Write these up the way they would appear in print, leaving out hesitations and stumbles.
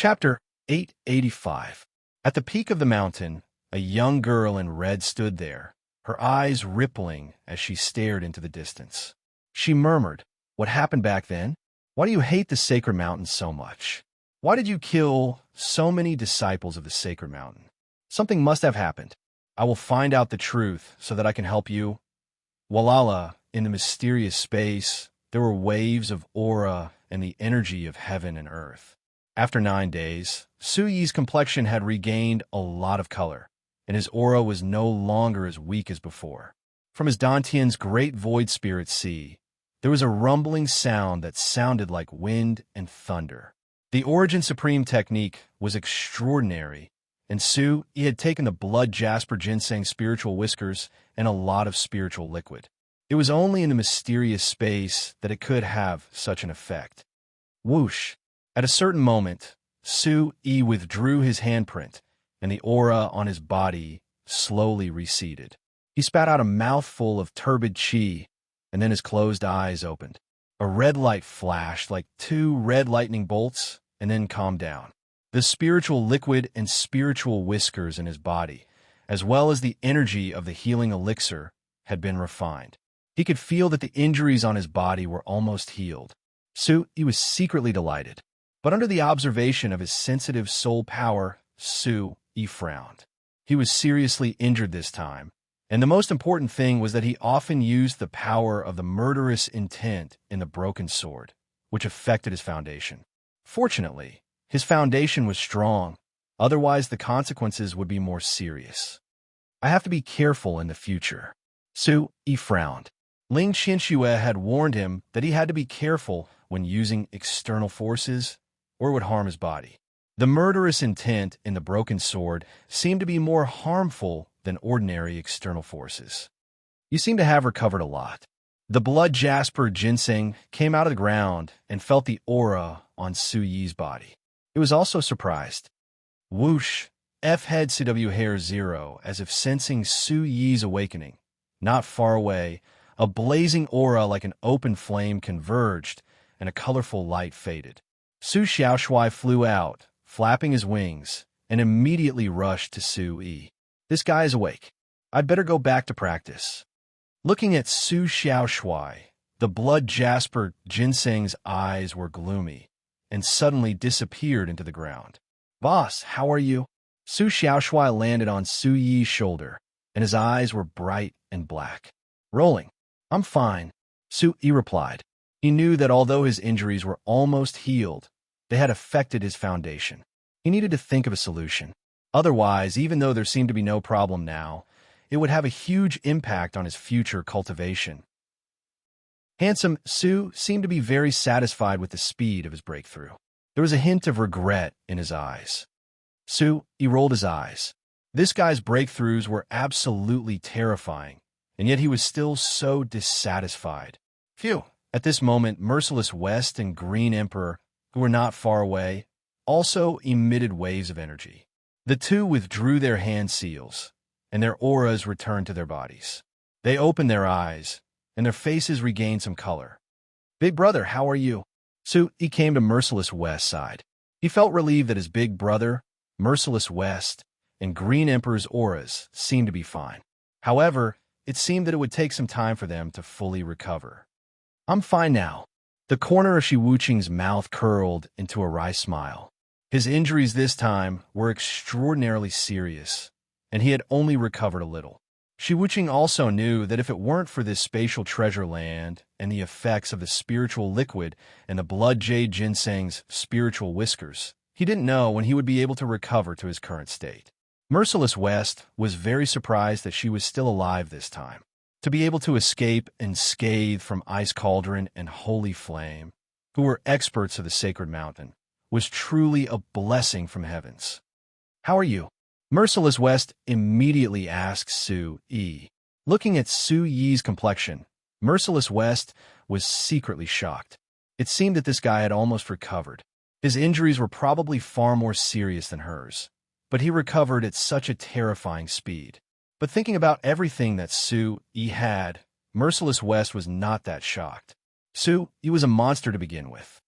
Chapter 885. At the peak of the mountain, a young girl in red stood there, her eyes rippling as she stared into the distance. She murmured, "What happened back then? Why do you hate the sacred mountain so much? Why did you kill so many disciples of the sacred mountain? Something must have happened. I will find out the truth so that I can help you." Walala, in the mysterious space, there were waves of aura and the energy of heaven and earth. After 9 days, Su Yi's complexion had regained a lot of color, and his aura was no longer as weak as before. From his Dantian's great void spirit sea, there was a rumbling sound that sounded like wind and thunder. The Origin Supreme technique was extraordinary, and Su Yi had taken the blood jasper ginseng spiritual whiskers and a lot of spiritual liquid. It was only in the mysterious space that it could have such an effect. Whoosh! At a certain moment, Su Yi withdrew his handprint, and the aura on his body slowly receded. He spat out a mouthful of turbid qi, and then his closed eyes opened. A red light flashed like 2 red lightning bolts, and then calmed down. The spiritual liquid and spiritual whiskers in his body, as well as the energy of the healing elixir, had been refined. He could feel that the injuries on his body were almost healed. Su Yi was secretly delighted. But under the observation of his sensitive soul power, Su Yi frowned. He was seriously injured this time, and the most important thing was that he often used the power of the murderous intent in the broken sword, which affected his foundation. Fortunately, his foundation was strong, otherwise the consequences would be more serious. I have to be careful in the future. Su Yi frowned. Ling Qianxue had warned him that he had to be careful when using external forces, or it would harm his body. The murderous intent in the broken sword seemed to be more harmful than ordinary external forces. "You seem to have recovered a lot." The blood jasper ginseng came out of the ground and felt the aura on Su Yi's body. It was also surprised. Whoosh! F-head CW hair 0, as if sensing Su Yi's awakening. Not far away, a blazing aura like an open flame converged, and a colorful light faded. Su Xiaoshui flew out, flapping his wings, and immediately rushed to Su Yi. "This guy is awake. I'd better go back to practice." Looking at Su Xiaoshui, the blood jasper ginseng's eyes were gloomy, and suddenly disappeared into the ground. "Boss, how are you?" Su Xiaoshui landed on Su Yi's shoulder, and his eyes were bright and black. "Rolling. I'm fine," Su Yi replied. He knew that although his injuries were almost healed, they had affected his foundation. He needed to think of a solution. Otherwise, even though there seemed to be no problem now, it would have a huge impact on his future cultivation. Handsome Su seemed to be very satisfied with the speed of his breakthrough. There was a hint of regret in his eyes. Su Yi rolled his eyes. This guy's breakthroughs were absolutely terrifying, and yet he was still so dissatisfied. Phew! At this moment, Merciless West and Green Emperor, who were not far away, also emitted waves of energy. The two withdrew their hand seals, and their auras returned to their bodies. They opened their eyes, and their faces regained some color. "Big brother, how are you?" Su Yi came to Merciless West's side. He felt relieved that his big brother, Merciless West, and Green Emperor's auras seemed to be fine. However, it seemed that it would take some time for them to fully recover. "I'm fine now." The corner of Shi Wuqing's mouth curled into a wry smile. His injuries this time were extraordinarily serious, and he had only recovered a little. Shi Wuqing also knew that if it weren't for this spatial treasure land and the effects of the spiritual liquid and the blood jade ginseng's spiritual whiskers, he didn't know when he would be able to recover to his current state. Merciless West was very surprised that she was still alive this time. To be able to escape unscathed from Ice Cauldron and Holy Flame, who were experts of the sacred mountain, was truly a blessing from heavens. "How are you?" Merciless West immediately asked Su Yi. Looking at Su Yi's complexion, Merciless West was secretly shocked. It seemed that this guy had almost recovered. His injuries were probably far more serious than hers, but he recovered at such a terrifying speed. But thinking about everything that Su Yi had, Merciless West was not that shocked. Su Yi was a monster to begin with.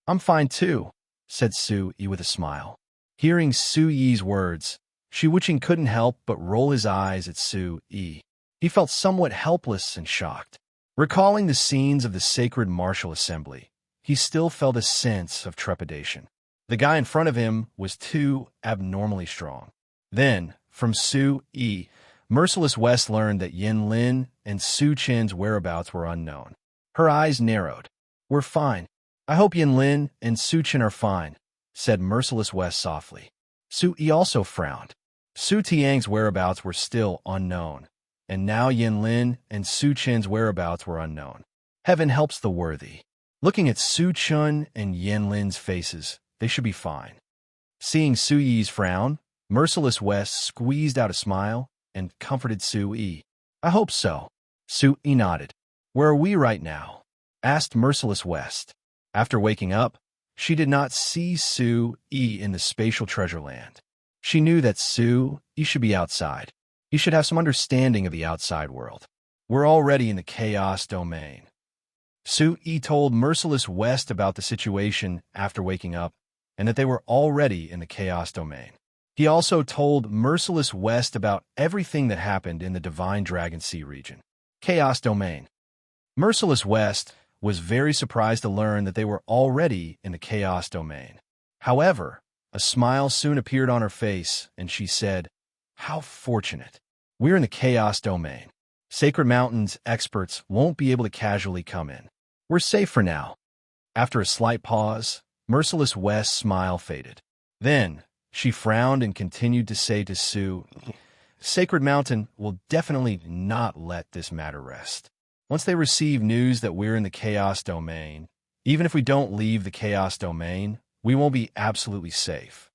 "I'm fine too." said Su Yi with a smile. Hearing Su Yi's words, Shi Wuqing couldn't help but roll his eyes at Su Yi. He felt somewhat helpless and shocked. Recalling the scenes of the sacred martial assembly, he still felt a sense of trepidation. The guy in front of him was too abnormally strong. Then, from Su Yi, Merciless West learned that Yin Lin and Su Qin's whereabouts were unknown. Her eyes narrowed. "We're fine. I hope Yin Lin and Su Qin are fine," said Merciless West softly. Su Yi also frowned. Su Tiang's whereabouts were still unknown, and now Yin Lin and Su Qin's whereabouts were unknown. Heaven helps the worthy. Looking at Su Qin and Yin Lin's faces, they should be fine. Seeing Su Yi's frown, Merciless West squeezed out a smile and comforted Su Yi. "I hope so." Su Yi nodded. "Where are we right now?" asked Merciless West. After waking up, she did not see Su Yi in the spatial treasure land. She knew that Su Yi should be outside. He should have some understanding of the outside world. "We're already in the chaos domain." Su Yi told Merciless West about the situation after waking up, and that they were already in the chaos domain. He also told Merciless West about everything that happened in the Divine Dragon Sea region. Chaos domain. Merciless West was very surprised to learn that they were already in the chaos domain. However, a smile soon appeared on her face, and she said, "How fortunate. We're in the chaos domain. Sacred Mountain's experts won't be able to casually come in. We're safe for now." After a slight pause, Merciless West's smile faded. Then, she frowned and continued to say to Su, "Sacred Mountain will definitely not let this matter rest. Once they receive news that we're in the chaos domain, even if we don't leave the chaos domain, we won't be absolutely safe."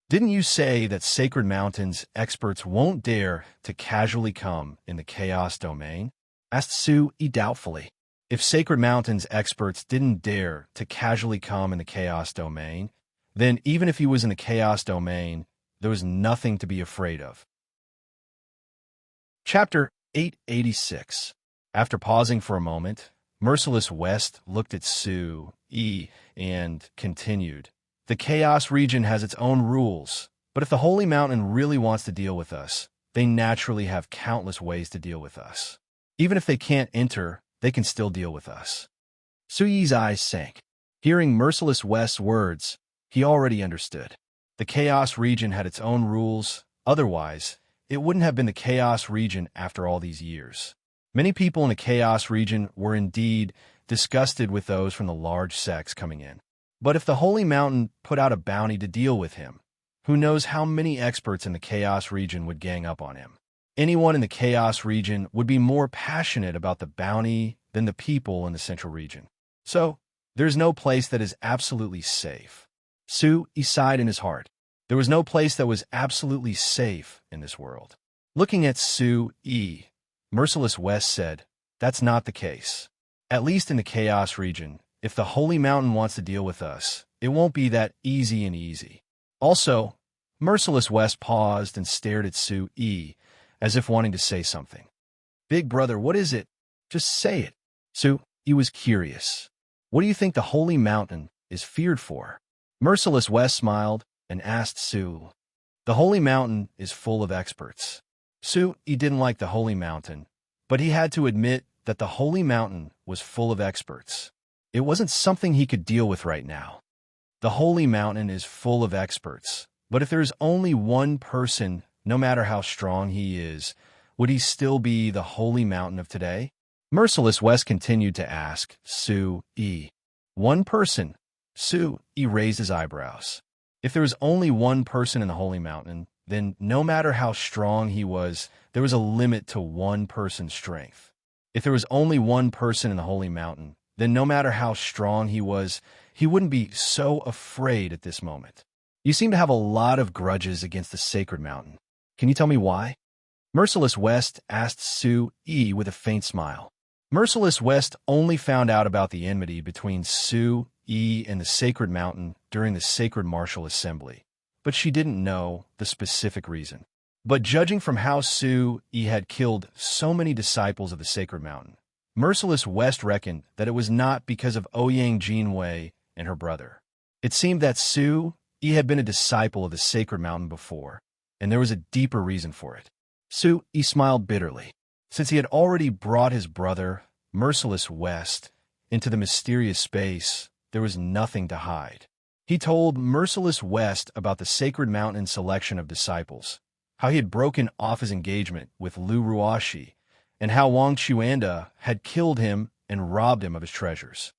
"Didn't you say that Sacred Mountain's experts won't dare to casually come in the chaos domain?" asked Su Yi doubtfully. If Sacred Mountain's experts didn't dare to casually come in the chaos domain, then even if he was in the chaos domain, there was nothing to be afraid of. Chapter 886. After pausing for a moment, Merciless West looked at Su Yi and continued, "The Chaos region has its own rules, but if the Holy Mountain really wants to deal with us, they naturally have countless ways to deal with us. Even if they can't enter, they can still deal with us." Su Yi's eyes sank. Hearing Merciless West's words, he already understood. The Chaos region had its own rules, otherwise, it wouldn't have been the Chaos region after all these years. Many people in the Chaos region were indeed disgusted with those from the large sects coming in. But if the Holy Mountain put out a bounty to deal with him, who knows how many experts in the Chaos region would gang up on him? Anyone in the Chaos region would be more passionate about the bounty than the people in the Central region. So, there's no place that is absolutely safe. Su Yi sighed in his heart. There was no place that was absolutely safe in this world. Looking at Su Yi, Merciless West said, "That's not the case. At least in the Chaos region, if the Holy Mountain wants to deal with us, it won't be that easy. Also, Merciless West paused and stared at Su Yi, as if wanting to say something. "Big brother, what is it? Just say it." Su Yi was curious. "What do you think the Holy Mountain is feared for?" Merciless West smiled and asked Su. "The Holy Mountain is full of experts." Su Yi didn't like the Holy Mountain, but he had to admit that the Holy Mountain was full of experts. It wasn't something he could deal with right now. The Holy Mountain is full of experts, but if there's only one person, no matter how strong he is, would he still be the Holy Mountain of today? Merciless West continued to ask Su Yi. "One person?" Su Yi raised his eyebrows. If there was only one person in the Holy Mountain, then no matter how strong he was, there was a limit to one person's strength. If there was only one person in the Holy Mountain, then no matter how strong he was, he wouldn't be so afraid at this moment. "You seem to have a lot of grudges against the Sacred Mountain. Can you tell me why?" Merciless West asked Su Yi with a faint smile. Merciless West only found out about the enmity between Su Yi and the Sacred Mountain during the Sacred Martial Assembly, but she didn't know the specific reason. But judging from how Su Yi had killed so many disciples of the Sacred Mountain, Merciless West reckoned that it was not because of Ouyang Jinwei and her brother. It seemed that Su-yi had been a disciple of the sacred mountain before, and there was a deeper reason for it. Su-yi smiled bitterly. Since he had already brought his brother, Merciless West, into the mysterious space, there was nothing to hide. He told Merciless West about the sacred mountain selection of disciples, how he had broken off his engagement with Lu Ruoshi, and how Wang Chuanda had killed him and robbed him of his treasures.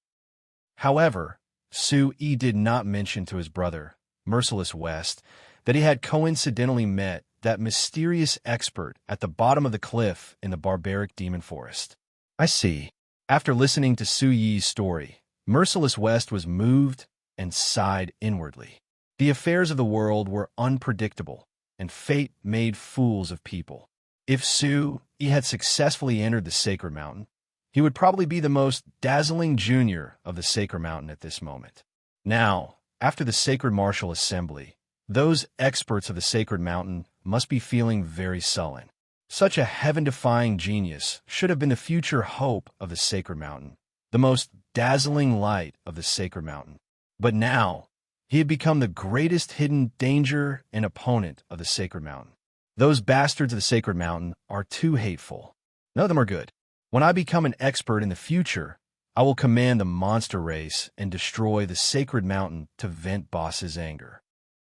However, Su-yi did not mention to his brother, Merciless West, that he had coincidentally met that mysterious expert at the bottom of the cliff in the barbaric demon forest. I see. After listening to Su-yi's story, Merciless West was moved and sighed inwardly. The affairs of the world were unpredictable, and fate made fools of people. If Su-yi had successfully entered the sacred mountain, he would probably be the most dazzling junior of the sacred mountain at this moment. Now, after the sacred martial assembly, those experts of the sacred mountain must be feeling very sullen. Such a heaven-defying genius should have been the future hope of the sacred mountain, the most dazzling light of the sacred mountain. But now, he had become the greatest hidden danger and opponent of the sacred mountain. Those bastards of the sacred mountain are too hateful. None of them are good. When I become an expert in the future, I will command the monster race and destroy the sacred mountain to vent Boss's anger.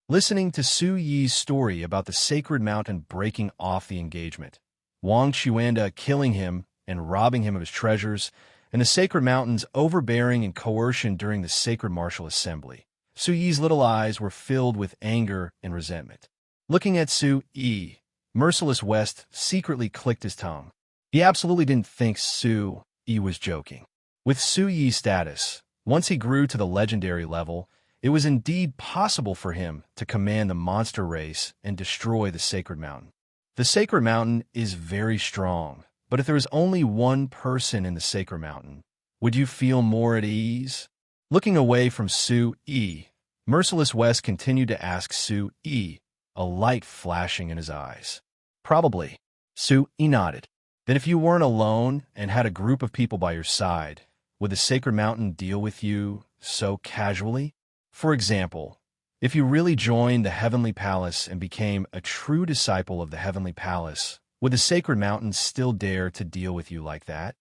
Listening to Su-yi's story about the sacred mountain breaking off the engagement, Wang Chuanda killing him and robbing him of his treasures, and the sacred mountain's overbearing and coercion during the sacred martial assembly, Su-yi's little eyes were filled with anger and resentment. Looking at Su-yi, Merciless West secretly clicked his tongue. He absolutely didn't think Su-yi was joking. With Su-yi's status, once he grew to the legendary level, it was indeed possible for him to command the monster race and destroy the sacred mountain. The sacred mountain is very strong, but if there is only one person in the sacred mountain, would you feel more at ease? Looking away from Su-yi, Merciless West continued to ask Su-yi, a light flashing in his eyes. Probably. Su-yi nodded. Then if you weren't alone and had a group of people by your side, would the sacred mountain deal with you so casually? For example, if you really joined the Heavenly Palace and became a true disciple of the Heavenly Palace, would the sacred mountain still dare to deal with you like that?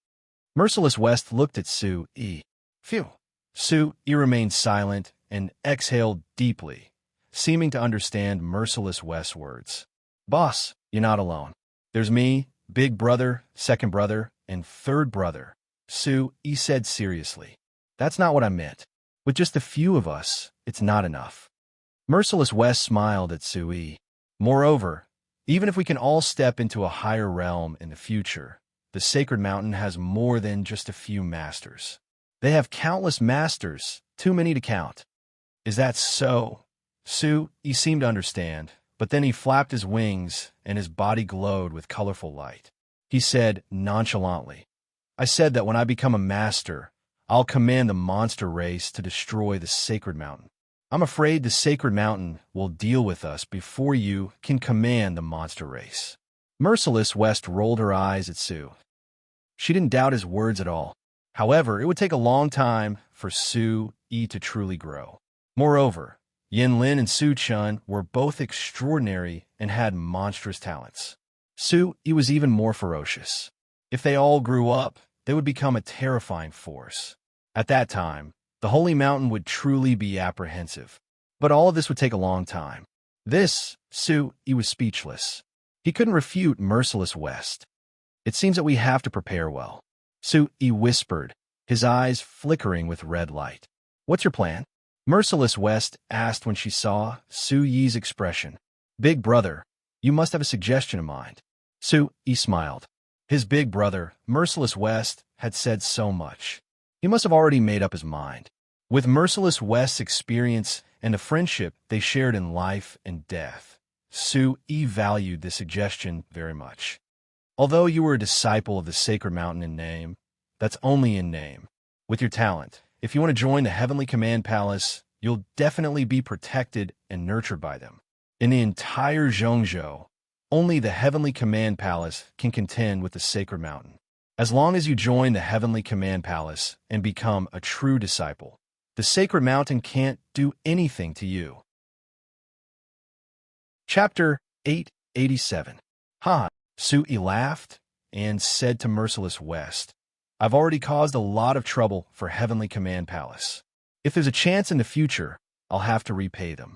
Merciless West looked at Su-yi. Phew. Su-yi remained silent and exhaled deeply, seeming to understand Merciless West's words. Boss, you're not alone. There's me, big brother, second brother, and third brother, Su-yi said seriously. That's not what I meant. With just a few of us, it's not enough. Merciless West smiled at Su-yi. Moreover, even if we can all step into a higher realm in the future, the sacred mountain has more than just a few masters. They have countless masters, too many to count. Is that so? Su-yi seemed to understand, but then he flapped his wings and his body glowed with colorful light. He said nonchalantly, I said that when I become a master, I'll command the monster race to destroy the sacred mountain. I'm afraid the sacred mountain will deal with us before you can command the monster race. Merciless West rolled her eyes at Su. She didn't doubt his words at all. However, it would take a long time for Su-yi to truly grow. Moreover, Yin Lin and Su Chun were both extraordinary and had monstrous talents. Su-yi was even more ferocious. If they all grew up, they would become a terrifying force. At that time, the Holy Mountain would truly be apprehensive. But all of this would take a long time. Su-yi was speechless. He couldn't refute Merciless West. It seems that we have to prepare well. Su-yi whispered, his eyes flickering with red light. What's your plan? Merciless West asked when she saw Su-yi's expression. Big brother, you must have a suggestion in mind. Su-yi smiled. His big brother, Merciless West, had said so much. He must have already made up his mind. With Merciless West's experience and the friendship they shared in life and death, Su-yi valued the suggestion very much. Although you were a disciple of the sacred mountain in name, that's only in name. With your talent, if you want to join the Heavenly Command Palace, you'll definitely be protected and nurtured by them. In the entire Zhongzhou, only the Heavenly Command Palace can contend with the sacred mountain. As long as you join the Heavenly Command Palace and become a true disciple, The sacred mountain can't do anything to you. Chapter 887. Ha! Sui laughed and said to Merciless West, I've already caused a lot of trouble for Heavenly Command Palace. If there's a chance in the future, I'll have to repay them.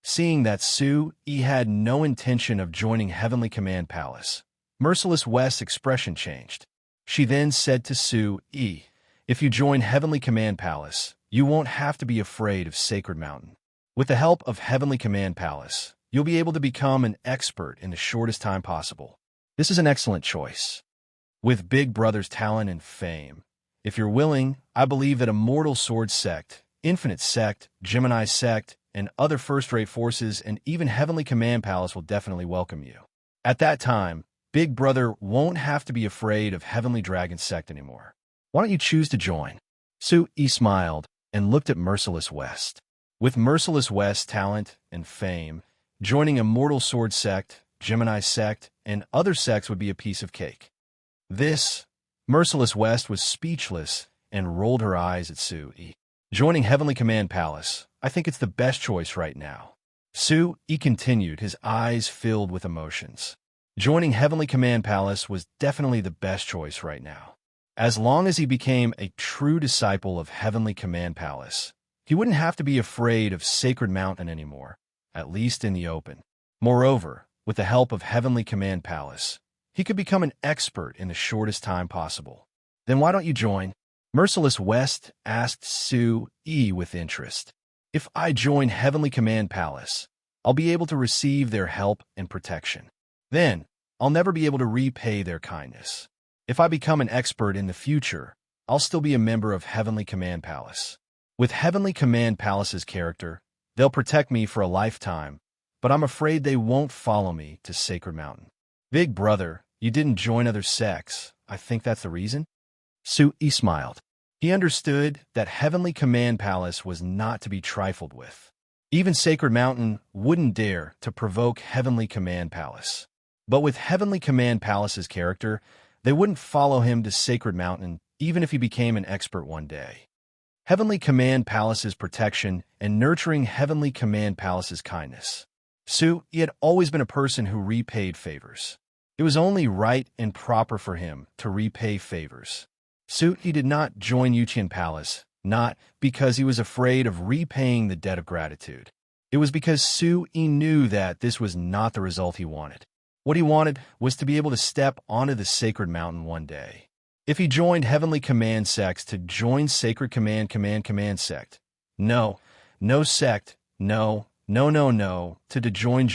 Seeing that Sui had no intention of joining Heavenly Command Palace, Merciless West's expression changed. She then said to Sui, if you join Heavenly Command Palace, you won't have to be afraid of Sacred Mountain. With the help of Heavenly Command Palace, you'll be able to become an expert in the shortest time possible. This is an excellent choice. With Big Brother's talent and fame, if you're willing, I believe that Immortal Sword Sect, Infinite Sect, Gemini Sect, and other first-rate forces and even Heavenly Command Palace will definitely welcome you. At that time, Big Brother won't have to be afraid of Heavenly Dragon Sect anymore. Why don't you choose to join? Sui smiled and looked at Merciless West. With Merciless West's talent and fame, joining Immortal Sword Sect, Gemini Sect, and other sects would be a piece of cake. Merciless West was speechless and rolled her eyes at Sui. Joining Heavenly Command Palace, I think it's the best choice right now. Sui continued, his eyes filled with emotions. Joining Heavenly Command Palace was definitely the best choice right now. As long as he became a true disciple of Heavenly Command Palace, he wouldn't have to be afraid of Sacred Mountain anymore, at least in the open. Moreover, with the help of Heavenly Command Palace, he could become an expert in the shortest time possible. Then why don't you join? Merciless West asked Sui with interest. If I join Heavenly Command Palace, I'll be able to receive their help and protection. Then, I'll never be able to repay their kindness. If I become an expert in the future, I'll still be a member of Heavenly Command Palace. With Heavenly Command Palace's character, they'll protect me for a lifetime, but I'm afraid they won't follow me to Sacred Mountain. Big Brother, you didn't join other sects. I think that's the reason? Sui smiled. He understood that Heavenly Command Palace was not to be trifled with. Even Sacred Mountain wouldn't dare to provoke Heavenly Command Palace. But with Heavenly Command Palace's character, they wouldn't follow him to Sacred Mountain even if he became an expert one day. Heavenly Command Palace's protection and nurturing Heavenly Command Palace's kindness. Sui had always been a person who repaid favors. It was only right and proper for him to repay favors. Sui did not join Yuqian Palace, not because he was afraid of repaying the debt of gratitude. It was because Sui knew that this was not the result he wanted. What he wanted was to be able to step onto the Sacred Mountain one day. If he joined Heavenly Command Sects to join Sacred Command Sect. No sect, no, to join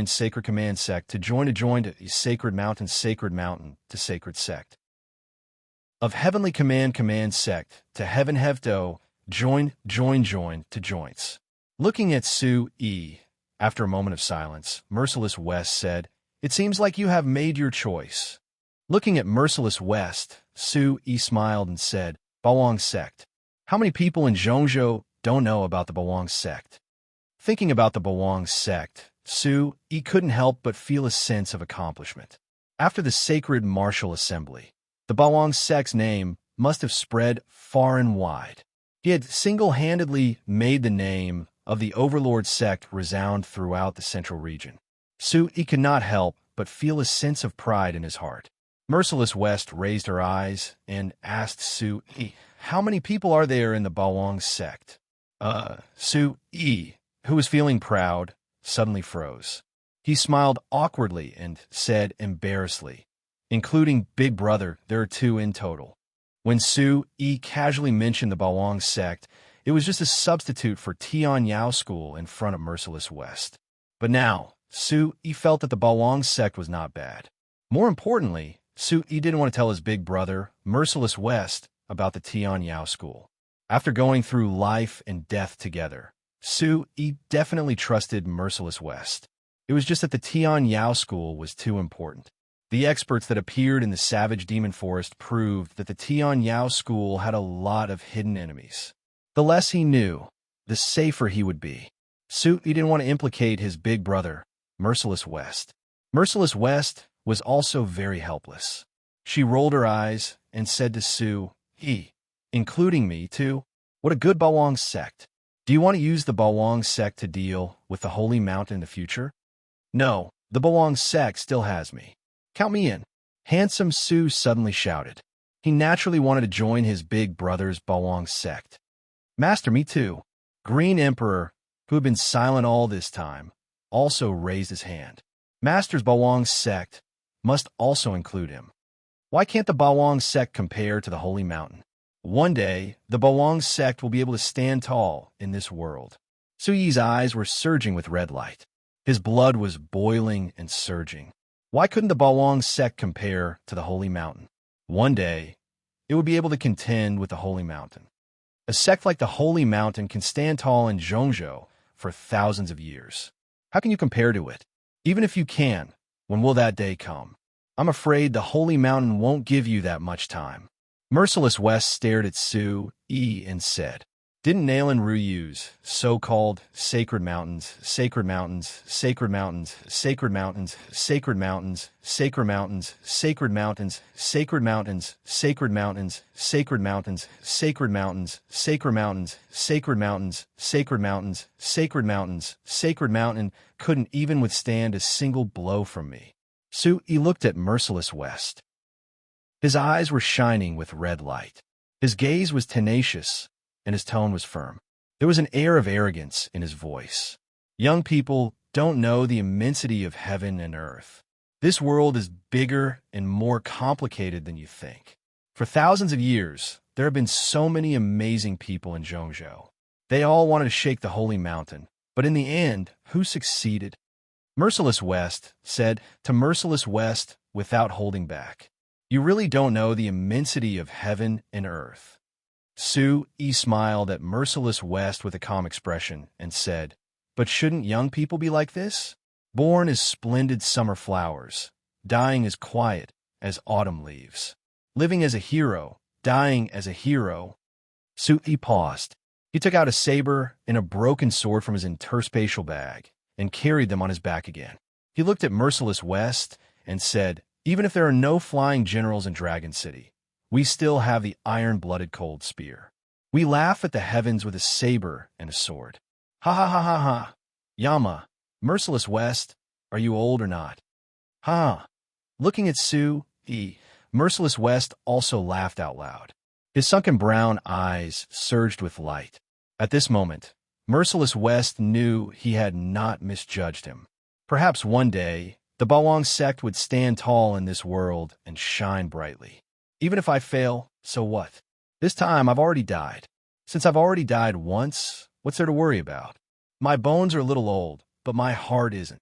Sacred Command Sect, to join Sacred Mountain to Sacred Sect. Of Heavenly Command Sect to Heaven Hevdo, join to joints. Looking at Sui, after a moment of silence, Merciless West said, It seems like you have made your choice. Looking at Merciless West, Sui smiled and said, Bawang Sect. How many people in Zhongzhou don't know about the Bawang Sect? Thinking about the Bawang Sect, Sui couldn't help but feel a sense of accomplishment. After the Sacred Martial Assembly, the Bawang Sect's name must have spread far and wide. He had single-handedly made the name of the Overlord Sect resound throughout the central region. Sui could not help but feel a sense of pride in his heart. Merciless West raised her eyes and asked Sui, How many people are there in the Bawang Sect? Sui, who was feeling proud, suddenly froze. He smiled awkwardly and said embarrassedly, Including Big Brother, there are 2 in total. When Sui casually mentioned the Bawang Sect, it was just a substitute for Tian Yao School in front of Merciless West. But now, Sui felt that the Bawang Sect was not bad. More importantly, Sui didn't want to tell his big brother, Merciless West, about the Tian Yao School. After going through life and death together, Sui definitely trusted Merciless West. It was just that the Tian Yao School was too important. The experts that appeared in the Savage Demon Forest proved that the Tian Yao School had a lot of hidden enemies. The less he knew, the safer he would be. Sui didn't want to implicate his big brother, Merciless West. Merciless West was also very helpless. She rolled her eyes and said to Sui, Including me, too? What a good Bawang sect. Do you want to use the Bawang sect to deal with the Holy Mountain in the future? No, the Bawang sect still has me. Count me in. Handsome Su suddenly shouted. He naturally wanted to join his big brother's Bawang sect. Master, me too. Green Emperor, who had been silent all this time, also raised his hand. Master's Bawang sect must also include him. Why can't the Bawang sect compare to the Holy Mountain? One day, the Bawang sect will be able to stand tall in this world. Su Yi's eyes were surging with red light. His blood was boiling and surging. Why couldn't the Bawang sect compare to the Holy Mountain? One day, it would be able to contend with the Holy Mountain. A sect like the Holy Mountain can stand tall in Zhongzhou for thousands of years. How can you compare to it? Even if you can, when will that day come? I'm afraid the Holy Mountain won't give you that much time. Merciless West stared at Su Yi and said, Didn't Nailin Ruyu's so-called sacred mountains, sacred mountains, sacred mountains, sacred mountains, sacred mountains, sacred mountains, sacred mountains, sacred mountains, sacred mountains, sacred mountains, sacred mountains, sacred mountains, sacred mountains, sacred mountains, sacred mountains, sacred mountain couldn't even withstand a single blow from me? Su Yi looked at Merciless West. His eyes were shining with red light. His gaze was tenacious, and his tone was firm. There was an air of arrogance in his voice. Young people don't know the immensity of heaven and earth. This world is bigger and more complicated than you think. For thousands of years, there have been so many amazing people in Zhongzhou. They all wanted to shake the Holy Mountain, but in the end, who succeeded? Merciless West said to Merciless West without holding back, You really don't know the immensity of heaven and earth. Su Yi smiled at Merciless West with a calm expression and said, But shouldn't young people be like this? Born as splendid summer flowers, dying as quiet as autumn leaves. Living as a hero, dying as a hero. Su Yi paused. He took out a saber and a broken sword from his interspatial bag and carried them on his back again. He looked at Merciless West and said, Even if there are no flying generals in Dragon City, we still have the iron-blooded cold spear. We laugh at the heavens with a saber and a sword. Ha ha ha ha ha. Yama, Merciless West, are you old or not? Ha. Looking at Su Yi, Merciless West also laughed out loud. His sunken brown eyes surged with light. At this moment, Merciless West knew he had not misjudged him. Perhaps one day, the Bawang sect would stand tall in this world and shine brightly. Even if I fail, so what? This time I've already died. Since I've already died once, what's there to worry about? My bones are a little old, but my heart isn't.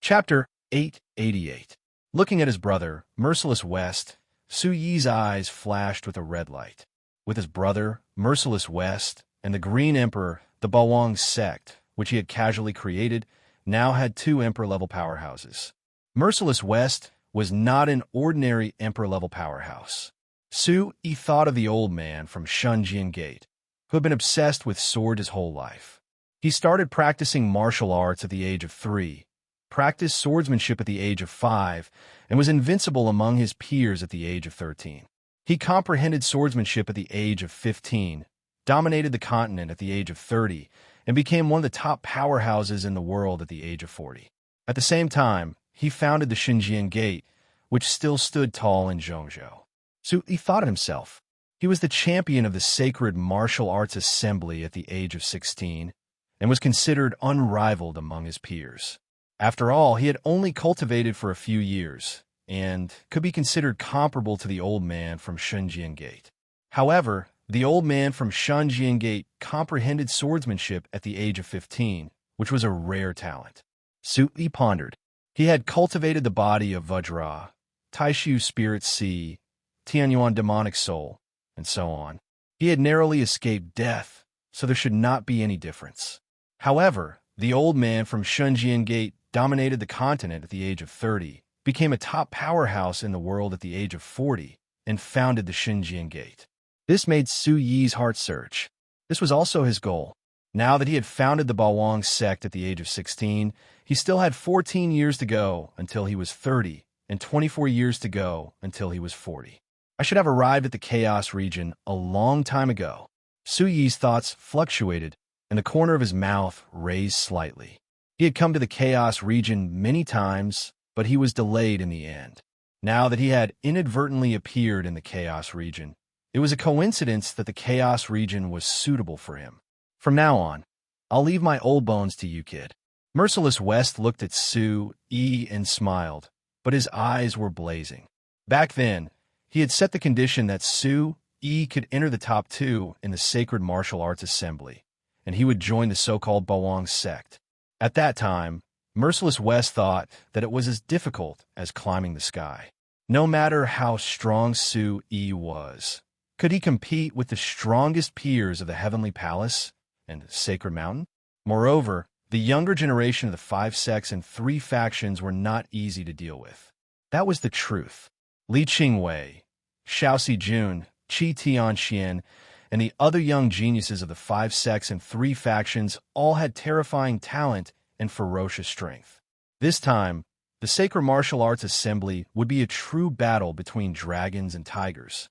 Chapter 888. Looking at his brother, Merciless West, Su Yi's eyes flashed with a red light. With his brother, Merciless West, and the Green Emperor, the Bawang sect, which he had casually created, now had two Emperor-level powerhouses. Merciless West was not an ordinary Emperor-level powerhouse. Su Yi thought of the old man from Shunjian Gate, who had been obsessed with sword his whole life. He started practicing martial arts at the age of 3, practiced swordsmanship at the age of 5, and was invincible among his peers at the age of 13. He comprehended swordsmanship at the age of 15, dominated the continent at the age of 30, and became one of the top powerhouses in the world at the age of 40. At the same time, he founded the Xinjiang Gate, which still stood tall in Zhongzhou. Su Yi thought of himself. He was the champion of the Sacred Martial Arts Assembly at the age of 16, and was considered unrivaled among his peers. After all, he had only cultivated for a few years, and could be considered comparable to the old man from Xinjiang Gate. However, the old man from Xinjiang Gate comprehended swordsmanship at the age of 15, which was a rare talent. Su Yi pondered. He had cultivated the body of Vajra, Taishu Spirit Sea, Tianyuan Demonic Soul, and so on. He had narrowly escaped death, so there should not be any difference. However, the old man from Xinjiang Gate dominated the continent at the age of 30, became a top powerhouse in the world at the age of 40, and founded the Xinjiang Gate. This made Su Yi's heart surge. This was also his goal. Now that he had founded the Bawang sect at the age of 16, he still had 14 years to go until he was 30, and 24 years to go until he was 40. I should have arrived at the Chaos region a long time ago. Su Yi's thoughts fluctuated, and the corner of his mouth raised slightly. He had come to the Chaos region many times, but he was delayed in the end. Now that he had inadvertently appeared in the Chaos region, it was a coincidence that the Chaos region was suitable for him. From now on, I'll leave my old bones to you, kid. Merciless West looked at Su Yi and smiled, but his eyes were blazing. Back then, he had set the condition that Su Yi could enter the top 2 in the Sacred Martial Arts Assembly, and he would join the so-called Bawang sect. At that time, Merciless West thought that it was as difficult as climbing the sky. No matter how strong Su Yi was, could he compete with the strongest peers of the Heavenly Palace and Sacred Mountain? Moreover, the younger generation of the 5 sects and 3 factions were not easy to deal with. That was the truth. Li Qingwei, Xiao Xijun, Qi Tianxian, and the other young geniuses of the 5 sects and 3 factions all had terrifying talent and ferocious strength. This time, the Sacred Martial Arts Assembly would be a true battle between dragons and tigers.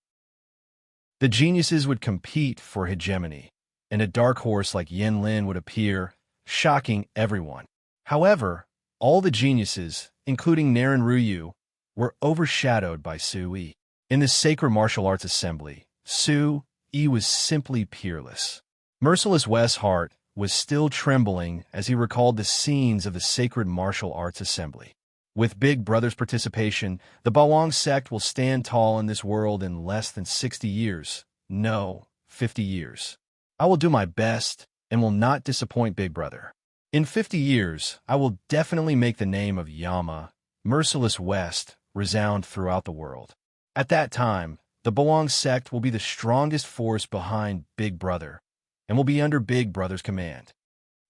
The geniuses would compete for hegemony, and a dark horse like Yin Lin would appear, shocking everyone. However, all the geniuses, including Naren Ruyu, were overshadowed by Su Yi. In the Sacred Martial Arts Assembly, Su Yi was simply peerless. Merciless West's heart was still trembling as he recalled the scenes of the Sacred Martial Arts Assembly. With Big Brother's participation, the Bawang sect will stand tall in this world in less than 60 years. No, 50 years. I will do my best and will not disappoint Big Brother. In 50 years, I will definitely make the name of Yama, Merciless West, resound throughout the world. At that time, the Bawang sect will be the strongest force behind Big Brother and will be under Big Brother's command.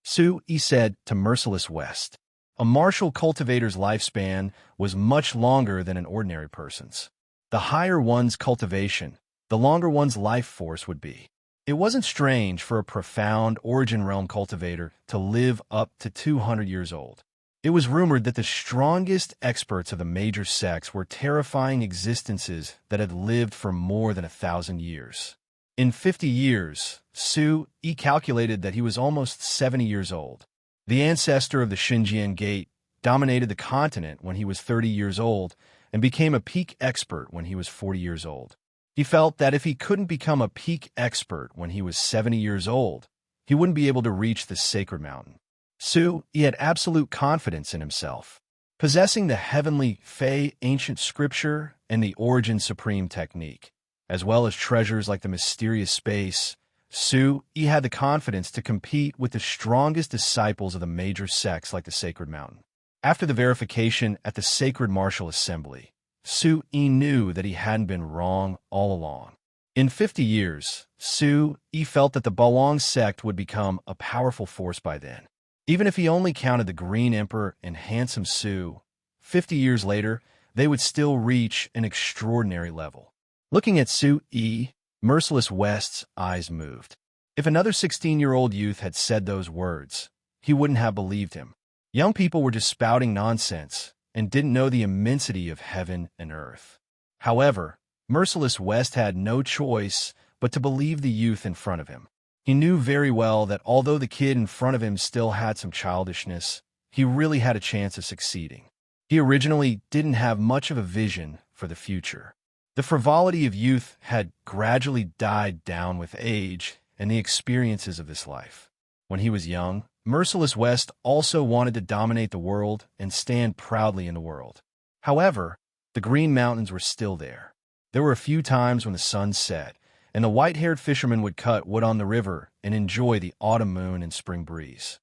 Su Yi said to Merciless West. A martial cultivator's lifespan was much longer than an ordinary person's. The higher one's cultivation, the longer one's life force would be. It wasn't strange for a profound Origin Realm cultivator to live up to 200 years old. It was rumored that the strongest experts of the major sects were terrifying existences that had lived for more than 1,000 years. In 50 years, Su Yi calculated that he was almost 70 years old. The ancestor of the Xinjiang Gate dominated the continent when he was 30 years old and became a peak expert when he was 40 years old. He felt that if he couldn't become a peak expert when he was 70 years old, he wouldn't be able to reach the Sacred Mountain. Su Yi had absolute confidence in himself. Possessing the heavenly Fei ancient scripture and the Origin Supreme technique, as well as treasures like the mysterious space, Su Yi had the confidence to compete with the strongest disciples of the major sects like the Sacred Mountain. After the verification at the Sacred Martial Assembly, Su Yi knew that he hadn't been wrong all along. In 50 years, Su Yi felt that the Bawang sect would become a powerful force by then. Even if he only counted the Green Emperor and Handsome Su, 50 years later, they would still reach an extraordinary level. Looking at Su Yi, Merciless West's eyes moved. If another 16-year-old youth had said those words, he wouldn't have believed him. Young people were just spouting nonsense and didn't know the immensity of heaven and earth. However, Merciless West had no choice but to believe the youth in front of him. He knew very well that although the kid in front of him still had some childishness, he really had a chance of succeeding. He originally didn't have much of a vision for the future. The frivolity of youth had gradually died down with age and the experiences of this life. When he was young, Merciless West also wanted to dominate the world and stand proudly in the world. However, the Green Mountains were still there. There were a few times when the sun set, and the white-haired fisherman would cut wood on the river and enjoy the autumn moon and spring breeze.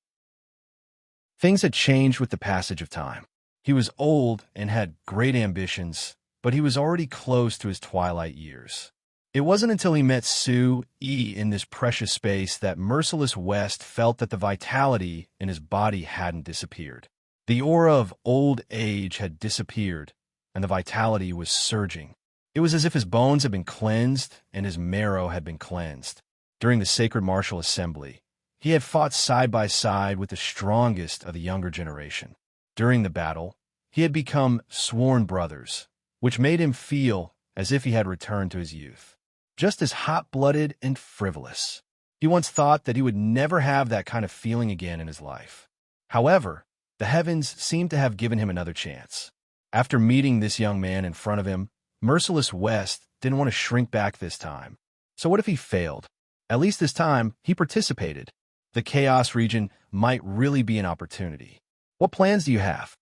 Things had changed with the passage of time. He was old and had great ambitions, but he was already close to his twilight years. It wasn't until he met Su Yi in this precious space that Merciless West felt that the vitality in his body hadn't disappeared. The aura of old age had disappeared, and the vitality was surging. It was as if his bones had been cleansed and his marrow had been cleansed. During the Sacred Martial Assembly, he had fought side by side with the strongest of the younger generation. During the battle, he had become sworn brothers, which made him feel as if he had returned to his youth. Just as hot-blooded and frivolous. He once thought that he would never have that kind of feeling again in his life. However, the heavens seemed to have given him another chance. After meeting this young man in front of him, Merciless West didn't want to shrink back this time. So what if he failed? At least this time, he participated. The Chaos region might really be an opportunity. What plans do you have?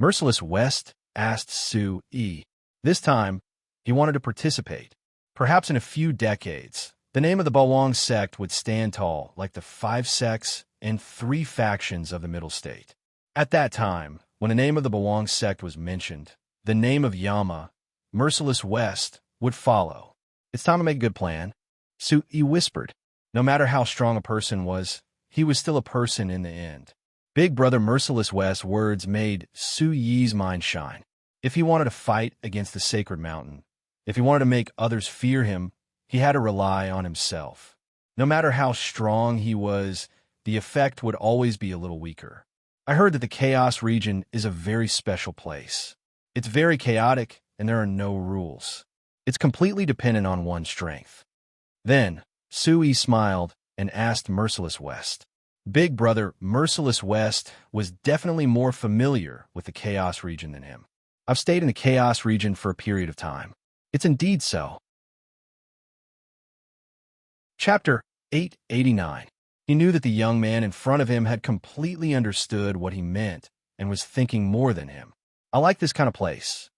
Merciless West asked Sue-E. This time, he wanted to participate. Perhaps in a few decades, the name of the Bawang sect would stand tall like the 5 sects and 3 factions of the Middle State. At that time, when the name of the Bawang sect was mentioned, the name of Yama, Merciless West, would follow. It's time to make a good plan. Sue-E whispered. No matter how strong a person was, he was still a person in the end. Big Brother Merciless West's words made Sue-Ye's mind shine. If he wanted to fight against the sacred mountain, if he wanted to make others fear him, he had to rely on himself. No matter how strong he was, the effect would always be a little weaker. I heard that the Chaos region is a very special place. It's very chaotic, and there are no rules. It's completely dependent on one's strength. Then, Sue smiled and asked Merciless West. Big Brother Merciless West was definitely more familiar with the Chaos region than him. I've stayed in the Chaos region for a period of time. It's indeed so. Chapter 889. He knew that the young man in front of him had completely understood what he meant and was thinking more than him. I like this kind of place.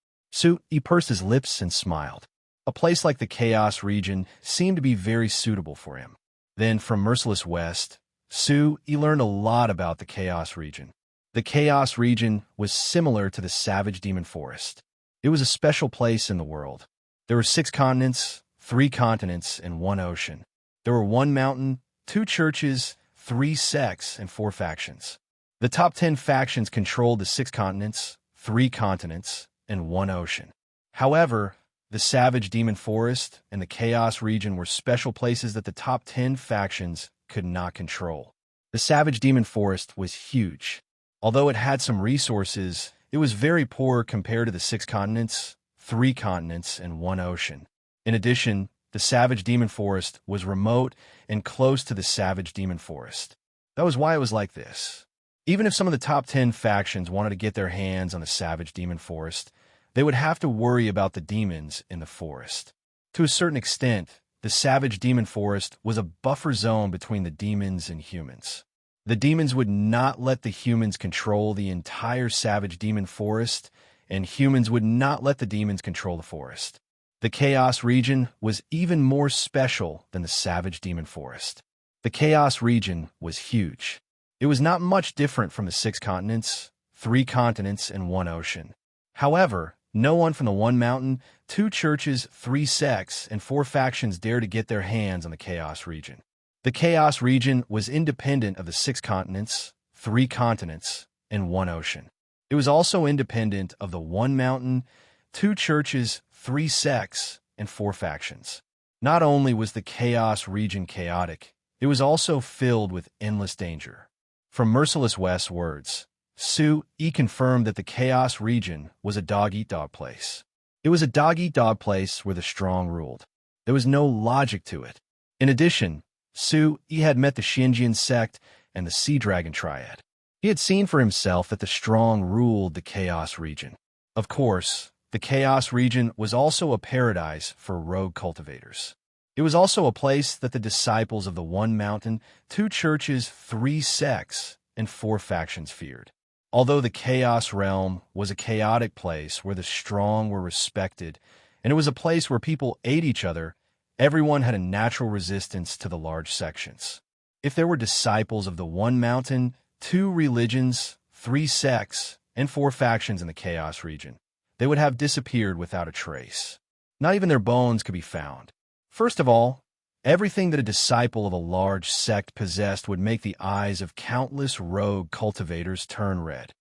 He pursed his lips and smiled. A place like the Chaos region seemed to be very suitable for him. Then, from Merciless West, he learned a lot about the Chaos region. The Chaos region was similar to the Savage Demon Forest. It was a special place in the world. There were 6 continents, 3 continents, and 1 ocean. There were 1 mountain, 2 churches, 3 sects, and 4 factions. The top 10 factions controlled the 6 continents, 3 continents, and 1 ocean. However, the Savage Demon Forest and the Chaos region were special places that the top 10 factions could not control. The Savage Demon Forest was huge. Although it had some resources, it was very poor compared to the 6 continents, 3 continents, and 1 ocean. In addition, the Savage Demon Forest was remote and close to the Savage Demon Forest. That was why it was like this. Even if some of the top 10 factions wanted to get their hands on the Savage Demon Forest, they would have to worry about the demons in the forest. To a certain extent, the Savage Demon Forest was a buffer zone between the demons and humans. The demons would not let the humans control the entire Savage Demon Forest, and humans would not let the demons control the forest. The Chaos region was even more special than the Savage Demon Forest. The Chaos region was huge. It was not much different from the 6 continents, 3 continents, and 1 ocean. However, no one from the 1 mountain, 2 churches, 3 sects, and 4 factions dared to get their hands on the Chaos region. The Chaos region was independent of the 6 continents, 3 continents, and 1 ocean. It was also independent of the 1 mountain, 2 churches, 3 sects, and 4 factions. Not only was the Chaos region chaotic, it was also filled with endless danger. From Merciless West's words, Sue-E confirmed that the Chaos region was a dog-eat-dog place. It was a dog-eat-dog place where the strong ruled. There was no logic to it. In addition, Sue-E had met the Xinjian sect and the Sea Dragon Triad. He had seen for himself that the strong ruled the Chaos region. Of course, the Chaos region was also a paradise for rogue cultivators. It was also a place that the disciples of the 1 mountain, 2 churches, 3 sects, and 4 factions feared. Although the Chaos realm was a chaotic place where the strong were respected, and it was a place where people ate each other, everyone had a natural resistance to the large sections. If there were disciples of the 1 mountain, 2 religions, 3 sects, and 4 factions in the Chaos region, they would have disappeared without a trace. Not even their bones could be found. First of all, everything that a disciple of a large sect possessed would make the eyes of countless rogue cultivators turn red.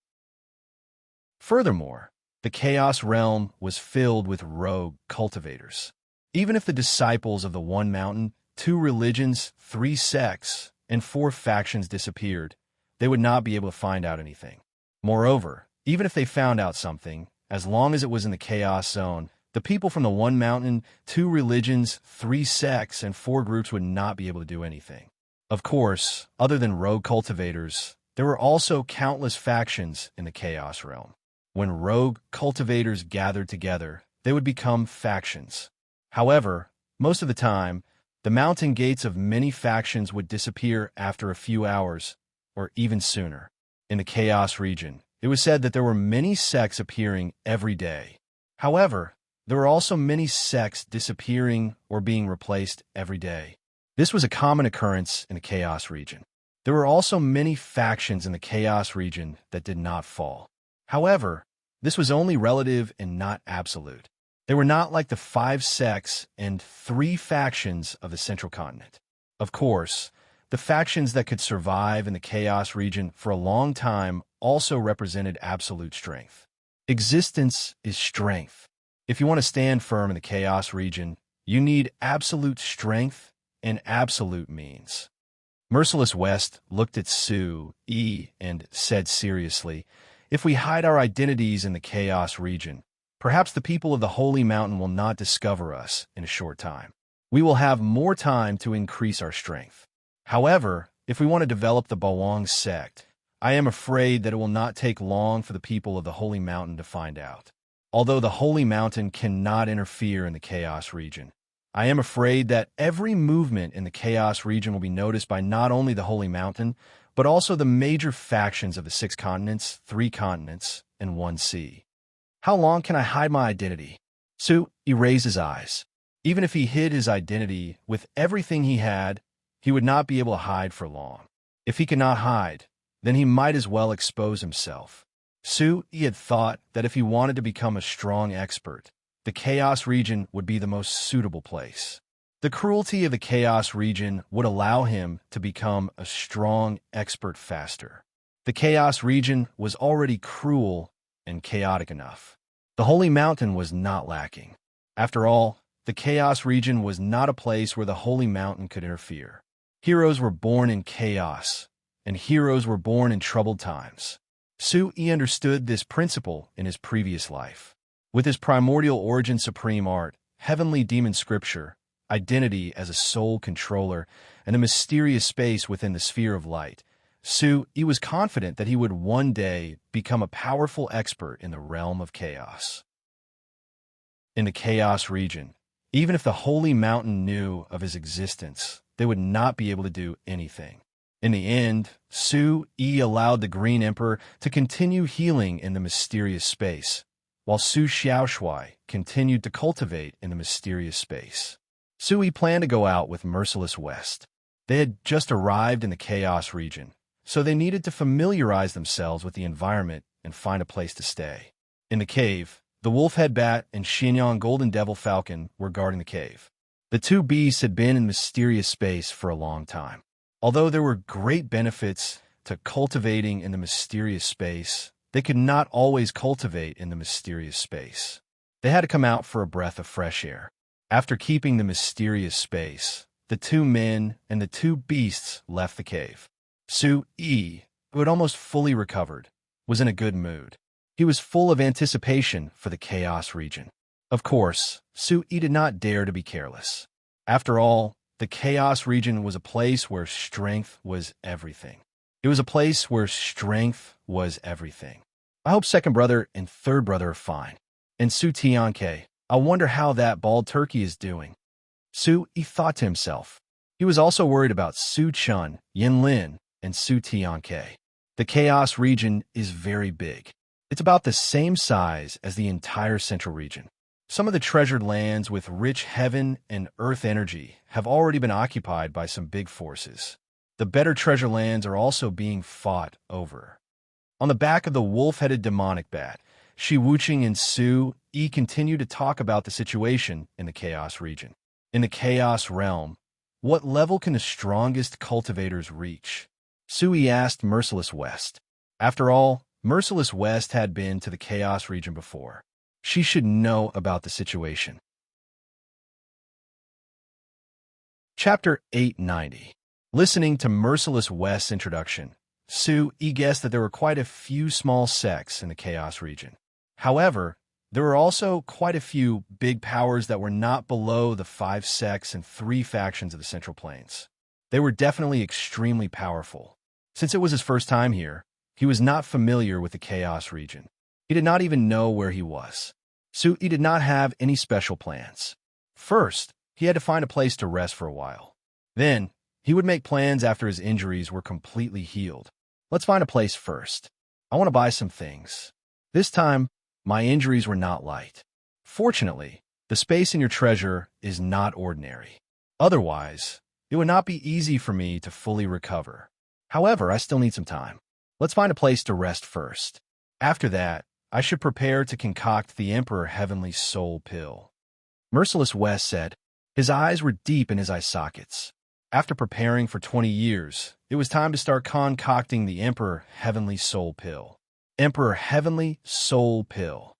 Furthermore, the Chaos realm was filled with rogue cultivators. Even if the disciples of the 1 mountain, 2 religions, 3 sects, and 4 factions disappeared, they would not be able to find out anything. Moreover, even if they found out something, as long as it was in the Chaos zone, The people from the one mountain, two religions, three sects, and four groups would not be able to do anything. Of course, other than rogue cultivators, there were also countless factions in the Chaos Realm. When rogue cultivators gathered together, they would become factions. However, most of the time, the mountain gates of many factions would disappear after a few hours, or even sooner. In the Chaos region, it was said that there were many sects appearing every day. However, there were also many sects disappearing or being replaced every day. This was a common occurrence in the Chaos region. There were also many factions in the Chaos region that did not fall. However, this was only relative and not absolute. They were not like the 5 sects and 3 factions of the Central Continent. Of course, the factions that could survive in the Chaos region for a long time also represented absolute strength. Existence is strength. If you want to stand firm in the Chaos region, you need absolute strength and absolute means. Merciless West looked at Su-E and said seriously, "If we hide our identities in the Chaos region, perhaps the people of the Holy Mountain will not discover us in a short time. We will have more time to increase our strength. However, if we want to develop the Bawang sect, I am afraid that it will not take long for the people of the Holy Mountain to find out. Although the Holy Mountain cannot interfere in the Chaos region, I am afraid that every movement in the Chaos region will be noticed by not only the Holy Mountain, but also the major factions of the 6 continents, 3 continents, and 1 sea. How long can I hide my identity?" Su-E raised his eyes. Even if he hid his identity with everything he had, he would not be able to hide for long. If he cannot hide, then he might as well expose himself. Su-E had thought that if he wanted to become a strong expert, the Chaos region would be the most suitable place. The cruelty of the Chaos region would allow him to become a strong expert faster. The Chaos region was already cruel and chaotic enough. The Holy Mountain was not lacking. After all, the Chaos region was not a place where the Holy Mountain could interfere. Heroes were born in chaos, and heroes were born in troubled times. Su-E understood this principle in his previous life. With his primordial origin supreme art, heavenly demon scripture, identity as a soul controller, and a mysterious space within the sphere of light, Su-E was confident that he would one day become a powerful expert in the realm of chaos. In the Chaos region, even if the Holy Mountain knew of his existence, they would not be able to do anything. In the end, Su-E allowed the Green Emperor to continue healing in the mysterious space, while Su Xiaoshui continued to cultivate in the mysterious space. Su-E planned to go out with Merciless West. They had just arrived in the Chaos region, so they needed to familiarize themselves with the environment and find a place to stay. In the cave, the Wolfhead Bat and Xinyang Golden Devil Falcon were guarding the cave. The 2 beasts had been in mysterious space for a long time. Although there were great benefits to cultivating in the mysterious space, they could not always cultivate in the mysterious space. They had to come out for a breath of fresh air. After keeping the mysterious space, the 2 men and the 2 beasts left the cave. Su-E, who had almost fully recovered, was in a good mood. He was full of anticipation for the Chaos region. Of course, Su-E did not dare to be careless. After all, the Chaos region was a place where strength was everything. It was a place where strength was everything. I hope second brother and third brother are fine. And Su Tianke, I wonder how that bald turkey is doing. Su-E thought to himself. He was also worried about Su Chun, Yin Lin, and Su Tianke. The Chaos region is very big. It's about the same size as the entire Central region. Some of the treasured lands with rich heaven and earth energy have already been occupied by some big forces. The better treasure lands are also being fought over. On the back of the wolf-headed demonic bat, Shi Wuqing and Su-E continue to talk about the situation in the Chaos region. In the Chaos realm, what level can the strongest cultivators reach? Su-E asked Merciless West. After all, Merciless West had been to the Chaos region before. She should know about the situation. Chapter 890. Listening to Merciless West's introduction, Su-E guessed that there were quite a few small sects in the Chaos region. However, There were also quite a few big powers that were not below the 5 sects and 3 factions of the Central Plains. They were definitely extremely powerful. Since it was his first time here, he was not familiar with the Chaos region. He did not even know where he was. So he did not have any special plans. First, he had to find a place to rest for a while. Then, he would make plans after his injuries were completely healed. Let's find a place first. I want to buy some things. This time, my injuries were not light. Fortunately, the space in your treasure is not ordinary. Otherwise, it would not be easy for me to fully recover. However, I still need some time. Let's find a place to rest first. After that, I should prepare to concoct the Emperor Heavenly Soul Pill. Merciless West said. His eyes were deep in his eye sockets. After preparing for 20 years, it was time to start concocting the Emperor Heavenly Soul Pill. Emperor Heavenly Soul Pill.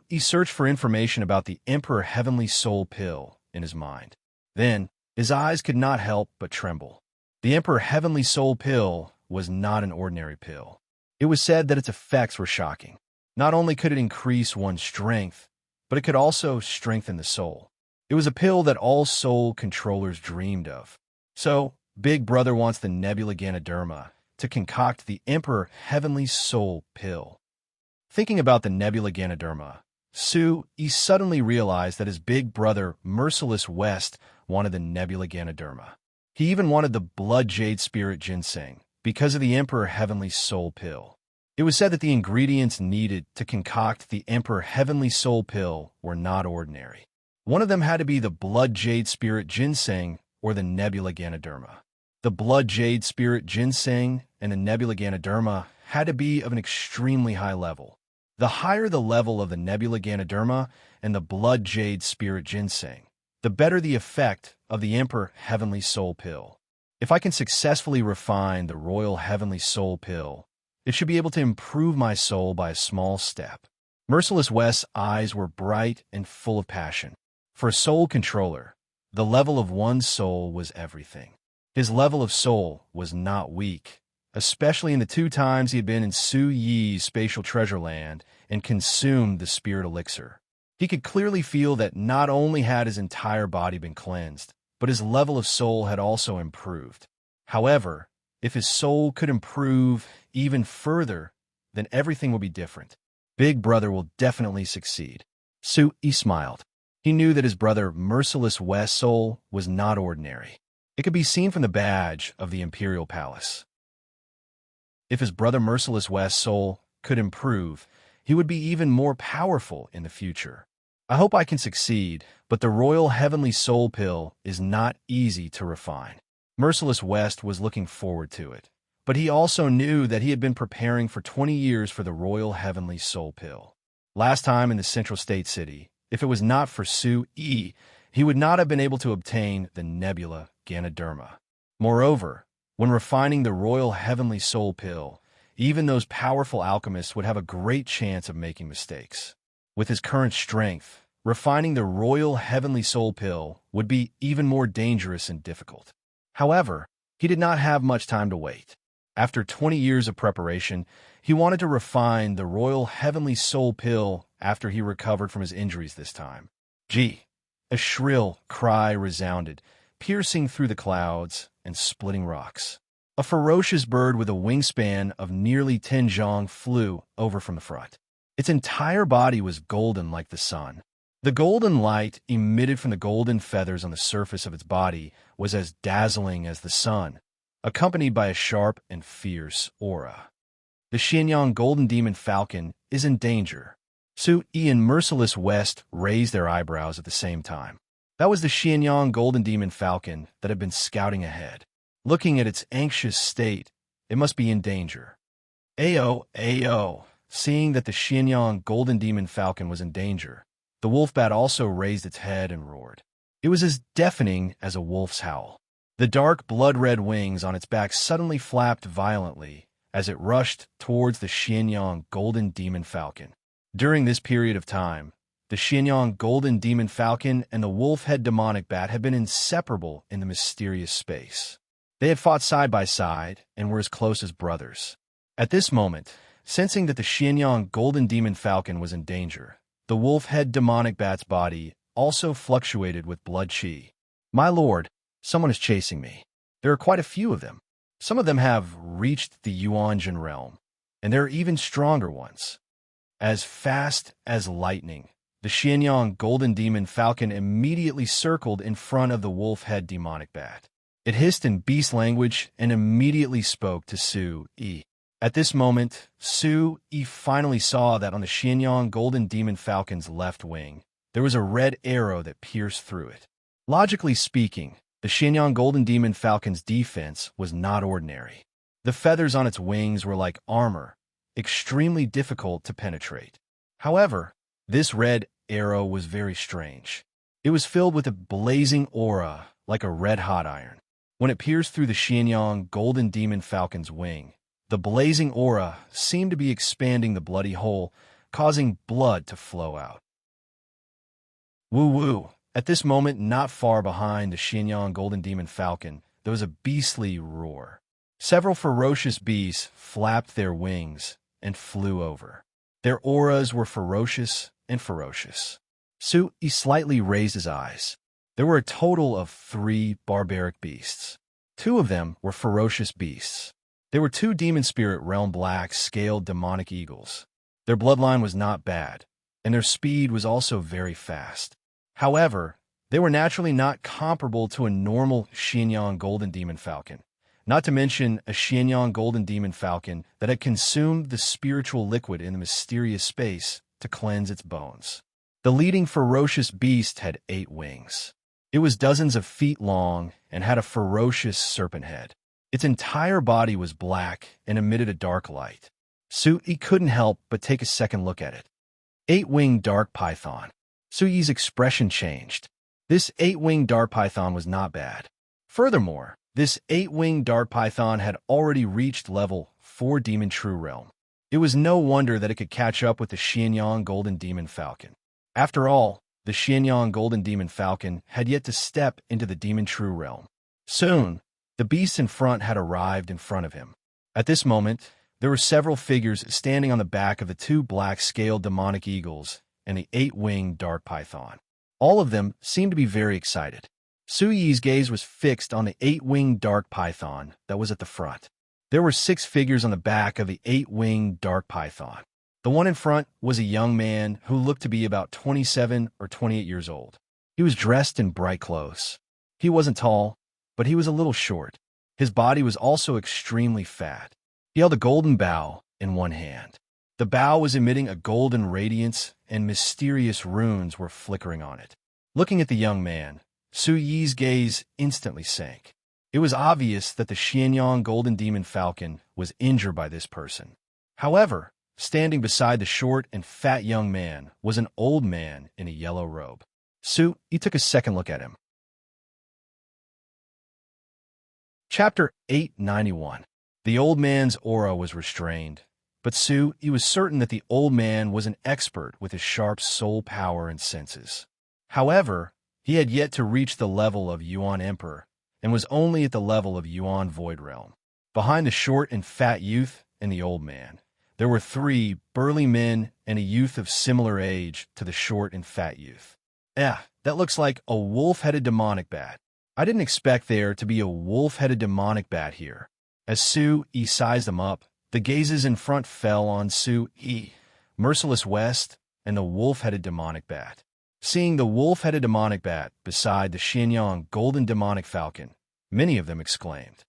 He searched for information about the Emperor Heavenly Soul Pill in his mind. Then, his eyes could not help but tremble. The Emperor Heavenly Soul Pill was not an ordinary pill. It was said that its effects were shocking. Not only could it increase one's strength, but it could also strengthen the soul. It was a pill that all soul controllers dreamed of. So, Big Brother wants the Nebula Ganoderma to concoct the Emperor Heavenly Soul Pill. Thinking about the Nebula Ganoderma, he suddenly realized that his big brother, Merciless West, wanted the Nebula Ganoderma. He even wanted the Blood Jade Spirit Ginseng because of the Emperor Heavenly Soul Pill. It was said that the ingredients needed to concoct the Emperor Heavenly Soul Pill were not ordinary. One of them had to be the Blood Jade Spirit Ginseng or the Nebula Ganoderma. The Blood Jade Spirit Ginseng and the Nebula Ganoderma had to be of an extremely high level. The higher the level of the Nebula Ganoderma and the Blood Jade Spirit Ginseng, the better the effect of the Emperor Heavenly Soul Pill. If I can successfully refine the Royal Heavenly Soul Pill, it should be able to improve my soul by a small step. Merciless West's eyes were bright and full of passion. For a soul controller, the level of one's soul was everything. His level of soul was not weak, especially in the 2 times he had been in Su Yi's spatial treasure land and consumed the spirit elixir. He could clearly feel that not only had his entire body been cleansed, but his level of soul had also improved. However, if his soul could improve even further, then everything will be different. Big Brother will definitely succeed. He smiled. He knew that his brother Merciless West's soul was not ordinary. It could be seen from the badge of the Imperial Palace. If his brother Merciless West's soul could improve, he would be even more powerful in the future. I hope I can succeed, but the Royal Heavenly Soul Pill is not easy to refine. Merciless West was looking forward to it, but he also knew that he had been preparing for 20 years for the Royal Heavenly Soul Pill. Last time in the Central State City, if it was not for he would not have been able to obtain the Nebula Ganoderma. Moreover, when refining the Royal Heavenly Soul Pill, even those powerful alchemists would have a great chance of making mistakes. With his current strength, refining the Royal Heavenly Soul Pill would be even more dangerous and difficult. However, he did not have much time to wait. After 20 years of preparation, he wanted to refine the Royal Heavenly Soul Pill after he recovered from his injuries this time. A shrill cry resounded, piercing through the clouds and splitting rocks. A ferocious bird with a wingspan of nearly 10 zhang flew over from the front. Its entire body was golden like the sun. The golden light emitted from the golden feathers on the surface of its body was as dazzling as the sun, accompanied by a sharp and fierce aura. The Xianyang Golden Demon Falcon is in danger. Yi and Merciless West raised their eyebrows at the same time. That was the Xianyang Golden Demon Falcon that had been scouting ahead. Looking at its anxious state, it must be in danger. Ayo. Seeing that the Xianyang Golden Demon Falcon was in danger, the wolf bat also raised its head and roared. It was as deafening as a wolf's howl. The dark blood-red wings on its back suddenly flapped violently as it rushed towards the Xianyang Golden Demon Falcon. During this period of time, the Xianyang Golden Demon Falcon and the wolf-head demonic bat had been inseparable in the mysterious space. They had fought side by side and were as close as brothers. At this moment, sensing that the Xianyang Golden Demon Falcon was in danger, The wolf-head demonic bat's body also fluctuated with blood chi. My lord, someone is chasing me. There are quite a few of them. Some of them have reached the Yuanjin realm, and there are even stronger ones. As fast as lightning, the Xianyang golden demon falcon immediately circled in front of the wolf-head demonic bat. It hissed in beast language and immediately spoke to Su Yi. At this moment, Su Yi finally saw that on the Xianyang golden demon falcon's left wing, there was a red arrow that pierced through it. Logically speaking, the Xianyang golden demon falcon's defense was not ordinary. The feathers on its wings were like armor, extremely difficult to penetrate. However, this red arrow was very strange. It was filled with a blazing aura like a red-hot iron. When it pierced through the Xianyang golden demon falcon's wing, the blazing aura seemed to be expanding the bloody hole, causing blood to flow out. Woo-woo! At this moment, not far behind the Xianyang golden demon falcon, there was a beastly roar. Several ferocious beasts flapped their wings and flew over. Their auras were ferocious and ferocious. Su Yi slightly raised his eyes. There were a total of 3 barbaric beasts. 2 of them were ferocious beasts. There were 2 demon spirit realm black scaled demonic eagles. Their bloodline was not bad, and their speed was also very fast. However, they were naturally not comparable to a normal Xianyang golden demon falcon, not to mention a Xianyang golden demon falcon that had consumed the spiritual liquid in the mysterious space to cleanse its bones. The leading ferocious beast had 8 wings. It was dozens of feet long and had a ferocious serpent head. Its entire body was black and emitted a dark light. Su Yi couldn't help but take a second look at it. 8-winged dark python. Su Yi's expression changed. This 8-winged dark python was not bad. Furthermore, this 8-winged dark python had already reached level 4 Demon True Realm. It was no wonder that it could catch up with the Xianyang golden demon falcon. After all, the Xianyang golden demon falcon had yet to step into the Demon True Realm. Soon, the beast in front had arrived in front of him. At this moment, there were several figures standing on the back of the 2 black-scaled demonic eagles and the 8-winged dark python. All of them seemed to be very excited. Su Yi's gaze was fixed on the 8-winged dark python that was at the front. There were 6 figures on the back of the 8-winged dark python. The one in front was a young man who looked to be about 27 or 28 years old. He was dressed in bright clothes. He wasn't tall, but he was a little short. His body was also extremely fat. He held a golden bow in one hand. The bow was emitting a golden radiance, and mysterious runes were flickering on it. Looking at the young man, Su Yi's gaze instantly sank. It was obvious that the Xianyang golden demon falcon was injured by this person. However, standing beside the short and fat young man was an old man in a yellow robe. Su Yi took a second look at him. Chapter 891. The old man's aura was restrained, but Su Yi was certain that the old man was an expert with his sharp soul power and senses. However, he had yet to reach the level of Yuan Emperor and was only at the level of Yuan Void Realm. Behind the short and fat youth and the old man, there were 3 burly men and a youth of similar age to the short and fat youth. That looks like a wolf-headed demonic bat. I didn't expect there to be a wolf-headed demonic bat here. As Su Yi sized them up, the gazes in front fell on Su Yi, Merciless West, and the wolf-headed demonic bat. Seeing the wolf-headed demonic bat beside the Xianyang golden demonic falcon, many of them exclaimed.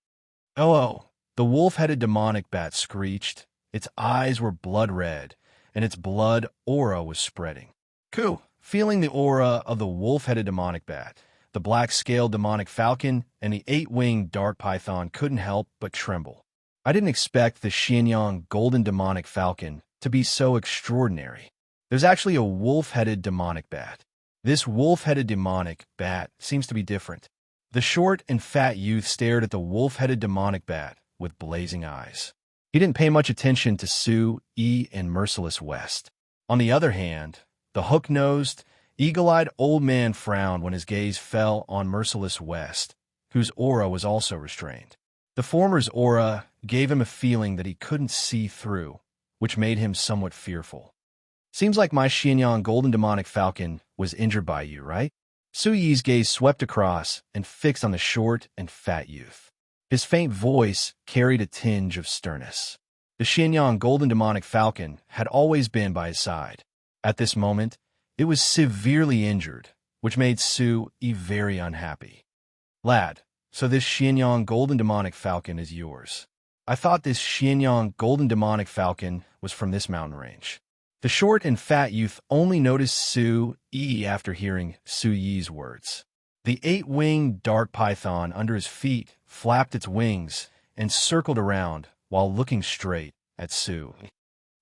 Oh! The wolf-headed demonic bat screeched. Its eyes were blood red, and its blood aura was spreading. Ku! Feeling the aura of the wolf-headed demonic bat, the black-scaled demonic falcon, and the 8-winged dark python couldn't help but tremble. I didn't expect the Xianyang golden demonic falcon to be so extraordinary. There's actually a wolf-headed demonic bat. This wolf-headed demonic bat seems to be different. The short and fat youth stared at the wolf-headed demonic bat with blazing eyes. He didn't pay much attention to Su Yi and Merciless West. On the other hand, the hook-nosed, eagle-eyed old man frowned when his gaze fell on Merciless West, whose aura was also restrained. The former's aura gave him a feeling that he couldn't see through, which made him somewhat fearful. Seems like my Xianyang golden demonic falcon was injured by you, right? Su Yi's gaze swept across and fixed on the short and fat youth. His faint voice carried a tinge of sternness. The Xianyang golden demonic falcon had always been by his side. At this moment, it was severely injured, which made Su Yi very unhappy. Lad, so this Xianyang golden demonic falcon is yours. I thought this Xianyang golden demonic falcon was from this mountain range. The short and fat youth only noticed Su Yi after hearing Su Yi's words. The 8-winged dark python under his feet flapped its wings and circled around while looking straight at Su.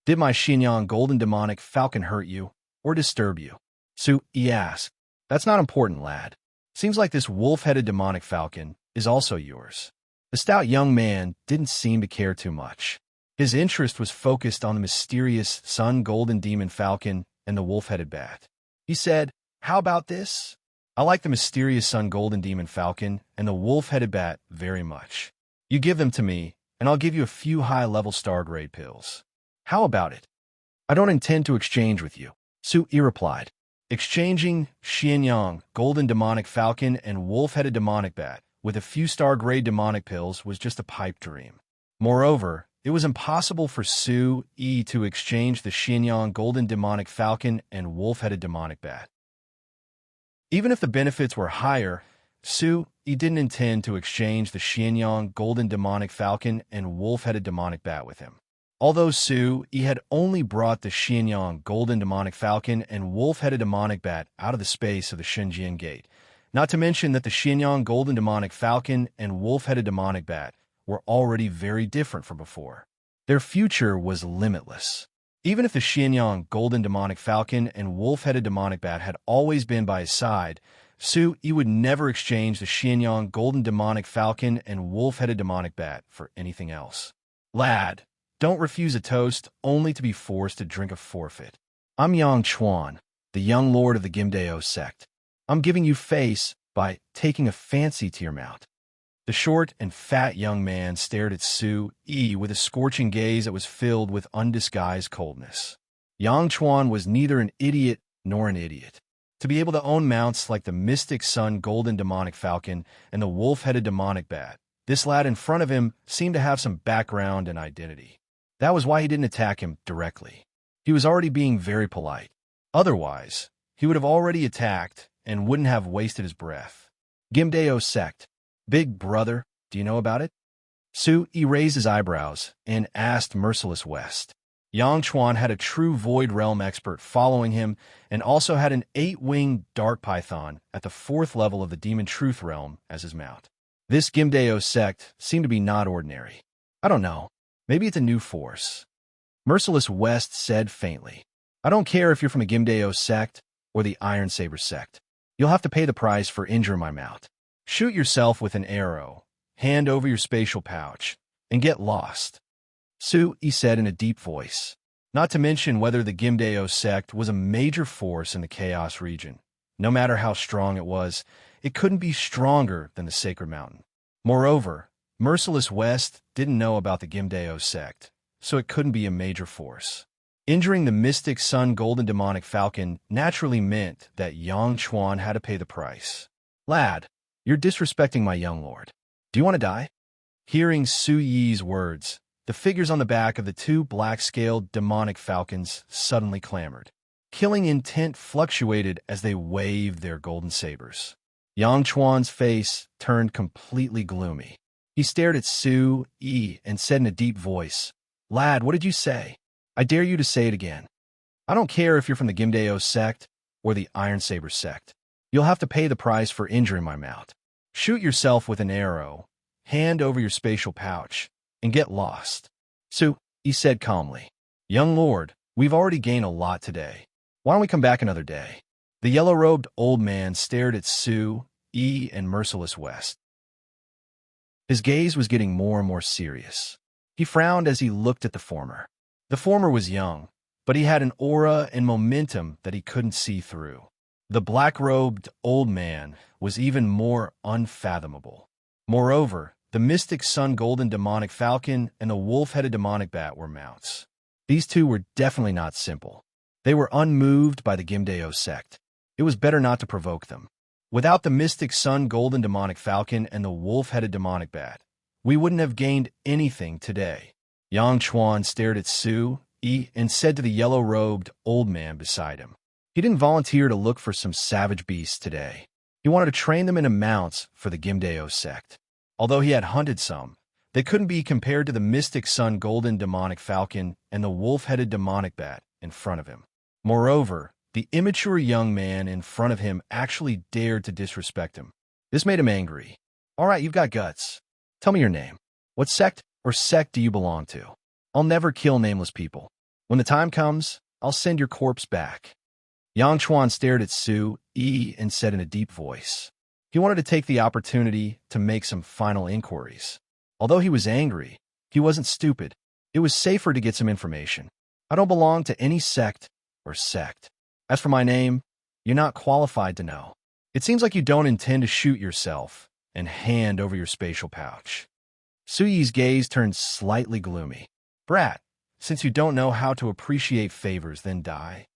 Did my Xianyang golden demonic falcon hurt you or disturb you? Su Yi asked. That's not important, lad. Seems like this wolf-headed demonic falcon is also yours. The stout young man didn't seem to care too much. His interest was focused on the mysterious sun golden demon falcon and the wolf-headed bat. He said, how about this? I like the mysterious sun golden demon falcon and the wolf-headed bat very much. You give them to me, and I'll give you a few high-level star-grade pills. How about it? I don't intend to exchange with you, Su Yi replied. Exchanging Xianyang golden demonic falcon and wolf-headed demonic bat with a few star-grade demonic pills was just a pipe dream. Moreover, it was impossible for Su Yi to exchange the Xianyang golden demonic falcon and wolf-headed demonic bat. Even if the benefits were higher, Su Yi didn't intend to exchange the Xianyang golden demonic falcon and wolf-headed demonic bat with him. Although Su Yi had only brought the Xianyang golden demonic falcon and wolf-headed demonic bat out of the space of the Shenjian Gate, not to mention that the Xianyang golden demonic falcon and wolf-headed demonic bat were already very different from before. Their future was limitless. Even if the Xianyang golden demonic falcon and wolf-headed demonic bat had always been by his side, Su Yi would never exchange the Xianyang golden demonic falcon and wolf-headed demonic bat for anything else. Lad, don't refuse a toast only to be forced to drink a forfeit. I'm Yang Chuan, the young lord of the Gimdeo sect. I'm giving you face by taking a fancy to your mount. The short and fat young man stared at Su Yi with a scorching gaze that was filled with undisguised coldness. Yang Chuan was neither an idiot nor an idiot. To be able to own mounts like the Mystic Sun Golden Demonic Falcon and the Wolf-Headed Demonic Bat, this lad in front of him seemed to have some background and identity. That was why he didn't attack him directly. He was already being very polite. Otherwise, he would have already attacked and wouldn't have wasted his breath. Gimdeo sect. Big brother, do you know about it? Su Yi raised his eyebrows and asked Merciless West. Yang Chuan had a true Void Realm expert following him and also had an 8-winged dark python at the 4th level of the Demon Truth Realm as his mount. This Gimdeo sect seemed to be not ordinary. I don't know. Maybe it's a new force. Merciless West said faintly. I don't care if you're from a Gimdeo sect or the Iron Saber sect. You'll have to pay the price for injuring my mount. Shoot yourself with an arrow, hand over your spatial pouch, and get lost. Su Yi said in a deep voice. Not to mention whether the Gimdeo sect was a major force in the Chaos region. No matter how strong it was, it couldn't be stronger than the Sacred Mountain. Moreover, Merciless West didn't know about the Gimdeo sect, so it couldn't be a major force. Injuring the Mystic Sun Golden Demonic Falcon naturally meant that Yang Chuan had to pay the price. Lad, you're disrespecting my young lord. Do you want to die? Hearing Su Yi's words, the figures on the back of the 2 black-scaled demonic falcons suddenly clamored. Killing intent fluctuated as they waved their golden sabers. Yang Chuan's face turned completely gloomy. He stared at Su Yi and said in a deep voice, Lad, what did you say? I dare you to say it again. I don't care if you're from the Gimdeo sect or the Iron Saber sect. You'll have to pay the price for injuring my mount. Shoot yourself with an arrow, hand over your spatial pouch, and get lost. Su Yi said calmly. Young lord, we've already gained a lot today. Why don't we come back another day? The yellow-robed old man stared at Su Yi and Merciless West. His gaze was getting more and more serious. He frowned as he looked at the former. The former was young, but he had an aura and momentum that he couldn't see through. The black-robed old man was even more unfathomable. Moreover, the Mystic Sun Golden Demonic Falcon and the Wolf-Headed Demonic Bat were mounts. These two were definitely not simple. They were unmoved by the Gimdeo sect. It was better not to provoke them. Without the mystic sun golden demonic falcon and the wolf-headed demonic bat, we wouldn't have gained anything today. Yang Chuan stared at Su Yi and said to the yellow-robed old man beside him. He didn't volunteer to look for some savage beasts today. He wanted to train them into mounts for the Gimdeo sect. Although he had hunted some, they couldn't be compared to the mystic sun golden demonic falcon and the wolf-headed demonic bat in front of him. Moreover, the immature young man in front of him actually dared to disrespect him. This made him angry. All right, you've got guts. Tell me your name. What sect or sect do you belong to? I'll never kill nameless people. When the time comes, I'll send your corpse back. Yang Chuan stared at Su Yi and said in a deep voice. He wanted to take the opportunity to make some final inquiries. Although he was angry, he wasn't stupid. It was safer to get some information. I don't belong to any sect or sect. As for my name, you're not qualified to know. It seems like you don't intend to shoot yourself and hand over your spatial pouch. Su Yi's gaze turned slightly gloomy. Brat, since you don't know how to appreciate favors, then die.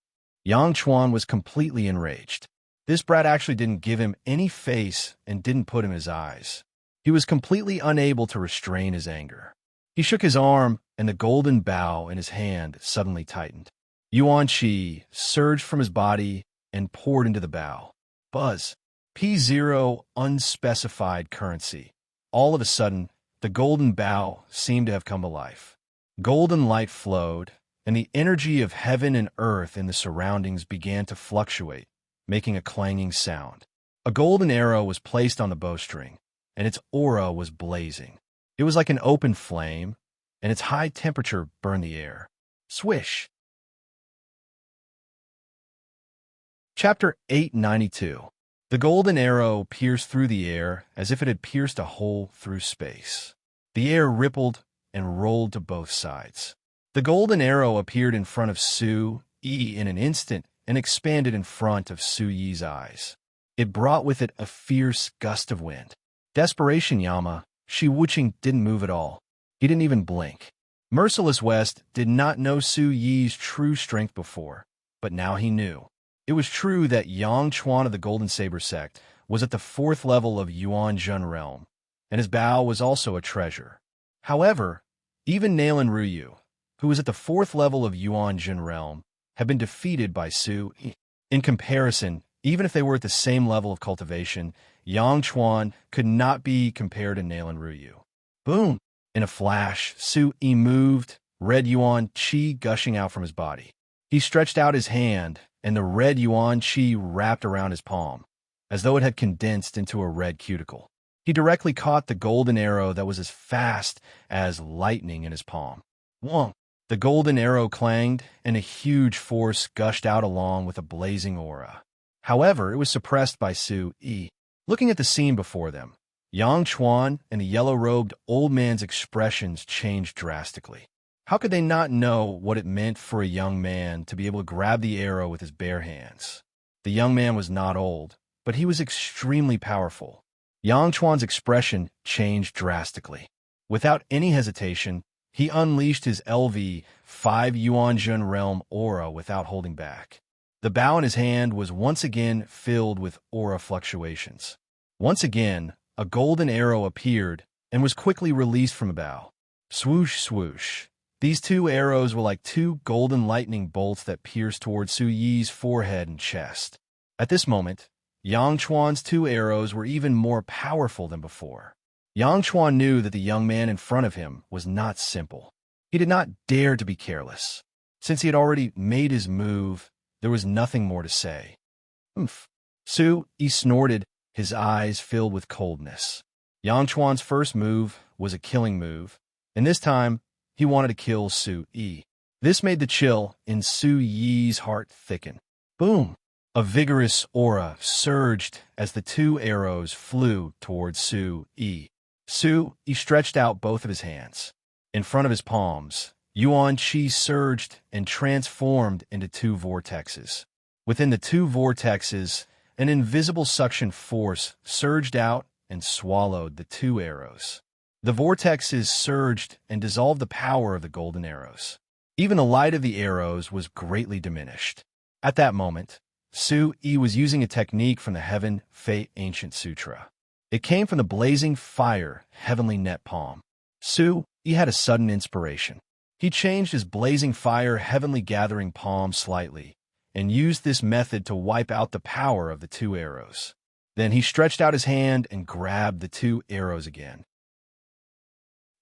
Yang Chuan was completely enraged. This brat actually didn't give him any face and didn't put in his eyes. He was completely unable to restrain his anger. He shook his arm, and the golden bow in his hand suddenly tightened. Yuan Qi surged from his body and poured into the bow. Buzz. P0 unspecified currency. All of a sudden, the golden bow seemed to have come to life. Golden light flowed, and the energy of heaven and earth in the surroundings began to fluctuate, making a clanging sound. A golden arrow was placed on the bowstring, and its aura was blazing. It was like an open flame, and its high temperature burned the air. Swish! Chapter 892. The golden arrow pierced through the air as if it had pierced a hole through space. The air rippled and rolled to both sides. The golden arrow appeared in front of Su Yi in an instant and expanded in front of Su Yi's eyes. It brought with it a fierce gust of wind. Desperation Yama, Shi Wuqing didn't move at all. He didn't even blink. Merciless West did not know Su Yi's true strength before, but now he knew. It was true that Yang Chuan of the Golden Saber sect was at the 4th level of Yuan Jun realm, and his bow was also a treasure. However, even Nailin Ruyu, who was at the 4th level of Yuan Jun realm, had been defeated by Su Yi. In comparison, even if they were at the same level of cultivation, Yang Chuan could not be compared to Nailin Ruyu. Boom! In a flash, Su Yi moved, red Yuan Qi gushing out from his body. He stretched out his hand, and the red Yuan Qi wrapped around his palm, as though it had condensed into a red cuticle. He directly caught the golden arrow that was as fast as lightning in his palm. Wong! The golden arrow clanged, and a huge force gushed out along with a blazing aura. However, it was suppressed by Su Yi. Looking at the scene before them, Yang Chuan and the yellow-robed old man's expressions changed drastically. How could they not know what it meant for a young man to be able to grab the arrow with his bare hands? The young man was not old, but he was extremely powerful. Yang Chuan's expression changed drastically. Without any hesitation, he unleashed his LV 5 Yuan Jun realm aura without holding back. The bow in his hand was once again filled with aura fluctuations. Once again, a golden arrow appeared and was quickly released from the bow. Swoosh, swoosh. These 2 arrows were like 2 golden lightning bolts that pierced towards Su Yi's forehead and chest. At this moment, Yang Chuan's 2 arrows were even more powerful than before. Yang Chuan knew that the young man in front of him was not simple. He did not dare to be careless. Since he had already made his move, there was nothing more to say. Oomph. Su Yi snorted, his eyes filled with coldness. Yang Chuan's first move was a killing move, and this time, he wanted to kill Su Yi. This made the chill in Su Yi's heart thicken. Boom! A vigorous aura surged as the 2 arrows flew towards Su Yi. Su Yi stretched out both of his hands. In front of his palms, Yuan Qi surged and transformed into 2 vortexes. Within the 2 vortexes, an invisible suction force surged out and swallowed the 2 arrows. The vortexes surged and dissolved the power of the golden arrows. Even the light of the arrows was greatly diminished. At that moment, Su-yi was using a technique from the Heaven Fate Ancient Sutra. It came from the blazing fire heavenly net palm. Su-yi had a sudden inspiration. He changed his blazing fire heavenly gathering palm slightly and used this method to wipe out the power of the two arrows. Then he stretched out his hand and grabbed the two arrows again.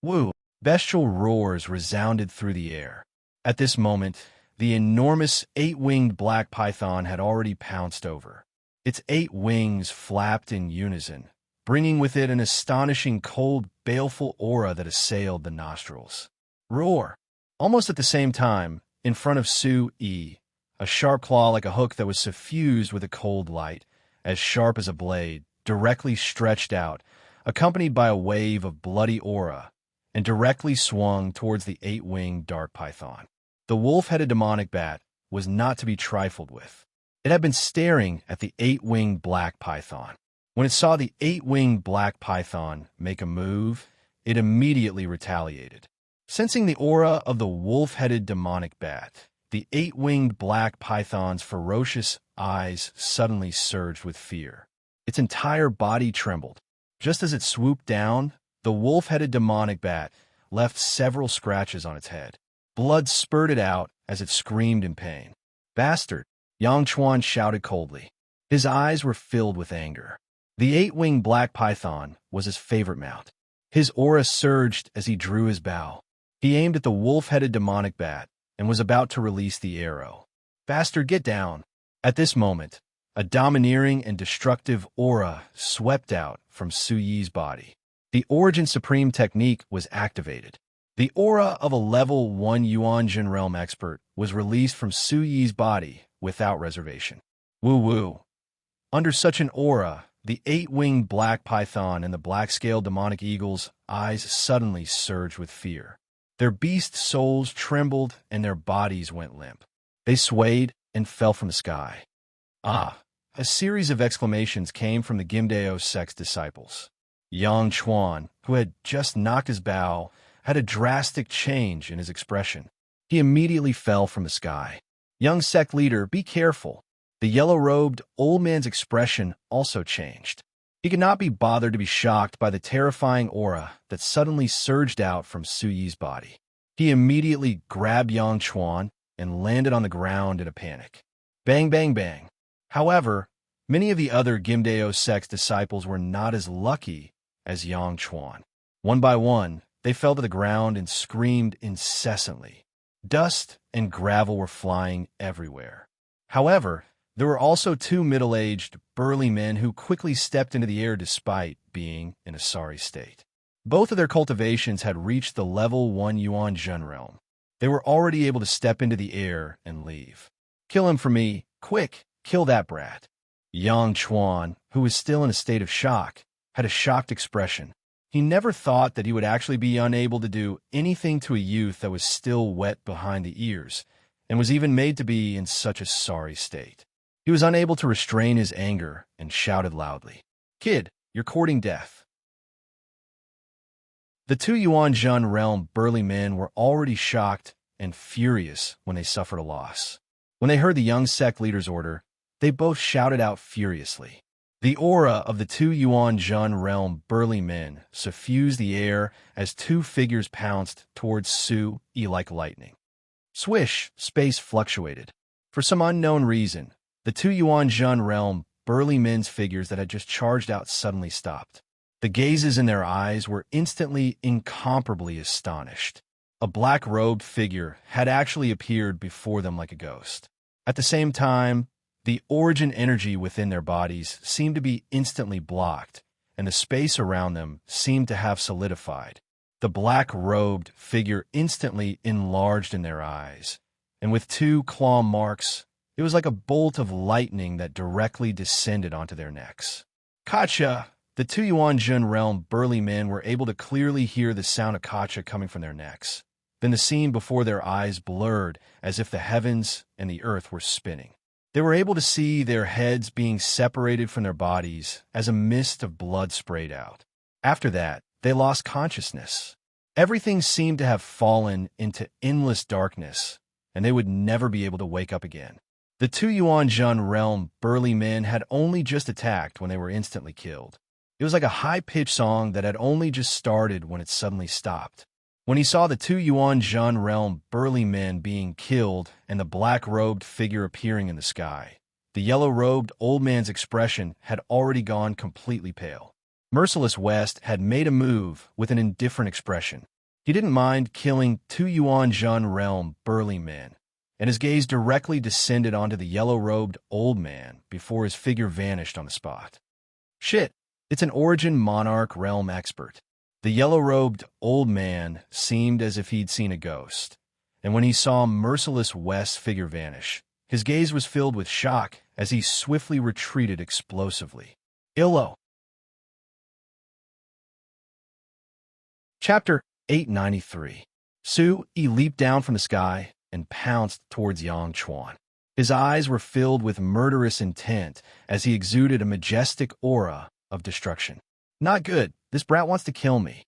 Woo! Bestial roars resounded through the air. At this moment, the enormous 8-winged black python had already pounced over. Its 8 wings flapped in unison, bringing with it an astonishing cold, baleful aura that assailed the nostrils. Roar! Almost at the same time, in front of Su-yi, a sharp claw like a hook that was suffused with a cold light, as sharp as a blade, directly stretched out, accompanied by a wave of bloody aura, and directly swung towards the 8-winged dark python. The wolf-headed demonic bat was not to be trifled with. It had been staring at the 8-winged black python. When it saw the 8-winged black python make a move, it immediately retaliated. Sensing the aura of the wolf-headed demonic bat, the 8-winged black python's ferocious eyes suddenly surged with fear. Its entire body trembled. Just as it swooped down, the wolf-headed demonic bat left several scratches on its head. Blood spurted out as it screamed in pain. "Bastard!" Yang Chuan shouted coldly. His eyes were filled with anger. The 8-winged black python was his favorite mount. His aura surged as he drew his bow. He aimed at the wolf-headed demonic bat and was about to release the arrow. "Bastard, get down!" At this moment, a domineering and destructive aura swept out from Su-yi's body. The Origin Supreme technique was activated. The aura of a level 1 Yuanjin realm expert was released from Su-yi's body without reservation. Woo-woo. Under such an aura, the 8-winged black python and the black-scaled demonic eagle's eyes suddenly surged with fear. Their beast souls trembled and their bodies went limp. They swayed and fell from the sky. "Ah!" A series of exclamations came from the Gimdeo sect's disciples. Yang Chuan, who had just knocked his bow, had a drastic change in his expression. He immediately fell from the sky. "Young sect leader, be careful." The yellow-robed old man's expression also changed. He could not be bothered to be shocked by the terrifying aura that suddenly surged out from Su-yi's body. He immediately grabbed Yang Chuan and landed on the ground in a panic. Bang, bang, bang. However, many of the other Gimdeo sect's disciples were not as lucky as Yang Chuan. One by one, they fell to the ground and screamed incessantly. Dust and gravel were flying everywhere. However, there were also 2 middle-aged, burly men who quickly stepped into the air despite being in a sorry state. Both of their cultivations had reached the level 1 Yuan Zhen realm. They were already able to step into the air and leave. "Kill him for me! Quick! Kill that brat!" Yang Chuan, who was still in a state of shock, had a shocked expression. He never thought that he would actually be unable to do anything to a youth that was still wet behind the ears, and was even made to be in such a sorry state. He was unable to restrain his anger and shouted loudly, "Kid, you're courting death." The 2 Yuan Zhen realm burly men were already shocked and furious when they suffered a loss. When they heard the young sect leader's order, they both shouted out furiously. The aura of the 2 Yuan Zhen realm burly men suffused the air as 2 figures pounced towards Su-yi like lightning. Swish, space fluctuated. For some unknown reason, the 2 Yuan Zhen realm burly men's figures that had just charged out suddenly stopped. The gazes in their eyes were instantly incomparably astonished. A black-robed figure had actually appeared before them like a ghost. At the same time, the origin energy within their bodies seemed to be instantly blocked, and the space around them seemed to have solidified. The black-robed figure instantly enlarged in their eyes, and with 2 claw marks, it was like a bolt of lightning that directly descended onto their necks. "Kacha!" The 2 Yuan Zhen realm burly men were able to clearly hear the sound of Kacha coming from their necks. Then the scene before their eyes blurred as if the heavens and the earth were spinning. They were able to see their heads being separated from their bodies as a mist of blood sprayed out. After that, they lost consciousness. Everything seemed to have fallen into endless darkness, and they would never be able to wake up again. The two Yuan-Jun realm burly men had only just attacked when they were instantly killed. It was like a high-pitched song that had only just started when it suddenly stopped. When he saw the two Yuan-Jun realm burly men being killed and the black-robed figure appearing in the sky, the yellow-robed old man's expression had already gone completely pale. Merciless West had made a move with an indifferent expression. He didn't mind killing two Yuan-Jun realm burly men, and his gaze directly descended onto the yellow-robed old man before his figure vanished on the spot. Shit, it's an Origin Monarch realm expert. The yellow-robed old man seemed as if he'd seen a ghost, and when he saw Merciless West's figure vanish, his gaze was filled with shock as he swiftly retreated explosively. Illo. Chapter 893. Su-Yi leaped down from the sky and pounced towards Yang Chuan. His eyes were filled with murderous intent as he exuded a majestic aura of destruction. Not good. This brat wants to kill me.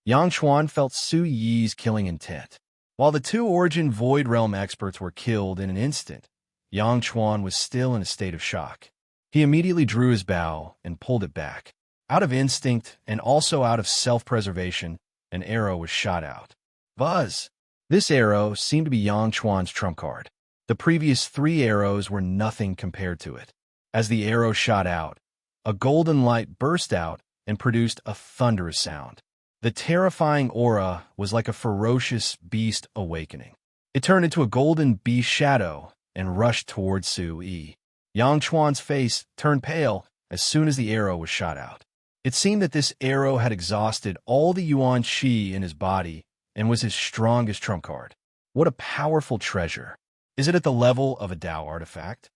Yang Chuan felt Su-Yi's killing intent. While the two Origin Void Realm experts were killed in an instant, Yang Chuan was still in a state of shock. He immediately drew his bow and pulled it back. Out of instinct and also out of self-preservation, an arrow was shot out. Buzz! This arrow seemed to be Yang Chuan's trump card. The previous 3 arrows were nothing compared to it. As the arrow shot out, a golden light burst out and produced a thunderous sound. The terrifying aura was like a ferocious beast awakening. It turned into a golden beast shadow and rushed towards Su-Yi. Yang Chuan's face turned pale as soon as the arrow was shot out. It seemed that this arrow had exhausted all the Yuan Qi in his body and was his strongest trump card. What a powerful treasure. Is it at the level of a Dao artifact?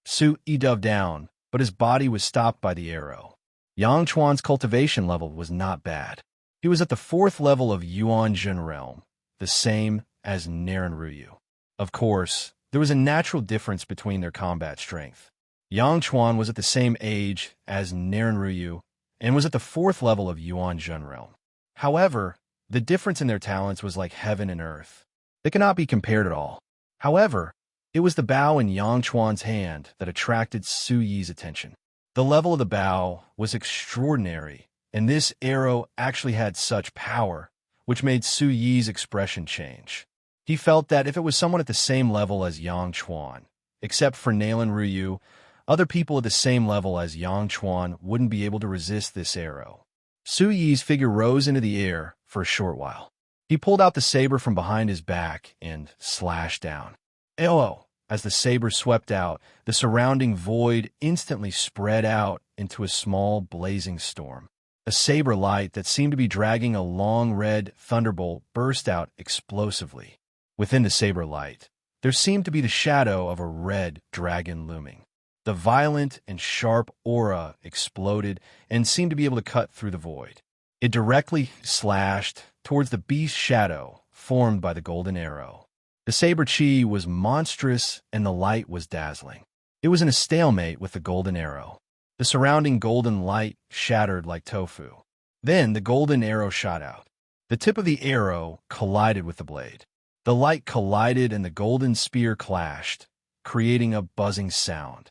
Su-Yi dove down, but his body was stopped by the arrow. Yang Chuan's cultivation level was not bad. He was at the 4th level of Yuan-Jun realm, the same as Narenryu. Of course, there was a natural difference between their combat strength. Yang Chuan was at the same age as Narenryu and was at the 4th level of Yuan-Jun realm. However, the difference in their talents was like heaven and earth. They cannot be compared at all. However, it was the bow in Yang Chuan's hand that attracted Su-Yi's attention. The level of the bow was extraordinary, and this arrow actually had such power, which made Su-Yi's expression change. He felt that if it was someone at the same level as Yang Chuan, except for Narenryu, other people at the same level as Yang Chuan wouldn't be able to resist this arrow. Su-Yi's figure rose into the air for a short while. He pulled out the saber from behind his back and slashed down. Oh! As the saber swept out, the surrounding void instantly spread out into a small blazing storm. A saber light that seemed to be dragging a long red thunderbolt burst out explosively. Within the saber light, there seemed to be the shadow of a red dragon looming. The violent and sharp aura exploded and seemed to be able to cut through the void. It directly slashed towards the beast shadow formed by the golden arrow. The saber chi was monstrous and the light was dazzling. It was in a stalemate with the golden arrow. The surrounding golden light shattered like tofu. Then the golden arrow shot out. The tip of the arrow collided with the blade. The light collided and the golden spear clashed, creating a buzzing sound.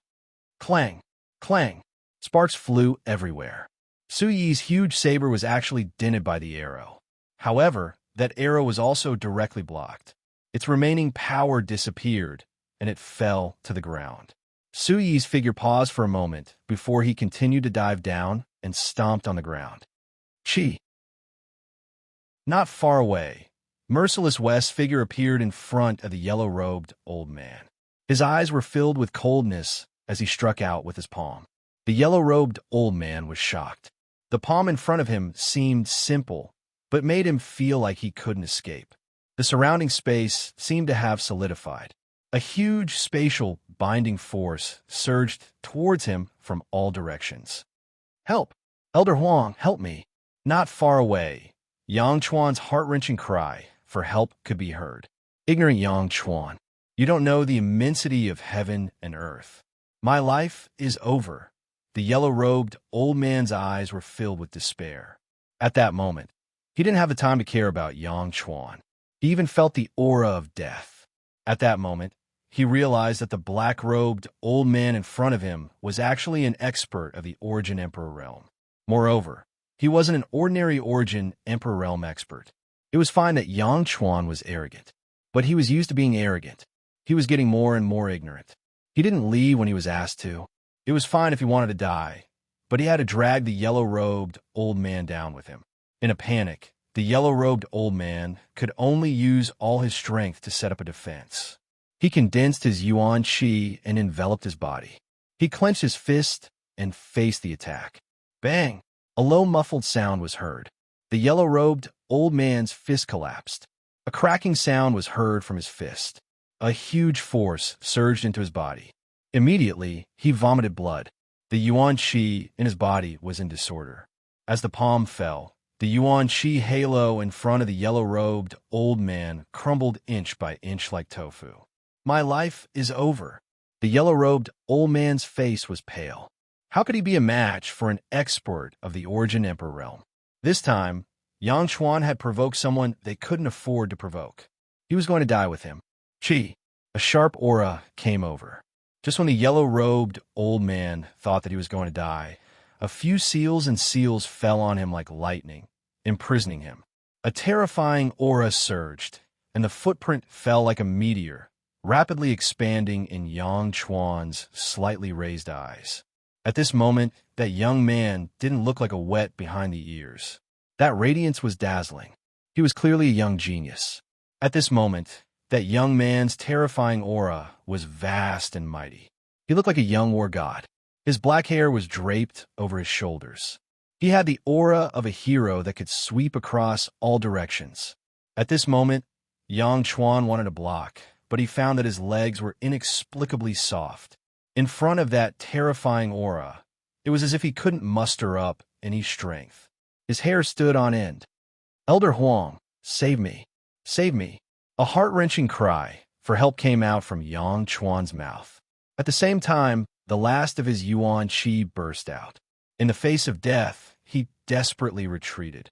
Clang! Clang! Sparks flew everywhere. Su-Yi's huge saber was actually dented by the arrow. However, that arrow was also directly blocked. Its remaining power disappeared, and it fell to the ground. Su-Yi's figure paused for a moment before he continued to dive down and stomped on the ground. Chi! Not far away, Merciless West's figure appeared in front of the yellow-robed old man. His eyes were filled with coldness as he struck out with his palm. The yellow-robed old man was shocked. The palm in front of him seemed simple, but made him feel like he couldn't escape. The surrounding space seemed to have solidified. A huge spatial binding force surged towards him from all directions. Help! Elder Huang, help me! Not far away, Yang Chuan's heart-wrenching cry for help could be heard. Ignorant Yang Chuan, you don't know the immensity of heaven and earth. My life is over. The yellow-robed old man's eyes were filled with despair. At that moment, He didn't have the time to care about Yang Chuan. He even felt the aura of death. At that moment, he realized that the black-robed old man in front of him was actually an expert of the Origin Emperor realm. Moreover, he wasn't an ordinary Origin Emperor realm expert. It was fine that Yang Chuan was arrogant, but he was used to being arrogant. He was getting more and more ignorant. He didn't leave when he was asked to. It was fine if he wanted to die, but he had to drag the yellow-robed old man down with him. In a panic, the yellow-robed old man could only use all his strength to set up a defense. He condensed his yuan qi and enveloped his body. He clenched his fist and faced the attack. Bang! A low muffled sound was heard. The yellow-robed old man's fist collapsed. A cracking sound was heard from his fist. A huge force surged into his body. Immediately, he vomited blood. The yuan qi in his body was in disorder. As the palm fell, the yuan qi halo in front of the yellow-robed old man crumbled inch by inch like tofu. My life is over. The yellow-robed old man's face was pale. How could he be a match for an expert of the Origin Emperor realm? This time, Yang Chuan had provoked someone they couldn't afford to provoke. He was going to die with him. Chi. A sharp aura came over. Just when the yellow-robed old man thought that he was going to die, a few seals and seals fell on him like lightning, imprisoning him. A terrifying aura surged, and the footprint fell like a meteor, rapidly expanding in Yang Chuan's slightly raised eyes. At this moment, that young man didn't look like a wet behind the ears. That radiance was dazzling. He was clearly a young genius. At this moment, that young man's terrifying aura was vast and mighty. He looked like a young war god. His black hair was draped over his shoulders. He had the aura of a hero that could sweep across all directions. At this moment, Yang Chuan wanted to block, but he found that his legs were inexplicably soft. In front of that terrifying aura, it was as if he couldn't muster up any strength. His hair stood on end. Elder Huang, save me. Save me. A heart-wrenching cry for help came out from Yang Chuan's mouth. At the same time, the last of his yuan qi burst out. In the face of death, he desperately retreated.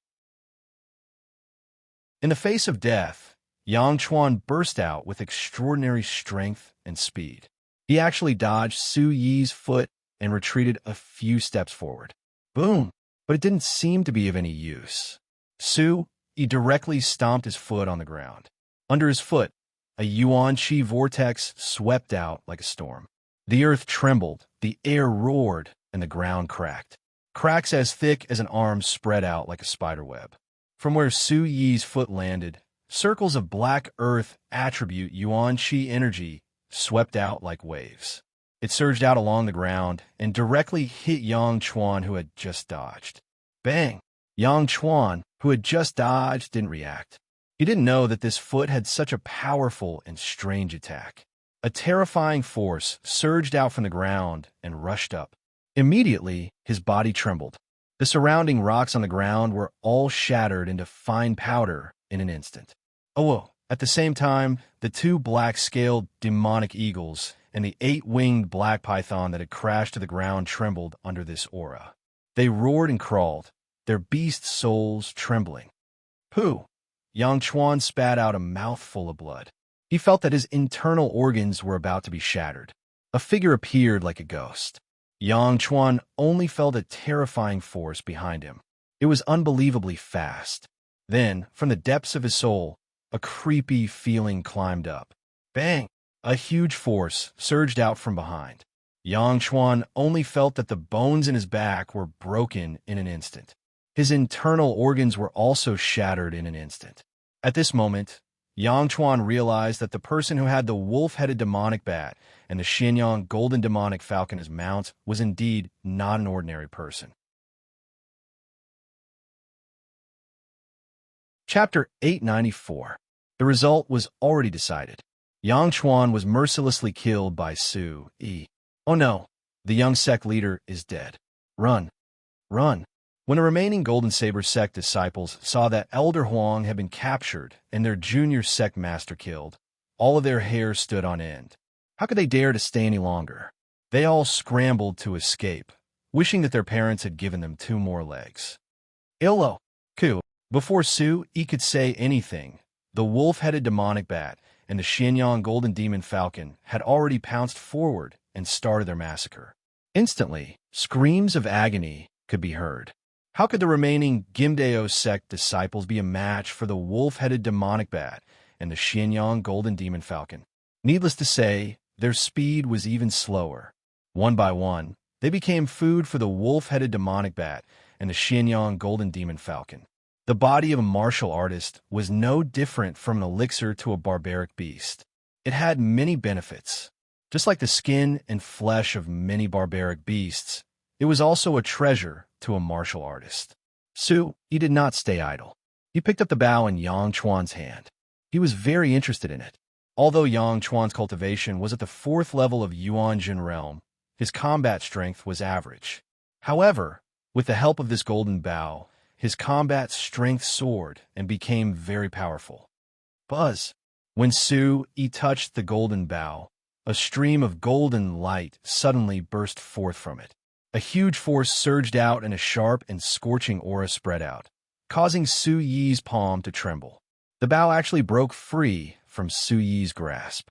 In the face of death, Yang Chuan burst out with extraordinary strength and speed. He actually dodged Su Yi's foot and retreated a few steps forward. Boom! But it didn't seem to be of any use. Su Yi directly stomped his foot on the ground. Under his foot, a yuan qi vortex swept out like a storm. The earth trembled, the air roared, and the ground cracked. Cracks as thick as an arm spread out like a spiderweb. From where Su Yi's foot landed, circles of black earth attribute yuan qi energy swept out like waves. It surged out along the ground and directly hit Yang Chuan, who had just dodged. Bang! Yang Chuan, who had just dodged, didn't react. He didn't know that this foot had such a powerful and strange attack. A terrifying force surged out from the ground and rushed up. Immediately, his body trembled. The surrounding rocks on the ground were all shattered into fine powder in an instant. Oh, at the same time, the two black-scaled demonic eagles and the 8-winged black python that had crashed to the ground trembled under this aura. They roared and crawled, their beast souls trembling. Pooh! Yang Chuan spat out a mouthful of blood. He felt that his internal organs were about to be shattered. A figure appeared like a ghost. Yang Chuan only felt a terrifying force behind him. It was unbelievably fast. Then, from the depths of his soul, a creepy feeling climbed up. Bang! A huge force surged out from behind. Yang Chuan only felt that the bones in his back were broken in an instant. His internal organs were also shattered in an instant. At this moment, Yang Chuan realized that the person who had the wolf-headed demonic bat and the Xianyang golden demonic falcon as mounts was indeed not an ordinary person. Chapter 894. The result was already decided. Yang Chuan was mercilessly killed by Su Yi. Oh no, the young sect leader is dead. Run. Run. When the remaining Golden Saber sect disciples saw that Elder Huang had been captured and their junior sect master killed, all of their hair stood on end. How could they dare to stay any longer? They all scrambled to escape, wishing that their parents had given them 2 more legs. Illo, Ku, Before Su Yi could say anything, the wolf-headed demonic bat and the Xianyang golden demon falcon had already pounced forward and started their massacre. Instantly, screams of agony could be heard. How could the remaining Gimdeo sect disciples be a match for the wolf-headed demonic bat and the Xianyang golden demon falcon? Needless to say, their speed was even slower. One by one, they became food for the wolf-headed demonic bat and the Xianyang golden demon falcon. The body of a martial artist was no different from an elixir to a barbaric beast. It had many benefits. Just like the skin and flesh of many barbaric beasts, it was also a treasure to a martial artist. Su Yi did not stay idle. He picked up the bow in Yang Chuan's hand. He was very interested in it. Although Yang Chuan's cultivation was at the 4th level of Yuan Jin realm, his combat strength was average. However, with the help of this golden bow, his combat strength soared and became very powerful. Buzz! When Su Yi touched the golden bow, a stream of golden light suddenly burst forth from it. A huge force surged out and a sharp and scorching aura spread out, causing Su Yi's palm to tremble. The bow actually broke free from Su Yi's grasp.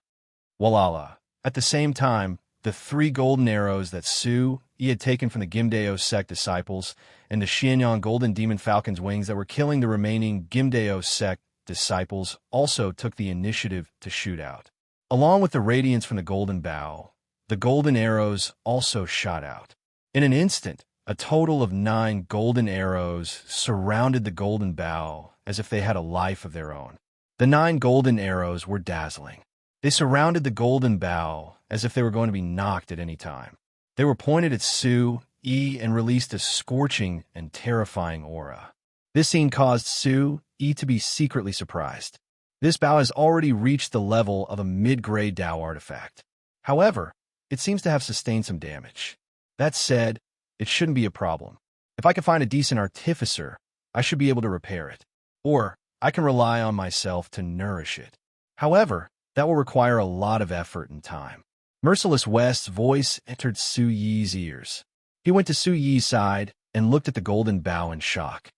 Walala! At the same time, the 3 golden arrows that Su Yi had taken from the Gimdeo sect disciples and the Xianyang golden demon falcon's wings that were killing the remaining Gimdeo sect disciples also took the initiative to shoot out. Along with the radiance from the golden bow, the golden arrows also shot out. In an instant, a total of 9 golden arrows surrounded the golden bow as if they had a life of their own. The 9 golden arrows were dazzling. They surrounded the golden bow as if they were going to be knocked at any time. They were pointed at Su Yi and released a scorching and terrifying aura. This scene caused Su Yi to be secretly surprised. This bow has already reached the level of a mid-grade Dao artifact. However, it seems to have sustained some damage. That said, it shouldn't be a problem. If I can find a decent artificer, I should be able to repair it. Or I can rely on myself to nourish it. However, that will require a lot of effort and time. Merciless West's voice entered Su Yi's ears. He went to Su Yi's side and looked at the golden bow in shock.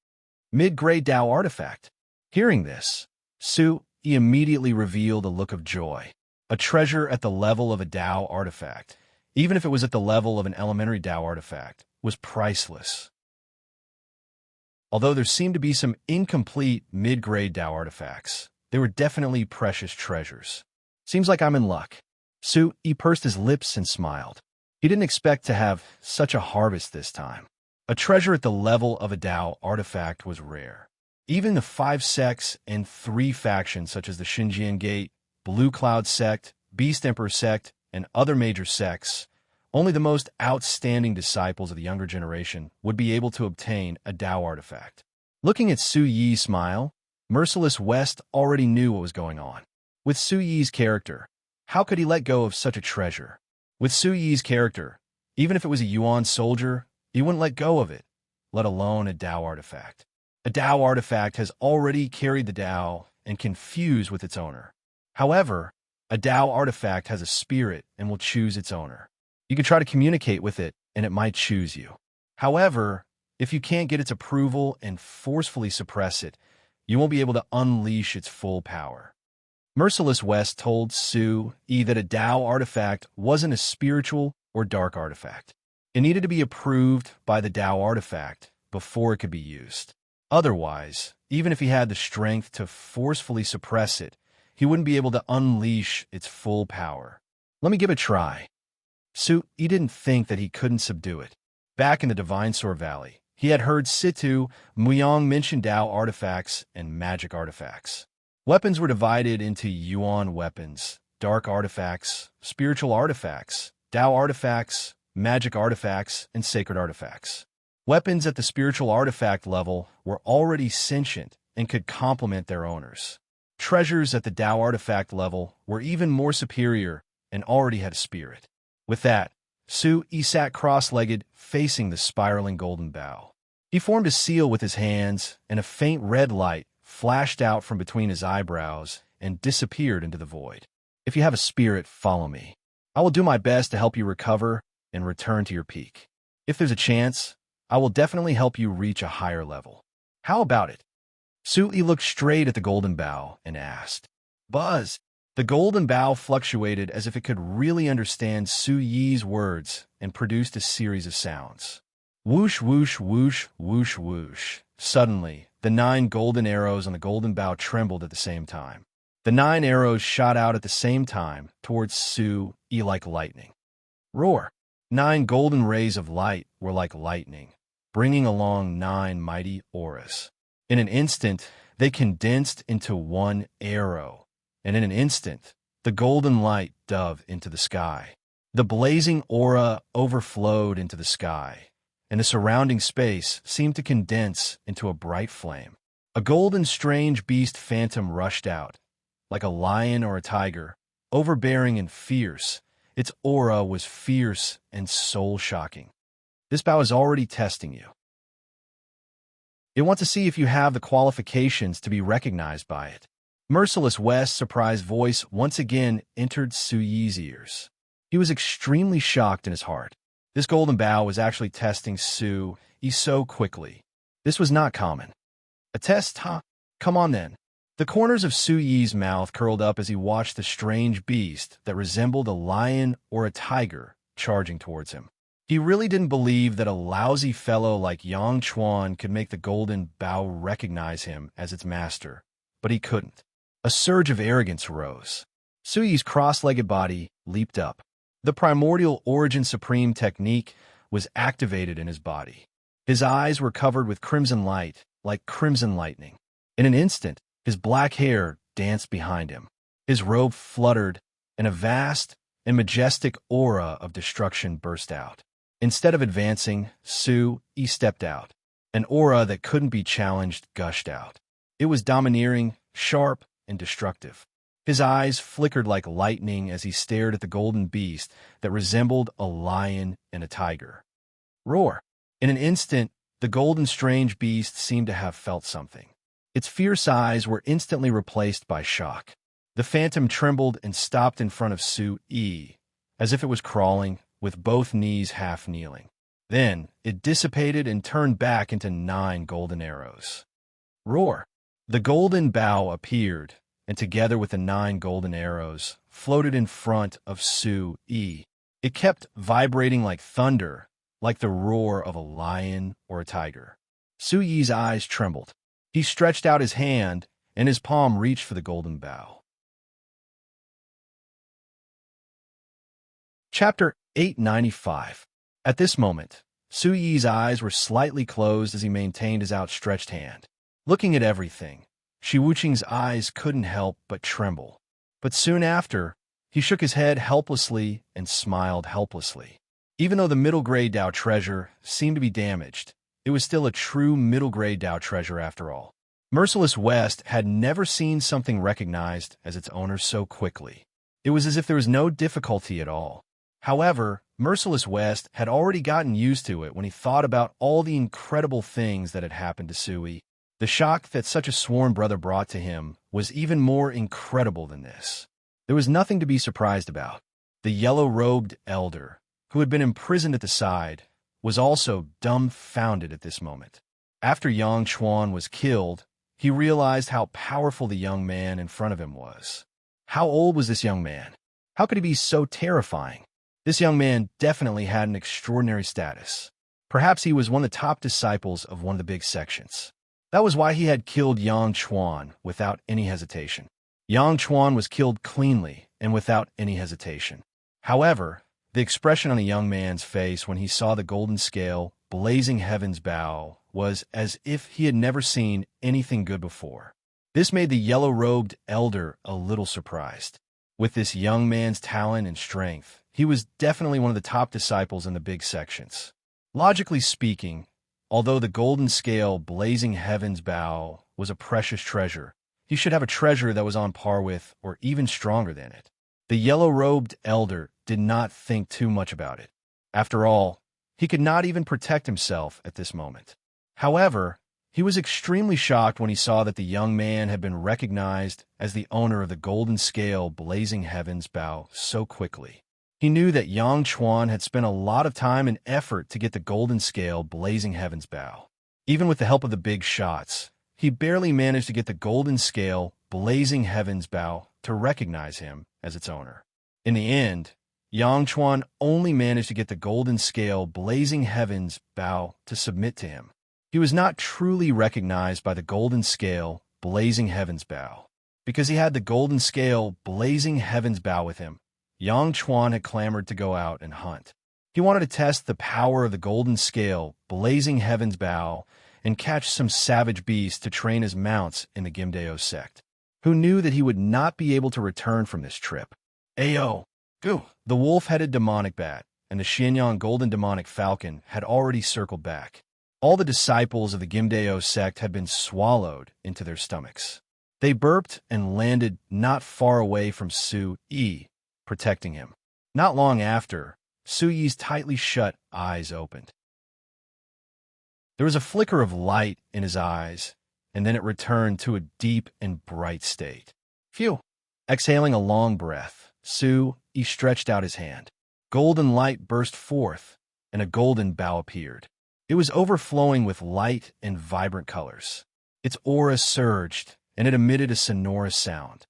Mid-grade Dao artifact. Hearing this, Su Yi immediately revealed a look of joy. A treasure at the level of a Dao artifact, even if it was at the level of an elementary Dao artifact, was priceless. Although there seemed to be some incomplete mid-grade Dao artifacts, they were definitely precious treasures. Seems like I'm in luck. Su Yi pursed his lips and smiled. He didn't expect to have such a harvest this time. A treasure at the level of a Dao artifact was rare. Even the 5 sects and 3 factions such as the Xinjiang Gate, Blue Cloud sect, Beast Emperor sect, and other major sects, only the most outstanding disciples of the younger generation would be able to obtain a Dao artifact. Looking at Su Yi's smile, Merciless West already knew what was going on. With Su Yi's character, how could he let go of such a treasure? With Su Yi's character, even if it was a Yuan soldier, he wouldn't let go of it, let alone a Dao artifact. A Dao artifact has already carried the Dao and can fuse with its owner. However, a Dao artifact has a spirit and will choose its owner. You can try to communicate with it, and it might choose you. However, if you can't get its approval and forcefully suppress it, you won't be able to unleash its full power. Merciless West told Su Yi that a Dao artifact wasn't a spiritual or dark artifact. It needed to be approved by the Dao artifact before it could be used. Otherwise, even if he had the strength to forcefully suppress it, he wouldn't be able to unleash its full power. Let me give it a try. Su Yi didn't think that he couldn't subdue it. Back in the Divine Sword Valley, he had heard Situ Muyang mention Dao artifacts and magic artifacts. Weapons were divided into Yuan weapons, dark artifacts, spiritual artifacts, Dao artifacts, magic artifacts, and sacred artifacts. Weapons at the spiritual artifact level were already sentient and could complement their owners. Treasures at the Dao artifact level were even more superior and already had a spirit. With that, Su Yi sat cross-legged, facing the spiraling golden bow. He formed a seal with his hands, and a faint red light flashed out from between his eyebrows and disappeared into the void. If you have a spirit, follow me. I will do my best to help you recover and return to your peak. If there's a chance, I will definitely help you reach a higher level. How about it? Su-yi looked straight at the golden bough and asked, "Buzz." The golden bough fluctuated as if it could really understand Su-yi's words and produced a series of sounds. Whoosh, whoosh, whoosh, whoosh, whoosh. Suddenly, the 9 golden arrows on the golden bough trembled at the same time. The 9 arrows shot out at the same time towards Su-yi like lightning. Roar! 9 golden rays of light were like lightning, bringing along 9 mighty auras. In an instant, they condensed into 1 arrow, and in an instant, the golden light dove into the sky. The blazing aura overflowed into the sky, and the surrounding space seemed to condense into a bright flame. A golden strange beast phantom rushed out, like a lion or a tiger, overbearing and fierce. Its aura was fierce and soul-shocking. This bough is already testing you. It wants to see if you have the qualifications to be recognized by it. Merciless West's surprised voice once again entered Su-yi's ears. He was extremely shocked in his heart. This golden bough was actually testing Su-yi so quickly. This was not common. A test, huh? Come on then. The corners of Su-yi's mouth curled up as he watched the strange beast that resembled a lion or a tiger charging towards him. He really didn't believe that a lousy fellow like Yang Chuan could make the golden bough recognize him as its master, but he couldn't. A surge of arrogance rose. Su-yi's cross-legged body leaped up. The primordial origin supreme technique was activated in his body. His eyes were covered with crimson light, like crimson lightning. In an instant, his black hair danced behind him. His robe fluttered, and a vast and majestic aura of destruction burst out. Instead of advancing, Su-yi stepped out. An aura that couldn't be challenged gushed out. It was domineering, sharp, and destructive. His eyes flickered like lightning as he stared at the golden beast that resembled a lion and a tiger. Roar! In an instant, the golden strange beast seemed to have felt something. Its fierce eyes were instantly replaced by shock. The phantom trembled and stopped in front of Su-yi, as if it was crawling, with both knees half kneeling. Then, it dissipated and turned back into 9 golden arrows. Roar! The golden bough appeared, and together with the 9 golden arrows, floated in front of Su-yi. It kept vibrating like thunder, like the roar of a lion or a tiger. Su-yi's eyes trembled. He stretched out his hand, and his palm reached for the golden bough. Chapter 895. At this moment, Su-yi's eyes were slightly closed as he maintained his outstretched hand. Looking at everything, Shi Wuqing's eyes couldn't help but tremble. But soon after, he shook his head helplessly and smiled helplessly. Even though the middle-grade Dao treasure seemed to be damaged, it was still a true middle-grade Dao treasure after all. Merciless West had never seen something recognized as its owner so quickly. It was as if there was no difficulty at all. However, Merciless West had already gotten used to it when he thought about all the incredible things that had happened to Su-yi. The shock that such a sworn brother brought to him was even more incredible than this. There was nothing to be surprised about. The yellow-robed elder, who had been imprisoned at the side, was also dumbfounded at this moment. After Yang Chuan was killed, he realized how powerful the young man in front of him was. How old was this young man? How could he be so terrifying? This young man definitely had an extraordinary status. Perhaps he was one of the top disciples of one of the big sections. That was why he had killed Yang Chuan without any hesitation. Yang Chuan was killed cleanly and without any hesitation. However, the expression on the young man's face when he saw the golden scale, blazing heaven's bow, was as if he had never seen anything good before. This made the yellow-robed elder a little surprised. With this young man's talent and strength, he was definitely one of the top disciples in the big sections. Logically speaking, although the golden scale, blazing heaven's bow, was a precious treasure, he should have a treasure that was on par with or even stronger than it. The yellow-robed elder did not think too much about it. After all, he could not even protect himself at this moment. However, he was extremely shocked when he saw that the young man had been recognized as the owner of the golden scale, blazing heaven's bow so quickly. He knew that Yang Chuan had spent a lot of time and effort to get the golden scale, blazing heaven's bow. Even with the help of the big shots, he barely managed to get the golden scale, blazing heaven's bow to recognize him as its owner. In the end, Yang Chuan only managed to get the golden scale, blazing heaven's bow to submit to him. He was not truly recognized by the golden scale, blazing heaven's bow. Because he had the golden scale, blazing heaven's bow with him, Yang Chuan had clamored to go out and hunt. He wanted to test the power of the golden scale, blazing heaven's bow, and catch some savage beasts to train as mounts in the Gimdeo sect, who knew that he would not be able to return from this trip. Ayo! Goo! The wolf-headed demonic bat and the Xianyang golden demonic falcon had already circled back. All the disciples of the Gimdeo sect had been swallowed into their stomachs. They burped and landed not far away from Su Yi, protecting him. Not long after, Su Yi's tightly shut eyes opened. There was a flicker of light in his eyes, and then it returned to a deep and bright state. Phew! Exhaling a long breath, Su Yi stretched out his hand. Golden light burst forth, and a golden bow appeared. It was overflowing with light and vibrant colors. Its aura surged, and it emitted a sonorous sound.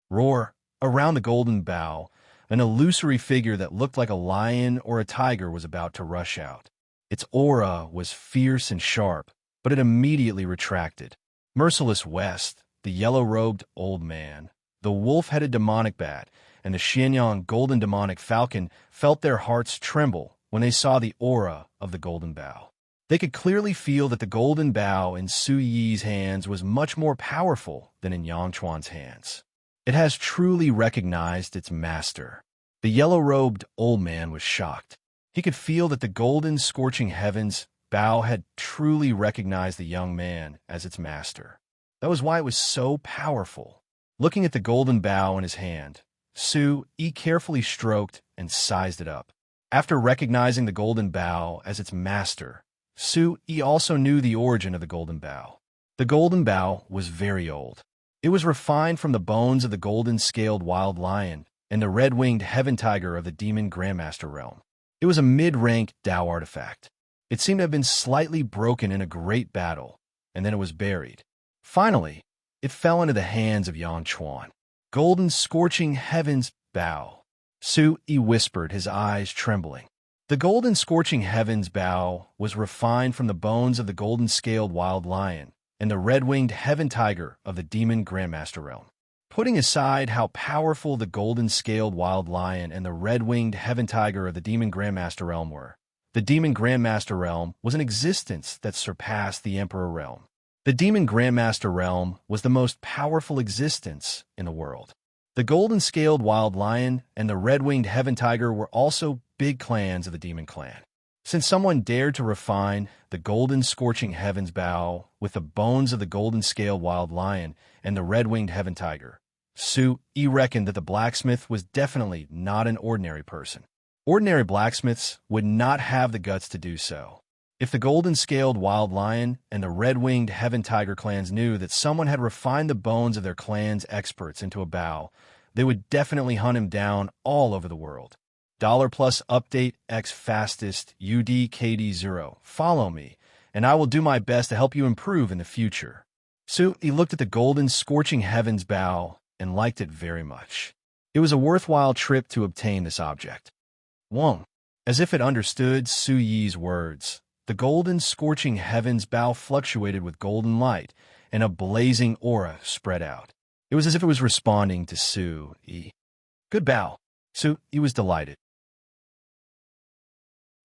Roar! Around the golden bow, an illusory figure that looked like a lion or a tiger was about to rush out. Its aura was fierce and sharp, but it immediately retracted. Merciless West, the yellow-robed old man, the wolf-headed demonic bat, and the Xianyang golden demonic falcon felt their hearts tremble when they saw the aura of the golden bow. They could clearly feel that the golden bow in Su Yi's hands was much more powerful than in Yang Chuan's hands. It has truly recognized its master. The yellow-robed old man was shocked. He could feel that the golden scorching heavens bow had truly recognized the young man as its master. That was why it was so powerful. Looking at the golden bow in his hand, Su Yi carefully stroked and sized it up. After recognizing the golden bow as its master, Su Yi also knew the origin of the golden bow. The golden bow was very old. It was refined from the bones of the golden-scaled wild lion and the red-winged heaven tiger of the demon grandmaster realm. It was a mid-rank Dao artifact. It seemed to have been slightly broken in a great battle, and then it was buried. Finally, it fell into the hands of Yang Chuan. Golden scorching heavens bow. Su Yi whispered, his eyes trembling. The golden scorching heavens bow was refined from the bones of the golden-scaled wild lion and the red-winged heaven tiger of the demon grandmaster realm. Putting aside how powerful the golden-scaled wild lion and the red-winged heaven tiger of the demon grandmaster realm were, the demon grandmaster realm was an existence that surpassed the emperor realm. The demon grandmaster realm was the most powerful existence in the world. The golden-scaled wild lion and the red-winged heaven tiger were also big clans of the demon clan. Since someone dared to refine the golden scorching heavens bow with the bones of the golden-scaled wild lion and the red-winged heaven tiger, Su Yi reckoned that the blacksmith was definitely not an ordinary person. Ordinary blacksmiths would not have the guts to do so. If the golden-scaled wild lion and the red-winged heaven tiger clans knew that someone had refined the bones of their clan's experts into a bow, they would definitely hunt him down all over the world. $+ update X fastest UDKD0. Follow me, and I will do my best to help you improve in the future. Su Yi looked at the golden scorching heavens bow and liked it very much. It was a worthwhile trip to obtain this object. Wong. As if it understood Su Yi's words, the golden scorching heavens bow fluctuated with golden light, and a blazing aura spread out. It was as if it was responding to Su Yi. Good bow. Su Yi was delighted.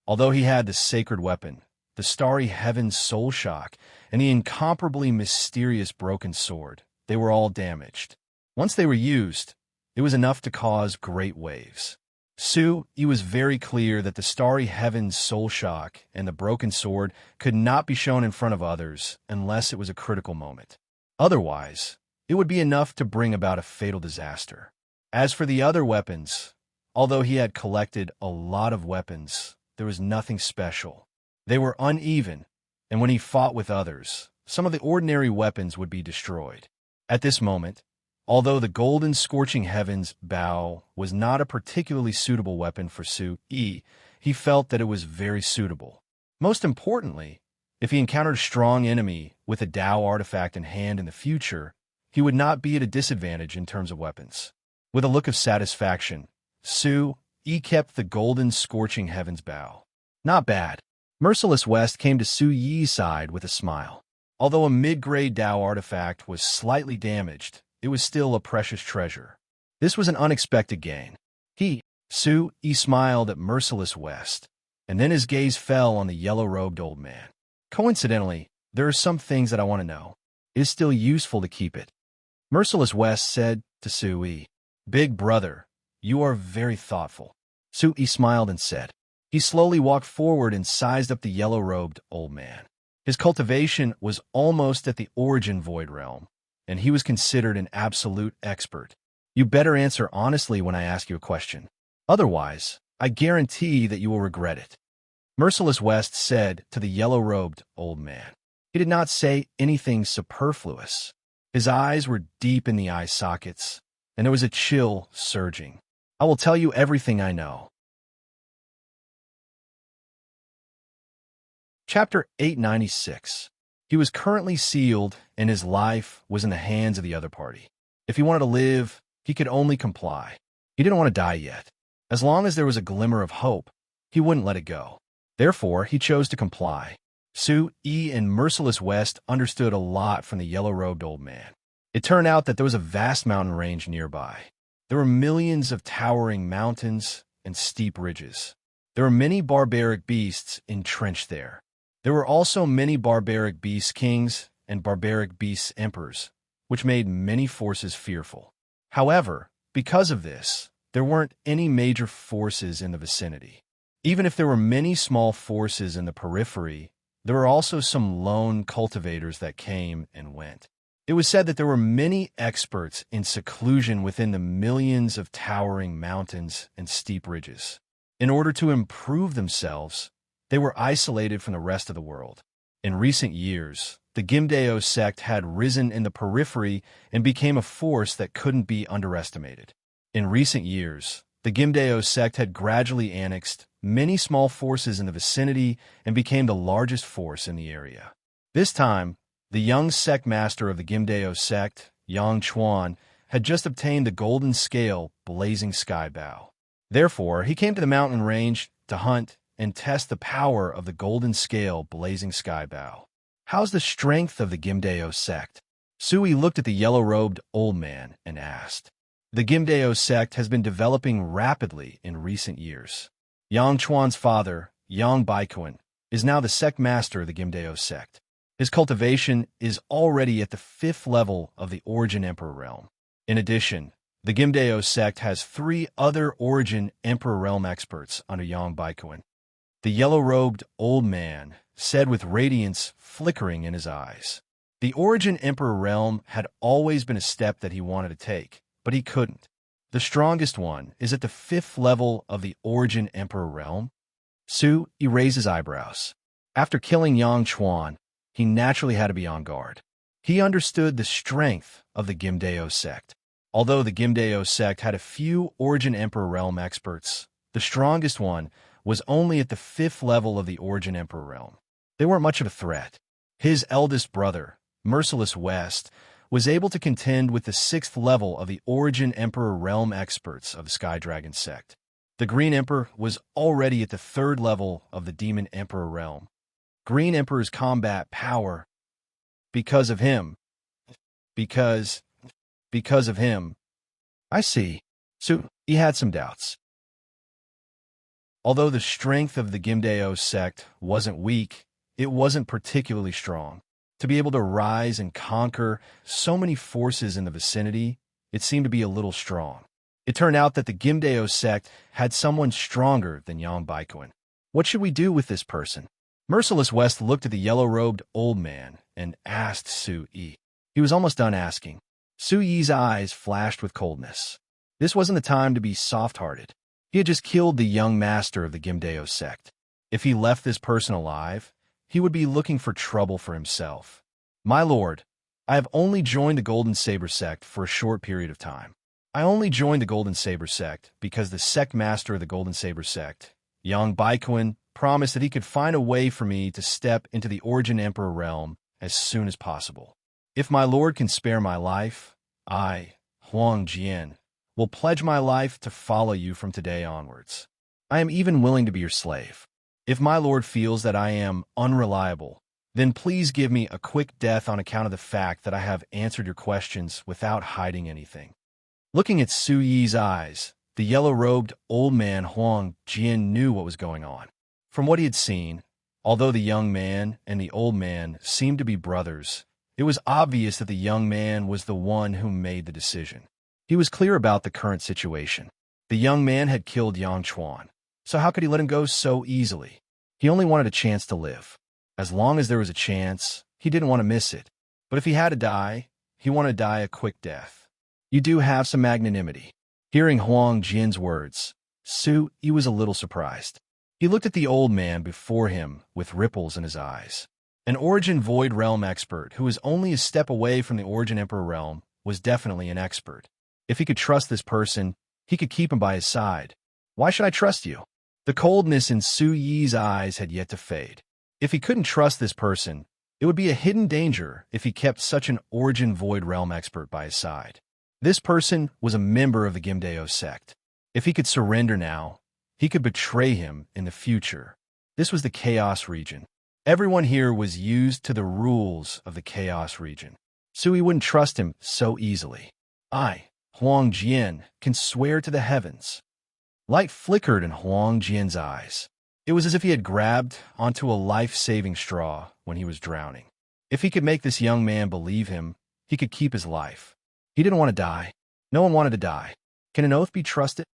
Although he had the sacred weapon, the starry heaven's soul shock, and the incomparably mysterious broken sword, they were all damaged. Once they were used, it was enough to cause great waves. Su Yi was very clear that the starry heaven's soul shock and the broken sword could not be shown in front of others unless it was a critical moment. Otherwise, it would be enough to bring about a fatal disaster. As for the other weapons, although he had collected a lot of weapons, there was nothing special. They were uneven, and when he fought with others, some of the ordinary weapons would be destroyed. At this moment, although the golden scorching heavens bow was not a particularly suitable weapon for Su Yi, he felt that it was very suitable. Most importantly, If he encountered a strong enemy with a Tao artifact in hand in the future, he would not be at a disadvantage in terms of weapons. With a look of satisfaction, Su-Yi kept the golden scorching heavens bow. Not bad. Merciless West came to Su-Yi's side with a smile. Although a mid-grade Tao artifact was slightly damaged, it was still a precious treasure. This was an unexpected gain. Su-Yi smiled at Merciless West, and then his gaze fell on the yellow-robed old man. Coincidentally, there are some things that I want to know. It is still useful to keep it. Merciless West said to Su-Yi, "Big brother, you are very thoughtful." Su-Yi smiled and said. He slowly walked forward and sized up the yellow-robed old man. His cultivation was almost at the origin void realm, and he was considered an absolute expert. You better answer honestly when I ask you a question. Otherwise, I guarantee that you will regret it. Merciless West said to the yellow-robed old man. He did not say anything superfluous. His eyes were deep in the eye sockets, and there was a chill surging. I will tell you everything I know. Chapter 896. He was currently sealed, and his life was in the hands of the other party. If he wanted to live, he could only comply. He didn't want to die yet. As long as there was a glimmer of hope, he wouldn't let it go. Therefore, he chose to comply. Su-Yi and Merciless West understood a lot from the yellow-robed old man. It turned out that there was a vast mountain range nearby. There were millions of towering mountains and steep ridges. There were many barbaric beasts entrenched there. There were also many barbaric beast kings and barbaric beast emperors, which made many forces fearful. However, because of this, there weren't any major forces in the vicinity. Even if there were many small forces in the periphery, there were also some lone cultivators that came and went. It was said that there were many experts in seclusion within the millions of towering mountains and steep ridges. In order to improve themselves, they were isolated from the rest of the world. In recent years, the Gimdeo sect had risen in the periphery and became a force that couldn't be underestimated. In recent years, the Gimdeo sect had gradually annexed many small forces in the vicinity and became the largest force in the area. This time, the young sect master of the Gimdeo sect, Yang Chuan, had just obtained the golden scale blazing sky bow. Therefore, he came to the mountain range to hunt and test the power of the golden scale blazing sky bow. How's the strength of the Gimdeo sect? Su-Yi looked at the yellow-robed old man and asked. The Gimdeo sect has been developing rapidly in recent years. Yang Chuan's father, Yang Baikuan, is now the sect master of the Gimdeo sect. His cultivation is already at the 5th level of the Origin Emperor realm. In addition, the Gimdeo sect has 3 other Origin Emperor realm experts under Yang Baikuan. The yellow-robed old man said with radiance flickering in his eyes. The Origin Emperor realm had always been a step that he wanted to take, but he couldn't. The strongest one is at the 5th level of the Origin Emperor realm. Su-Yi raised his eyebrows. After killing Yang Chuan, he naturally had to be on guard. He understood the strength of the Gimdeo sect. Although the Gimdeo sect had a few Origin Emperor realm experts, the strongest one was only at the 5th level of the Origin Emperor realm. They weren't much of a threat. His eldest brother, Merciless West, was able to contend with the 6th level of the Origin Emperor realm experts of the Sky Dragon sect. The Green Emperor was already at the 3rd level of the Demon Emperor realm. Green Emperor's combat power, because of him. I see. So he had some doubts. Although the strength of the Gimdeo sect wasn't weak, it wasn't particularly strong. To be able to rise and conquer so many forces in the vicinity, it seemed to be a little strong. It turned out that the Gimdeo sect had someone stronger than Yang Baikuan. What should we do with this person? Merciless West looked at the yellow-robed old man and asked Su-Yi. He was almost done asking. Su-Yi's eyes flashed with coldness. This wasn't the time to be soft-hearted. He had just killed the young master of the Gimdeo sect. If he left this person alive, he would be looking for trouble for himself. My lord, I have only joined the Golden Saber sect for a short period of time. I only joined the Golden Saber sect because the sect master of the Golden Saber sect, Yang Baikuan, promised that he could find a way for me to step into the Origin Emperor realm as soon as possible. If my lord can spare my life, I, Huang Jian, will pledge my life to follow you from today onwards. I am even willing to be your slave. If my lord feels that I am unreliable, then please give me a quick death on account of the fact that I have answered your questions without hiding anything." Looking at Su Yi's eyes, the yellow-robed old man Huang Jian knew what was going on. From what he had seen, although the young man and the old man seemed to be brothers, it was obvious that the young man was the one who made the decision. He was clear about the current situation. The young man had killed Yang Chuan, so how could he let him go so easily? He only wanted a chance to live. As long as there was a chance, he didn't want to miss it. But if he had to die, he wanted to die a quick death. "You do have some magnanimity." Hearing Huang Jian's words, Su Yi was a little surprised. He looked at the old man before him with ripples in his eyes. An Origin Void Realm expert who was only a step away from the Origin Emperor realm was definitely an expert. If he could trust this person, he could keep him by his side. "Why should I trust you?" The coldness in Su Yi's eyes had yet to fade. If he couldn't trust this person, it would be a hidden danger if he kept such an Origin Void Realm expert by his side. This person was a member of the Gimdeo sect. If he could surrender now, he could betray him in the future. This was the Chaos region. Everyone here was used to the rules of the Chaos region. Sui wouldn't trust him so easily. "I, Huang Jian, can swear to the heavens." Light flickered in Huang Jian's eyes. It was as if he had grabbed onto a life-saving straw when he was drowning. If he could make this young man believe him, he could keep his life. He didn't want to die. No one wanted to die. Can an oath be trusted?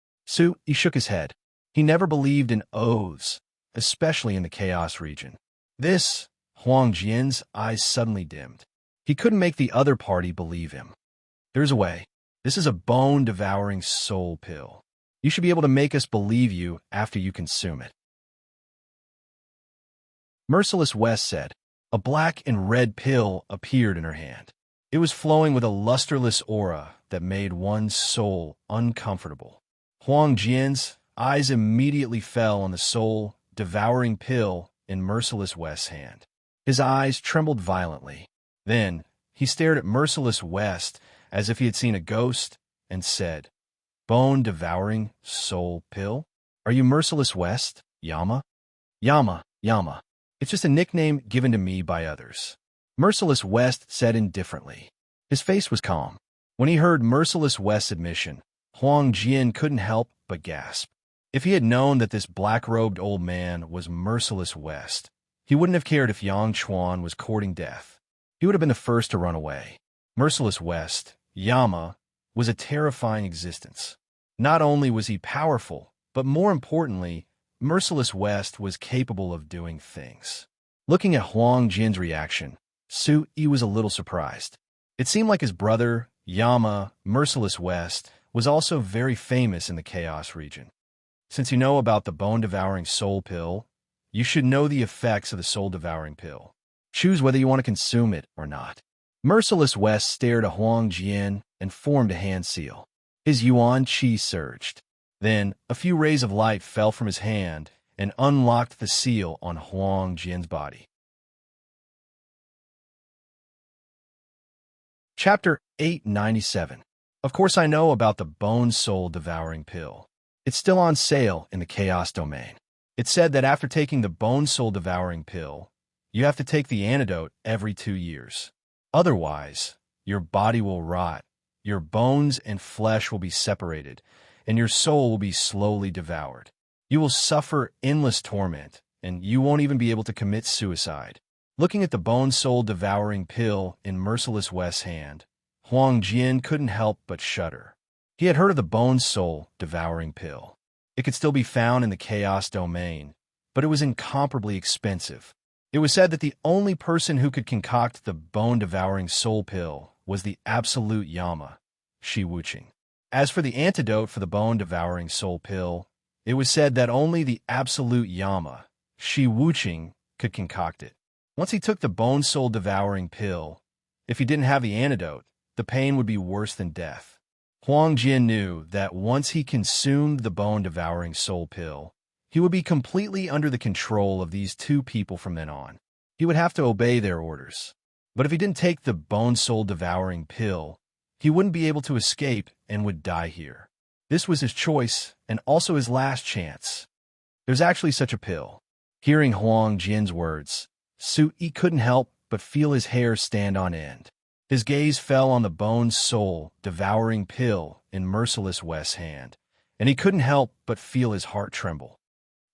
He shook his head. He never believed in oaths, especially in the Chaos region. Huang Jian's eyes suddenly dimmed. He couldn't make the other party believe him. "There's a way. This is a bone-devouring soul pill. You should be able to make us believe you after you consume it." Merciless West said. A black and red pill appeared in her hand. It was flowing with a lusterless aura that made one's soul uncomfortable. Huang Jian's eyes immediately fell on the soul-devouring pill in Merciless West's hand. His eyes trembled violently. Then, he stared at Merciless West as if he had seen a ghost and said, "Bone-devouring soul pill? Are you Merciless West, Yama?" "Yama. It's just a nickname given to me by others." Merciless West said indifferently. His face was calm. When he heard Merciless West's admission, Huang Jian couldn't help but gasp. If he had known that this black-robed old man was Merciless West, he wouldn't have cared if Yang Chuan was courting death. He would have been the first to run away. Merciless West, Yama, was a terrifying existence. Not only was he powerful, but more importantly, Merciless West was capable of doing things. Looking at Huang Jian's reaction, Su Yi was a little surprised. It seemed like his brother, Yama, Merciless West, was also very famous in the Chaos region. Since you know about the bone-devouring soul pill, you should know the effects of the soul-devouring pill. Choose whether you want to consume it or not. Merciless West stared at Huang Jian and formed a hand seal. His yuan qi surged. Then, a few rays of light fell from his hand and unlocked the seal on Huang Jian's body. Chapter 897. Of course I know about the bone-soul-devouring pill. It's still on sale in the Chaos domain. It said that after taking the bone-soul-devouring pill, you have to take the antidote every 2 years. Otherwise, your body will rot, your bones and flesh will be separated, and your soul will be slowly devoured. You will suffer endless torment, and you won't even be able to commit suicide. Looking at the bone-soul-devouring pill in Merciless West's hand, Huang Jian couldn't help but shudder. He had heard of the bone-soul-devouring pill. It could still be found in the Chaos domain, but it was incomparably expensive. It was said that the only person who could concoct the bone-devouring soul pill was the absolute Yama, Shi Wuqing. As for the antidote for the bone-devouring soul pill, it was said that only the absolute Yama, Shi Wuqing, could concoct it. Once he took the bone-soul-devouring pill, if he didn't have the antidote, the pain would be worse than death. Huang Jian knew that once he consumed the bone-devouring soul pill, He would be completely under the control of these two people from then on. He would have to obey their orders. But if he didn't take the bone-soul-devouring pill, he wouldn't be able to escape and would die here. This was his choice and also his last chance. There's actually such a pill. Hearing Huang Jin's words, Su-yi couldn't help but feel his hair stand on end. His gaze fell on the bone-soul-devouring pill in Merciless West's hand, and he couldn't help but feel his heart tremble.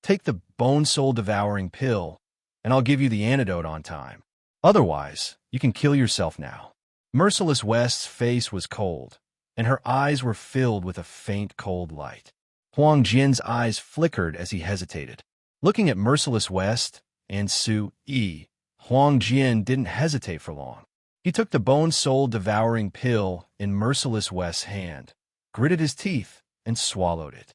Take the bone-soul-devouring pill, and I'll give you the antidote on time. Otherwise, you can kill yourself now. Merciless West's face was cold, and her eyes were filled with a faint cold light. Huang Jin's eyes flickered as he hesitated. Looking at Merciless West and Su-yi, Huang Jin didn't hesitate for long. He took the bone-soul-devouring pill in Merciless West's hand, gritted his teeth, and swallowed it.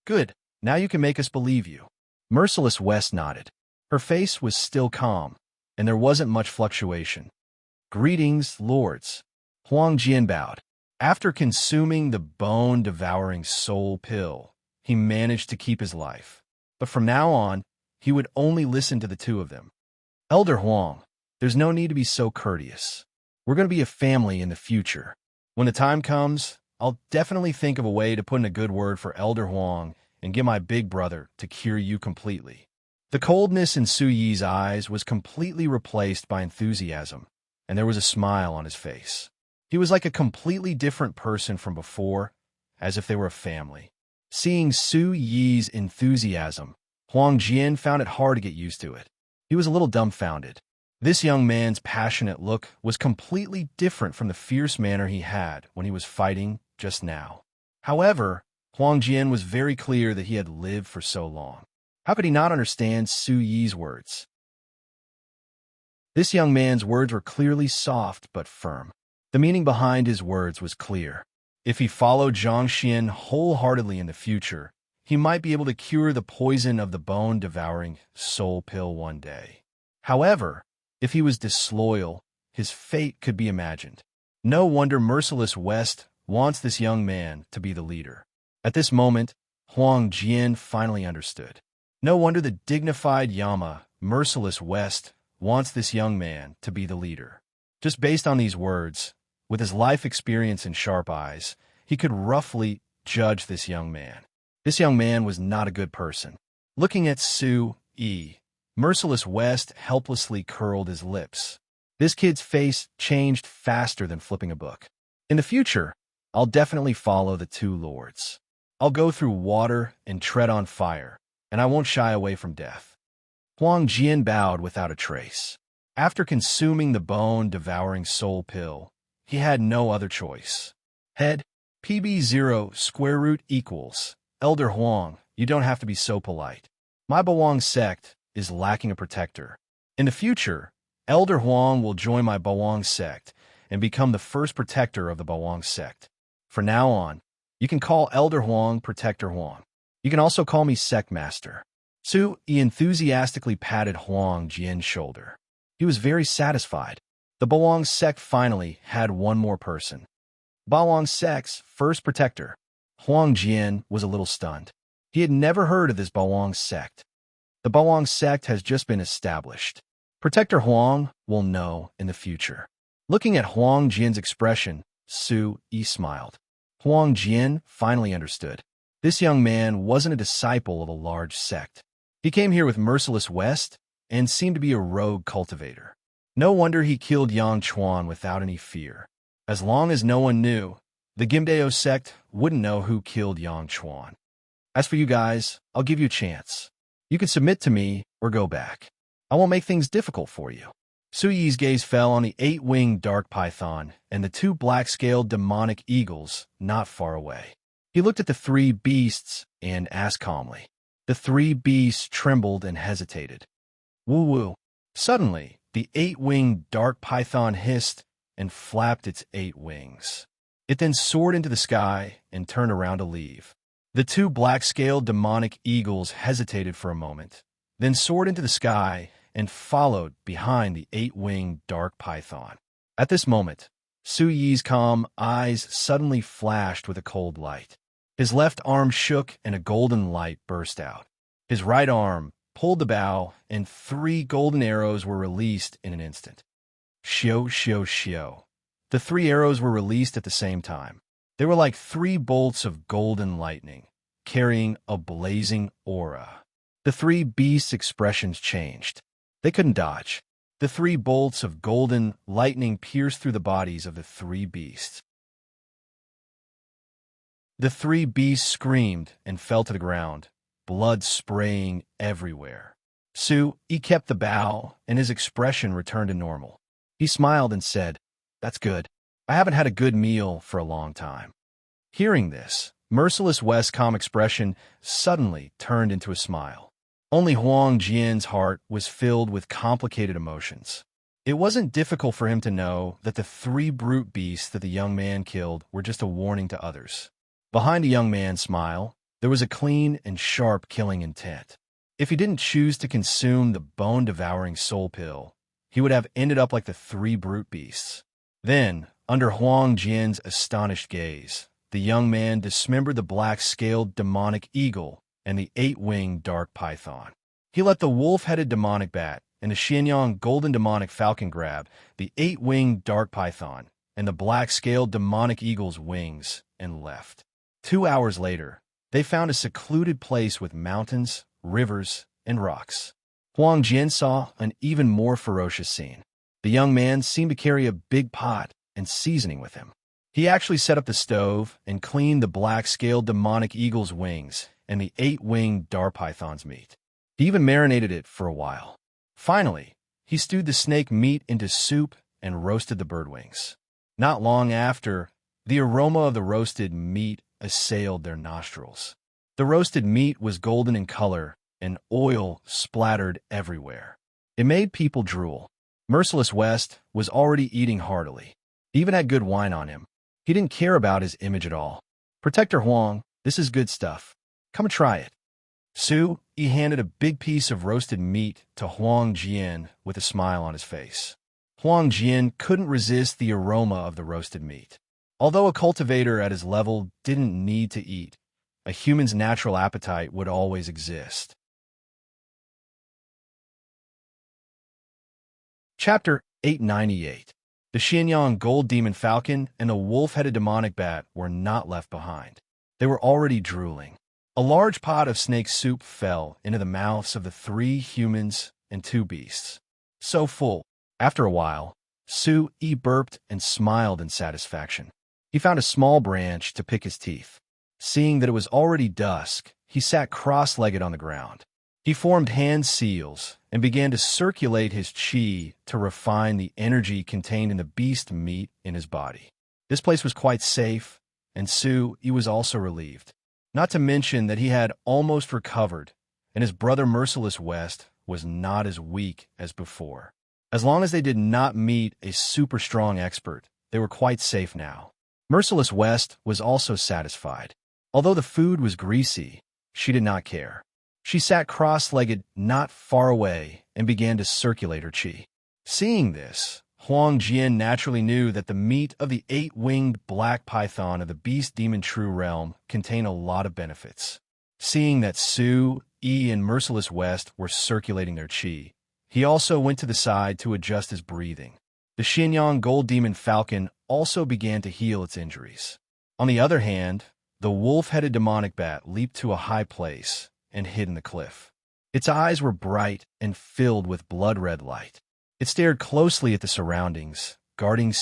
Good, now you can make us believe you. Merciless West nodded. Her face was still calm, and there wasn't much fluctuation. Greetings, lords. Huang Jin bowed. After consuming the bone-devouring soul pill, he managed to keep his life. But from now on, he would only listen to the two of them. Elder Huang, there's no need to be so courteous. We're going to be a family in the future. When the time comes, I'll definitely think of a way to put in a good word for Elder Huang and get my big brother to cure you completely. The coldness in Su-yi's eyes was completely replaced by enthusiasm, and there was a smile on his face. He was like a completely different person from before, as if they were a family. Seeing Su-yi's enthusiasm, Huang Jin found it hard to get used to it. He was a little dumbfounded. This young man's passionate look was completely different from the fierce manner he had when he was fighting just now. However, Huang Jin was very clear that he had lived for so long. How could he not understand Su-yi's words? This young man's words were clearly soft but firm. The meaning behind his words was clear. If he followed Zhang Xian wholeheartedly in the future, he might be able to cure the poison of the bone-devouring soul pill one day. However, if he was disloyal, his fate could be imagined. No wonder Merciless West wants this young man to be the leader. At this moment, Huang Jin finally understood. No wonder the dignified Yama, Merciless West, wants this young man to be the leader. Just based on these words, with his life experience and sharp eyes, he could roughly judge this young man. This young man was not a good person. Looking at Su-yi, Merciless West helplessly curled his lips. This kid's face changed faster than flipping a book. In the future, I'll definitely follow the two lords. I'll go through water and tread on fire, and I won't shy away from death. Huang Jin bowed without a trace. After consuming the bone-devouring soul pill, he had no other choice. Head, PB0 square root equals. Elder Huang, you don't have to be so polite. My Bawang sect is lacking a protector. In the future, Elder Huang will join my Bawang sect and become the first protector of the Bawang sect. From now on, you can call Elder Huang Protector Huang. You can also call me Sect Master. Su-yi enthusiastically patted Huang Jin's shoulder. He was very satisfied. The Bawang sect finally had one more person. Bawang sect's first protector. Huang Jin was a little stunned. He had never heard of this Bawang sect. The Bawang sect has just been established. Protector Huang will know in the future. Looking at Huang Jin's expression, Su-yi smiled. Huang Jin finally understood. This young man wasn't a disciple of a large sect. He came here with Merciless West and seemed to be a rogue cultivator. No wonder he killed Yang Chuan without any fear. As long as no one knew, the Gimdeo sect wouldn't know who killed Yang Chuan. As for you guys, I'll give you a chance. You can submit to me or go back. I won't make things difficult for you. Su-yi's gaze fell on the 8-winged dark python and the 2 black-scaled demonic eagles not far away. He looked at the 3 beasts and asked calmly. The 3 beasts trembled and hesitated. Woo-woo. Suddenly, the 8-winged dark python hissed and flapped its 8 wings. It then soared into the sky and turned around to leave. The 2 black-scaled demonic eagles hesitated for a moment, then soared into the sky and followed behind the 8-winged dark python. At this moment, Su-yi's calm eyes suddenly flashed with a cold light. His left arm shook and a golden light burst out. His right arm pulled the bow, and 3 golden arrows were released in an instant. Shio, shio, shio. The 3 arrows were released at the same time. They were like 3 bolts of golden lightning, carrying a blazing aura. The 3 beasts' expressions changed. They couldn't dodge. The 3 bolts of golden lightning pierced through the bodies of the 3 beasts. The 3 beasts screamed and fell to the ground, blood spraying everywhere. He kept the bow, and his expression returned to normal. He smiled and said, "That's good. I haven't had a good meal for a long time." Hearing this, Merciless West's calm expression suddenly turned into a smile. Only Huang Jian's heart was filled with complicated emotions. It wasn't difficult for him to know that the 3 brute beasts that the young man killed were just a warning to others. Behind the young man's smile, there was a clean and sharp killing intent. If he didn't choose to consume the bone-devouring soul pill, he would have ended up like the 3 brute beasts. Then, under Huang Jian's astonished gaze, the young man dismembered the black-scaled demonic eagle and the 8-winged dark python. He let the wolf-headed demonic bat and the Xianyang golden demonic falcon grab the 8-winged dark python and the black-scaled demonic eagle's wings and left. 2 hours later, they found a secluded place with mountains, rivers, and rocks. Huang Jian saw an even more ferocious scene. The young man seemed to carry a big pot and seasoning with him. He actually set up the stove and cleaned the black-scaled demonic eagle's wings and the 8-winged dark python's meat. He even marinated it for a while. Finally, he stewed the snake meat into soup and roasted the bird wings. Not long after, the aroma of the roasted meat assailed their nostrils. The roasted meat was golden in color, and oil splattered everywhere. It made people drool. Merciless West was already eating heartily. He even had good wine on him. He didn't care about his image at all. "Protector Huang, this is good stuff. Come and try it." He handed a big piece of roasted meat to Huang Jian with a smile on his face. Huang Jian couldn't resist the aroma of the roasted meat. Although a cultivator at his level didn't need to eat, a human's natural appetite would always exist. Chapter 898. The Xianyang gold demon falcon and the wolf-headed demonic bat were not left behind. They were already drooling. A large pot of snake soup fell into the mouths of the 3 humans and 2 beasts. So full. After a while, Yi burped and smiled in satisfaction. He found a small branch to pick his teeth. Seeing that it was already dusk, he sat cross-legged on the ground. He formed hand seals and began to circulate his qi to refine the energy contained in the beast meat in his body. This place was quite safe, and He was also relieved. Not to mention that he had almost recovered, and his brother Merciless West was not as weak as before. As long as they did not meet a super strong expert, they were quite safe now. Merciless West was also satisfied. Although the food was greasy, she did not care. She sat cross-legged not far away and began to circulate her qi. Seeing this, Huang Jian naturally knew that the meat of the 8-winged black python of the beast demon true realm contained a lot of benefits. Seeing that Yi and Merciless West were circulating their qi, he also went to the side to adjust his breathing. The Xianyang gold demon falcon also began to heal its injuries. On the other hand, the wolf-headed demonic bat leaped to a high place and hid in the cliff. Its eyes were bright and filled with blood-red light. It stared closely at the surroundings, guarding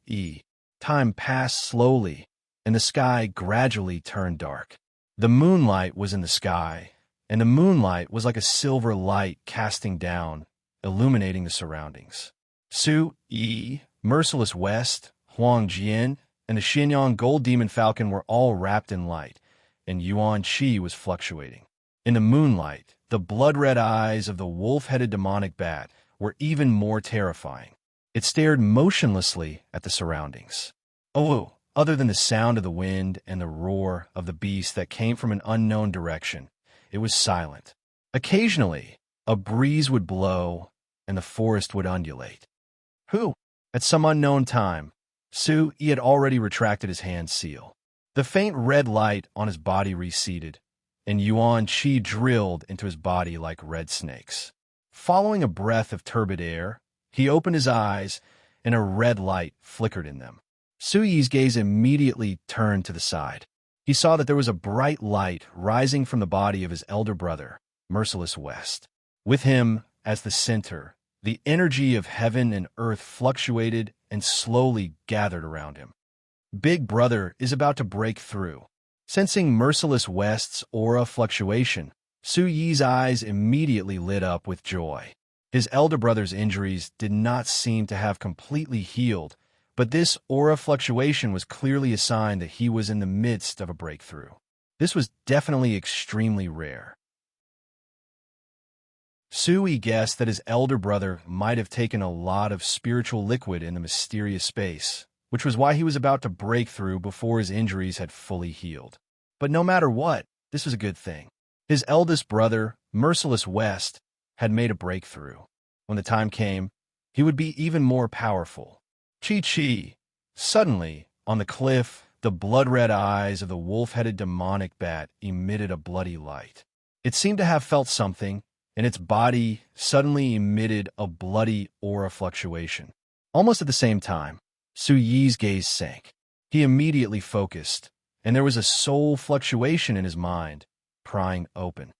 Yi. Time passed slowly, and the sky gradually turned dark. The moonlight was in the sky, and the moonlight was like a silver light casting down, illuminating the surroundings. Yi, Merciless West, Huang Jian, and the Xianyang gold demon falcon were all wrapped in light, and Yuan Qi was fluctuating. In the moonlight, the blood-red eyes of the wolf-headed demonic bat were even more terrifying. It stared motionlessly at the surroundings. Other than the sound of the wind and the roar of the beast that came from an unknown direction, it was silent. Occasionally, a breeze would blow, and the forest would undulate. At some unknown time, He had already retracted his hand seal. The faint red light on his body receded, and yuan qi drilled into his body like red snakes. Following a breath of turbid air, he opened his eyes, and a red light flickered in them. Su Yi's gaze immediately turned to the side. He saw that there was a bright light rising from the body of his elder brother, Merciless West. With him, as the center, the energy of heaven and earth fluctuated and slowly gathered around him. Big Brother is about to break through. Sensing Merciless West's aura fluctuation, Su Yi's eyes immediately lit up with joy. His elder brother's injuries did not seem to have completely healed, but this aura fluctuation was clearly a sign that he was in the midst of a breakthrough. This was definitely extremely rare. Su Yi guessed that his elder brother might have taken a lot of spiritual liquid in the mysterious space, which was why he was about to break through before his injuries had fully healed. But no matter what, this was a good thing. His eldest brother, Merciless West, had made a breakthrough. When the time came, he would be even more powerful. Chi-Chi! Suddenly, on the cliff, the blood-red eyes of the wolf-headed demonic bat emitted a bloody light. It seemed to have felt something, and its body suddenly emitted a bloody aura fluctuation. Almost at the same time, Su Yi's gaze sank. He immediately focused, and there was a soul fluctuation in his mind, prying open.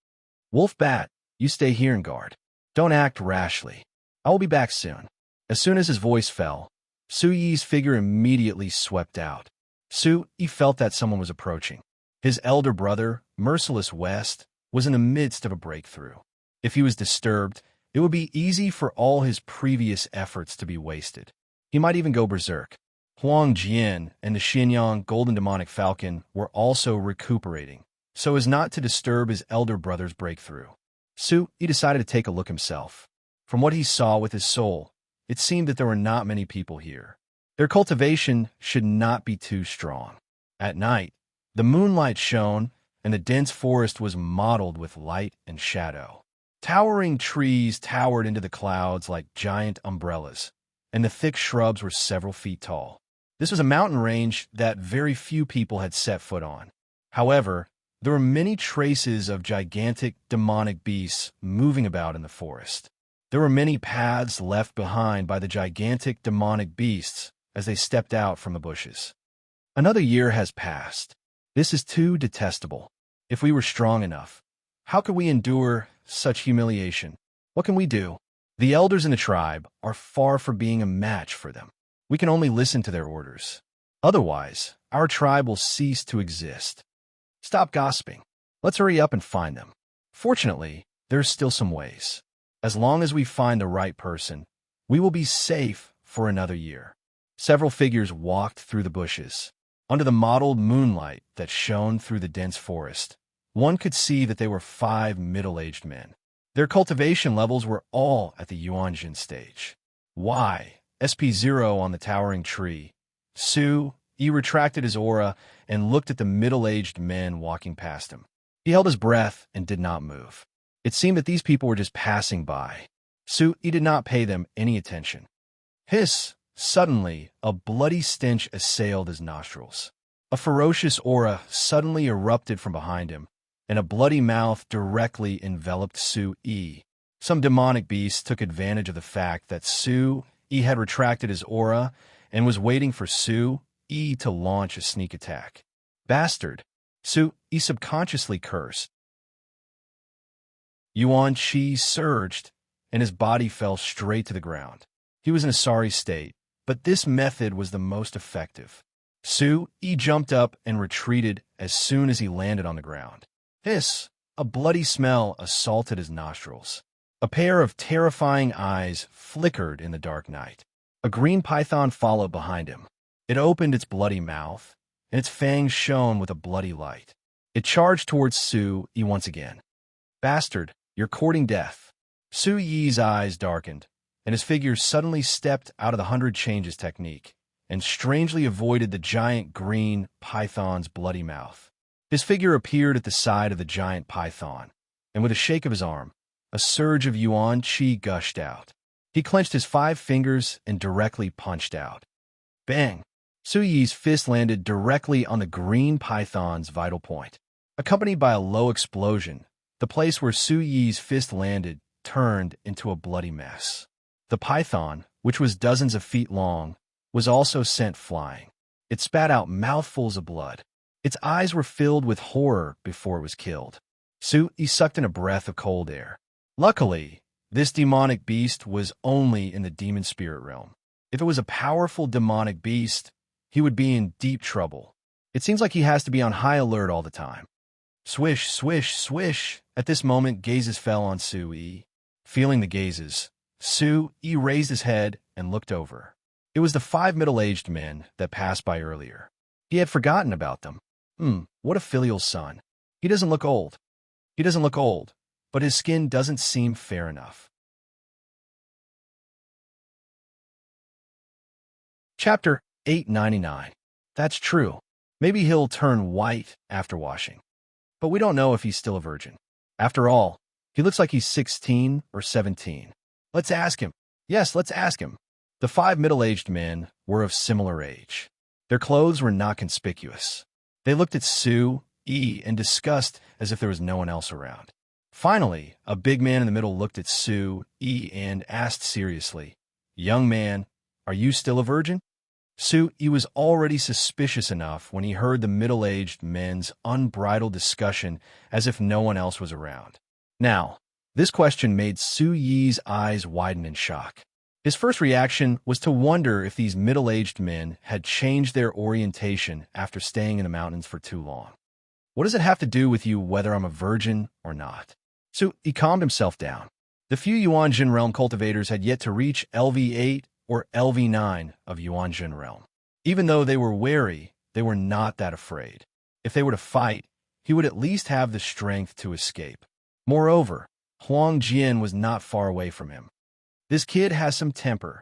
Wolf Bat, you stay here and guard. Don't act rashly. I will be back soon. As soon as his voice fell, Su Yi's figure immediately swept out. Su Yi felt that someone was approaching. His elder brother, Merciless West, was in the midst of a breakthrough. If he was disturbed, it would be easy for all his previous efforts to be wasted. He might even go berserk. Huang Jian and the Xianyang Golden Demonic Falcon were also recuperating, so as not to disturb his elder brother's breakthrough. Su Yi decided to take a look himself. From what he saw with his soul, it seemed that there were not many people here. Their cultivation should not be too strong. At night, the moonlight shone, and the dense forest was mottled with light and shadow. Towering trees towered into the clouds like giant umbrellas, and the thick shrubs were several feet tall. This was a mountain range that very few people had set foot on. However, there were many traces of gigantic demonic beasts moving about in the forest. There were many paths left behind by the gigantic demonic beasts as they stepped out from the bushes. Another year has passed. This is too detestable. If we were strong enough, how could we endure such humiliation? What can we do? The elders in the tribe are far from being a match for them. We can only listen to their orders. Otherwise, our tribe will cease to exist. Stop gossiping. Let's hurry up and find them. Fortunately, there's still some ways. As long as we find the right person, we will be safe for another year. Several figures walked through the bushes. Under the mottled moonlight that shone through the dense forest, one could see that they were 5 middle-aged men. Their cultivation levels were all at the Yuanjin stage. Why? SP0 on the towering tree. Su Yi retracted his aura and looked at the middle-aged men walking past him. He held his breath and did not move. It seemed that these people were just passing by. Su Yi did not pay them any attention. Hiss! Suddenly, a bloody stench assailed his nostrils. A ferocious aura suddenly erupted from behind him, and a bloody mouth directly enveloped Su Yi. Some demonic beast took advantage of the fact that Su Yi had retracted his aura and was waiting for Su Yi to launch a sneak attack. Bastard! Su Yi subconsciously cursed. Yuan Qi surged, and his body fell straight to the ground. He was in a sorry state, but this method was the most effective. Su Yi jumped up and retreated as soon as he landed on the ground. Hiss! A bloody smell assaulted his nostrils. A pair of terrifying eyes flickered in the dark night. A green python followed behind him. It opened its bloody mouth, and its fangs shone with a bloody light. It charged towards Su Yi once again. Bastard, you're courting death. Su Yi's eyes darkened, and his figure suddenly stepped out of the 100 changes technique and strangely avoided the giant green python's bloody mouth. His figure appeared at the side of the giant python, and with a shake of his arm, a surge of Yuan Qi gushed out. He clenched his 5 fingers and directly punched out. Bang! Su Yi's fist landed directly on the green python's vital point. A Accompanied by a low explosion, the place where Su Yi's fist landed turned into a bloody mess. The python, which was dozens of feet long, was also sent flying. It spat out mouthfuls of blood. Its eyes were filled with horror before it was killed. Su Yi sucked in a breath of cold air. Luckily, this demonic beast was only in the demon spirit realm. If it was a powerful demonic beast, he would be in deep trouble. It seems like he has to be on high alert all the time. Swish, swish, swish. At this moment, gazes fell on Su Yi. Feeling the gazes, Su Yi raised his head and looked over. It was the 5 middle-aged men that passed by earlier. He had forgotten about them. What a filial son. He doesn't look old. He doesn't look old, but his skin doesn't seem fair enough. Chapter 899. That's true. Maybe he'll turn white after washing. But we don't know if he's still a virgin. After all, he looks like he's 16 or 17. Let's ask him. Yes, let's ask him. The 5 middle-aged men were of similar age. Their clothes were not conspicuous. They looked at Su Yi in disgust as if there was no one else around. Finally, a big man in the middle looked at Su Yi and asked seriously, "Young man, are you still a virgin?" Su Yi was already suspicious enough when he heard the middle-aged men's unbridled discussion as if no one else was around. Now, this question made Su Yi's eyes widen in shock. His first reaction was to wonder if these middle-aged men had changed their orientation after staying in the mountains for too long. What does it have to do with you whether I'm a virgin or not? So he calmed himself down. The few Yuanjin realm cultivators had yet to reach LV8 or LV9 of Yuanjin realm. Even though they were wary, they were not that afraid. If they were to fight, he would at least have the strength to escape. Moreover, Huang Jian was not far away from him. This kid has some temper.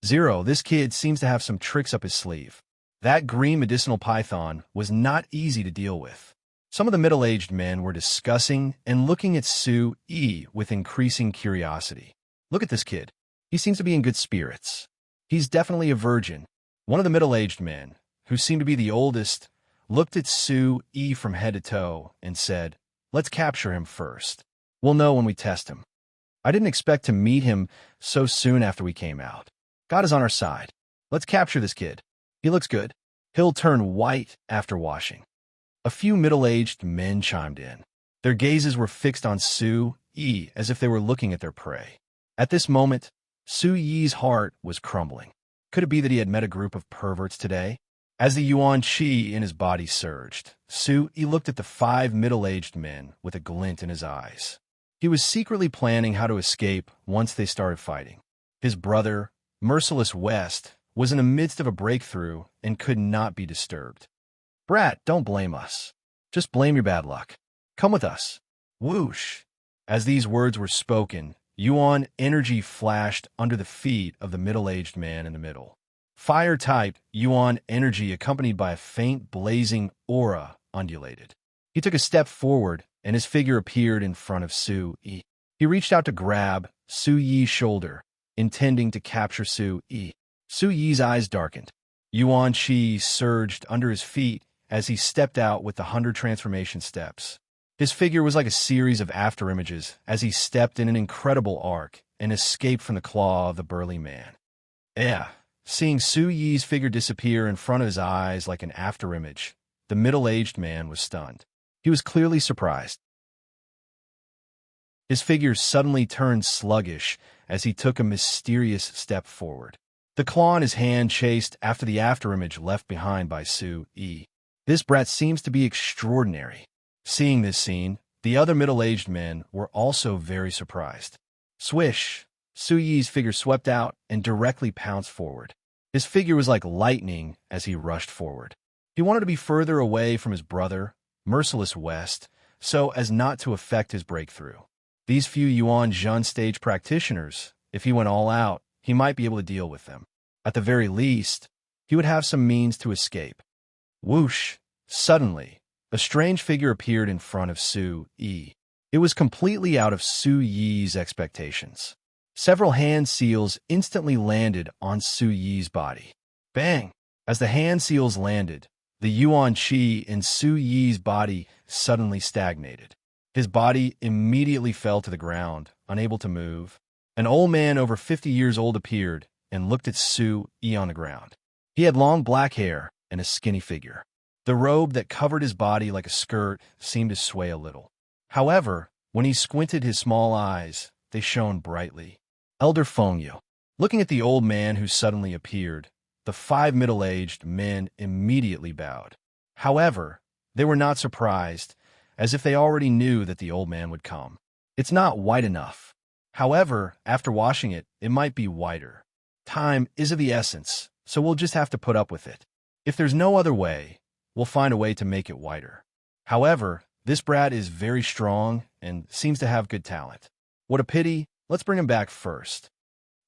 This kid seems to have some tricks up his sleeve. That green medicinal python was not easy to deal with. Some of the middle-aged men were discussing and looking at Su Yi with increasing curiosity. Look at this kid. He seems to be in good spirits. He's definitely a virgin. One of the middle-aged men, who seemed to be the oldest, looked at Su Yi from head to toe and said, "Let's capture him first. We'll know when we test him. I didn't expect to meet him so soon after we came out. God is on our side. Let's capture this kid. He looks good. He'll turn white after washing." A few middle-aged men chimed in. Their gazes were fixed on Su Yi as if they were looking at their prey. At this moment, Su Yi's heart was crumbling. Could it be that he had met a group of perverts today? As the yuan qi in his body surged, Su Yi looked at the 5 middle-aged men with a glint in his eyes. He was secretly planning how to escape once they started fighting. His brother, Merciless West, was in the midst of a breakthrough and could not be disturbed. "Brat, don't blame us. Just blame your bad luck. Come with us." Whoosh! As these words were spoken, Yuan energy flashed under the feet of the middle-aged man in the middle. Fire-type Yuan energy accompanied by a faint blazing aura undulated. He took a step forward, and his figure appeared in front of Su Yi. He reached out to grab Su Yi's shoulder, intending to capture Su Yi. Su Yi's eyes darkened. Yuan Qi surged under his feet as he stepped out with the 100 transformation steps. His figure was like a series of afterimages as he stepped in an incredible arc and escaped from the claw of the burly man. Seeing Su Yi's figure disappear in front of his eyes like an afterimage, the middle-aged man was stunned. He was clearly surprised. His figure suddenly turned sluggish as he took a mysterious step forward. The claw in his hand chased after the afterimage left behind by Su Yi. This brat seems to be extraordinary. Seeing this scene, the other middle-aged men were also very surprised. Swish! Su Yi's figure swept out and directly pounced forward. His figure was like lightning as he rushed forward. He wanted to be further away from his brother, Merciless West, so as not to affect his breakthrough. These few Yuan Zhun stage practitioners, if he went all out, he might be able to deal with them. At the very least, he would have some means to escape. Whoosh! Suddenly, a strange figure appeared in front of Su Yi. It was completely out of Su Yi's expectations. Several hand seals instantly landed on Su Yi's body. Bang! As the hand seals landed, The yuan qi in Su Yi's body suddenly stagnated. His body immediately fell to the ground, unable to move. An old man over 50 years old appeared and looked at Su Yi on the ground. He had long black hair and a skinny figure. The robe that covered his body like a skirt seemed to sway a little. However, when he squinted his small eyes, they shone brightly. Elder Fengyu. Looking at the old man who suddenly appeared, the 5 middle-aged men immediately bowed. However, they were not surprised, as if they already knew that the old man would come. It's not white enough. However, after washing it, it might be whiter. Time is of the essence, so we'll just have to put up with it. If there's no other way, we'll find a way to make it whiter. However, this brat is very strong and seems to have good talent. What a pity, let's bring him back first.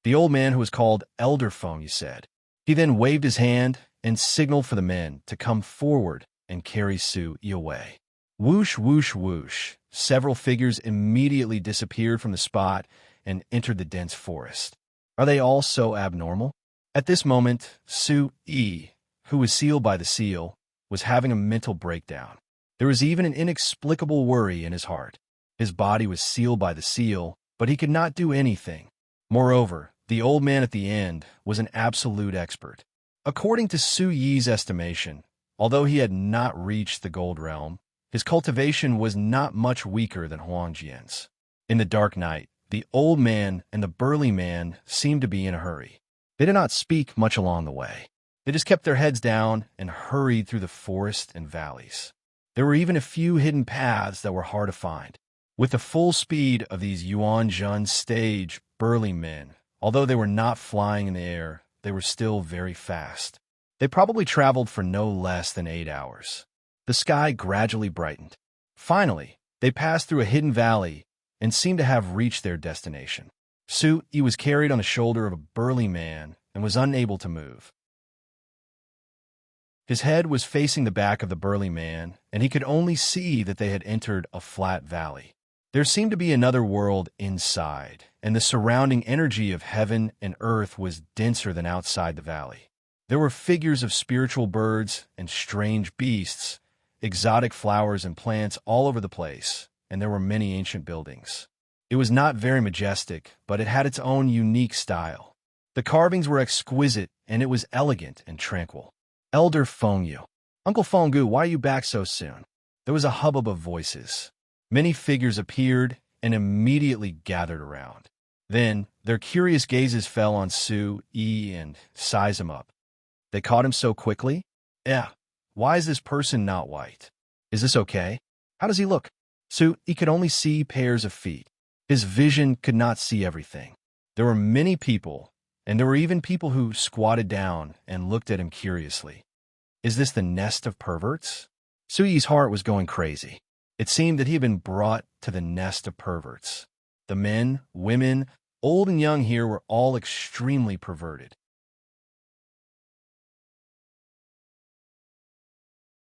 The old man who was called Elder Fengyu said. He then waved his hand and signaled for the men to come forward and carry Su Yi away. Whoosh, whoosh, whoosh. Several figures immediately disappeared from the spot and entered the dense forest. Are they all so abnormal? At this moment, Su Yi, who was sealed by the seal, was having a mental breakdown. There was even an inexplicable worry in his heart. His body was sealed by the seal, but he could not do anything. Moreover, the old man at the end was an absolute expert. According to Su Yi's estimation, although he had not reached the gold realm, his cultivation was not much weaker than Huang Jian's. In the dark night, the old man and the burly man seemed to be in a hurry. They did not speak much along the way. They just kept their heads down and hurried through the forest and valleys. There were even a few hidden paths that were hard to find. With the full speed of these Yuan Zhun stage burly men, although they were not flying in the air, they were still very fast. They probably traveled for no less than 8 hours. The sky gradually brightened. Finally, they passed through a hidden valley and seemed to have reached their destination. Su Yi was carried on the shoulder of a burly man and was unable to move. His head was facing the back of the burly man, and he could only see that they had entered a flat valley. There seemed to be another world inside, and the surrounding energy of heaven and earth was denser than outside the valley. There were figures of spiritual birds and strange beasts, exotic flowers and plants all over the place, and there were many ancient buildings. It was not very majestic, but it had its own unique style. The carvings were exquisite, and it was elegant and tranquil. Elder Fengyu. Uncle Fengyu, why are you back so soon? There was a hubbub of voices. Many figures appeared and immediately gathered around. Then their curious gazes fell on Su Yi and sized him up. They caught him so quickly? Yeah. Why is this person not white? Is this okay? How does he look? Su Yi could only see pairs of feet. His vision could not see everything. There were many people, and there were even people who squatted down and looked at him curiously. Is this the nest of perverts? Su Yi's heart was going crazy. It seemed that he had been brought to the nest of perverts. The men, women, old and young here were all extremely perverted.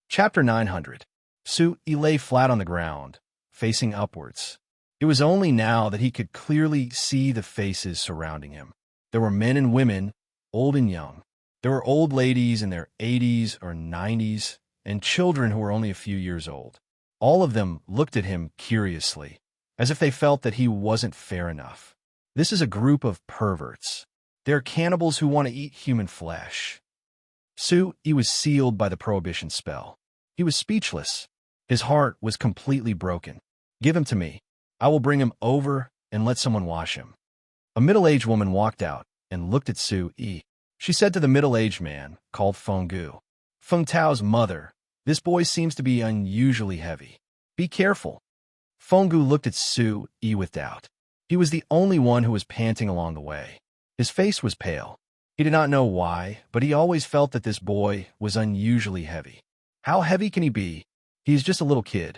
Chapter 900. Su Yi lay flat on the ground, facing upwards. It was only now that he could clearly see the faces surrounding him. There were men and women, old and young. There were old ladies in their 80s or 90s, and children who were only a few years old. All of them looked at him curiously, as if they felt that he wasn't fair enough. This is a group of perverts. They're cannibals who want to eat human flesh. Su Yi was sealed by the prohibition spell. He was speechless. His heart was completely broken. Give him to me. I will bring him over and let someone wash him. A middle-aged woman walked out and looked at Su Yi. She said to the middle-aged man, called Fengyu, Feng Tao's mother, this boy seems to be unusually heavy. Be careful. Fengyu looked at Su Yi with doubt. He was the only one who was panting along the way. His face was pale. He did not know why, but he always felt that this boy was unusually heavy. How heavy can he be? He is just a little kid.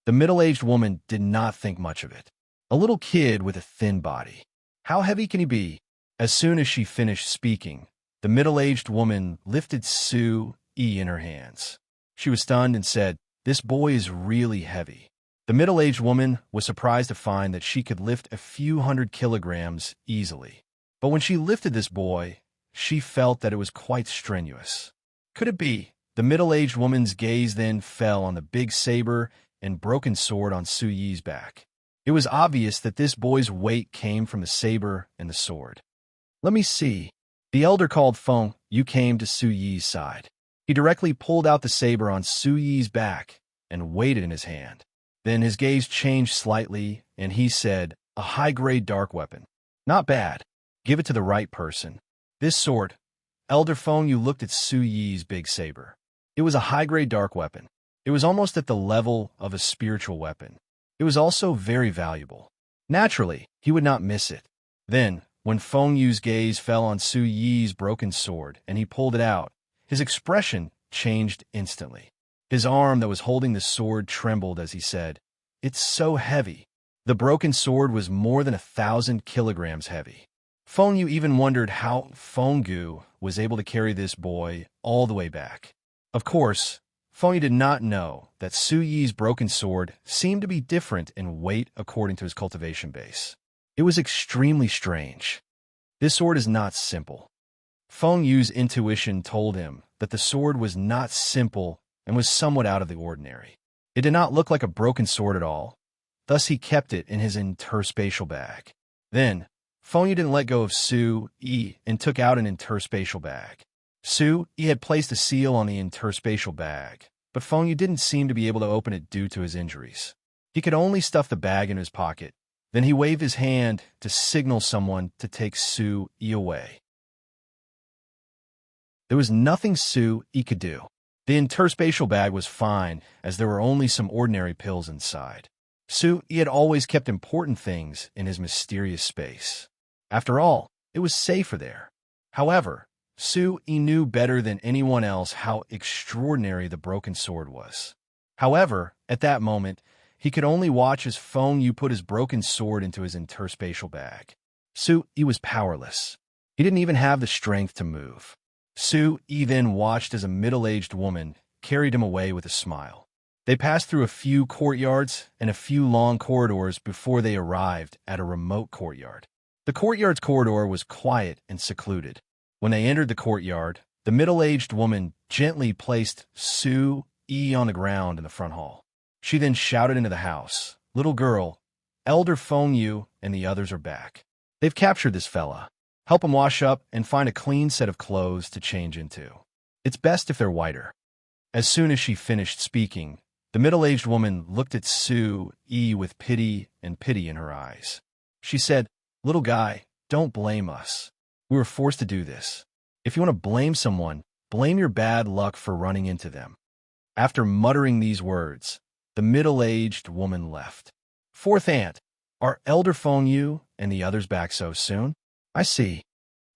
The middle-aged woman did not think much of it. A little kid with a thin body. How heavy can he be? As soon as she finished speaking, the middle-aged woman lifted Su Yi in her hands. She was stunned and said, This boy is really heavy. The middle-aged woman was surprised to find that she could lift a few 100 kilograms easily. But when she lifted this boy, she felt that it was quite strenuous. Could it be? The middle-aged woman's gaze then fell on the big saber and broken sword on Su Yi's back. It was obvious that this boy's weight came from the saber and the sword. "Let me see." The elder called Feng Yu came to Su Yi's side. He directly pulled out the saber on Su Yi's back and weighed it in his hand. Then his gaze changed slightly, and he said, "A high-grade dark weapon. Not bad. Give it to the right person." This sword, Elder Feng Yu looked at Su Yi's big saber. It was a high-grade dark weapon. It was almost at the level of a spiritual weapon. It was also very valuable. Naturally, he would not miss it. Then, when Feng Yu's gaze fell on Su Yi's broken sword and he pulled it out, his expression changed instantly. His arm that was holding the sword trembled as he said, "It's so heavy." The broken sword was more than 1,000 kilograms heavy. Feng Yu even wondered how Feng Yu was able to carry this boy all the way back. Of course, Feng Yu did not know that Su Yi's broken sword seemed to be different in weight according to his cultivation base. It was extremely strange. This sword is not simple. Feng Yu's intuition told him that the sword was not simple and was somewhat out of the ordinary. It did not look like a broken sword at all. Thus he kept it in his interspatial bag. Then, Feng Yu didn't let go of Su Yi and took out an interspatial bag. Su Yi had placed a seal on the interspatial bag, but Feng Yu didn't seem to be able to open it due to his injuries. He could only stuff the bag in his pocket. Then he waved his hand to signal someone to take Su Yi away. There was nothing Su Yi could do. The interspatial bag was fine, as there were only some ordinary pills inside. Su Yi had always kept important things in his mysterious space. After all, it was safer there. However, Su Yi knew better than anyone else how extraordinary the broken sword was. However, at that moment, he could only watch as Feng Yu put his broken sword into his interspatial bag. Su Yi was powerless. He didn't even have the strength to move. Su Yi then watched as a middle-aged woman carried him away with a smile. They passed through a few courtyards and a few long corridors before they arrived at a remote courtyard. The courtyard's corridor was quiet and secluded. When they entered the courtyard, the middle-aged woman gently placed Su Yi on the ground in the front hall. She then shouted into the house, "Little girl, Elder Feng Yu and the others are back. They've captured this fella. Help him wash up and find a clean set of clothes to change into. It's best if they're whiter." As soon as she finished speaking, the middle-aged woman looked at Su Yi with pity in her eyes. She said, "Little guy, don't blame us. We were forced to do this. If you want to blame someone, blame your bad luck for running into them." After muttering these words, the middle-aged woman left. Fourth aunt, are Elder Feng Yu and the others back so soon? I see.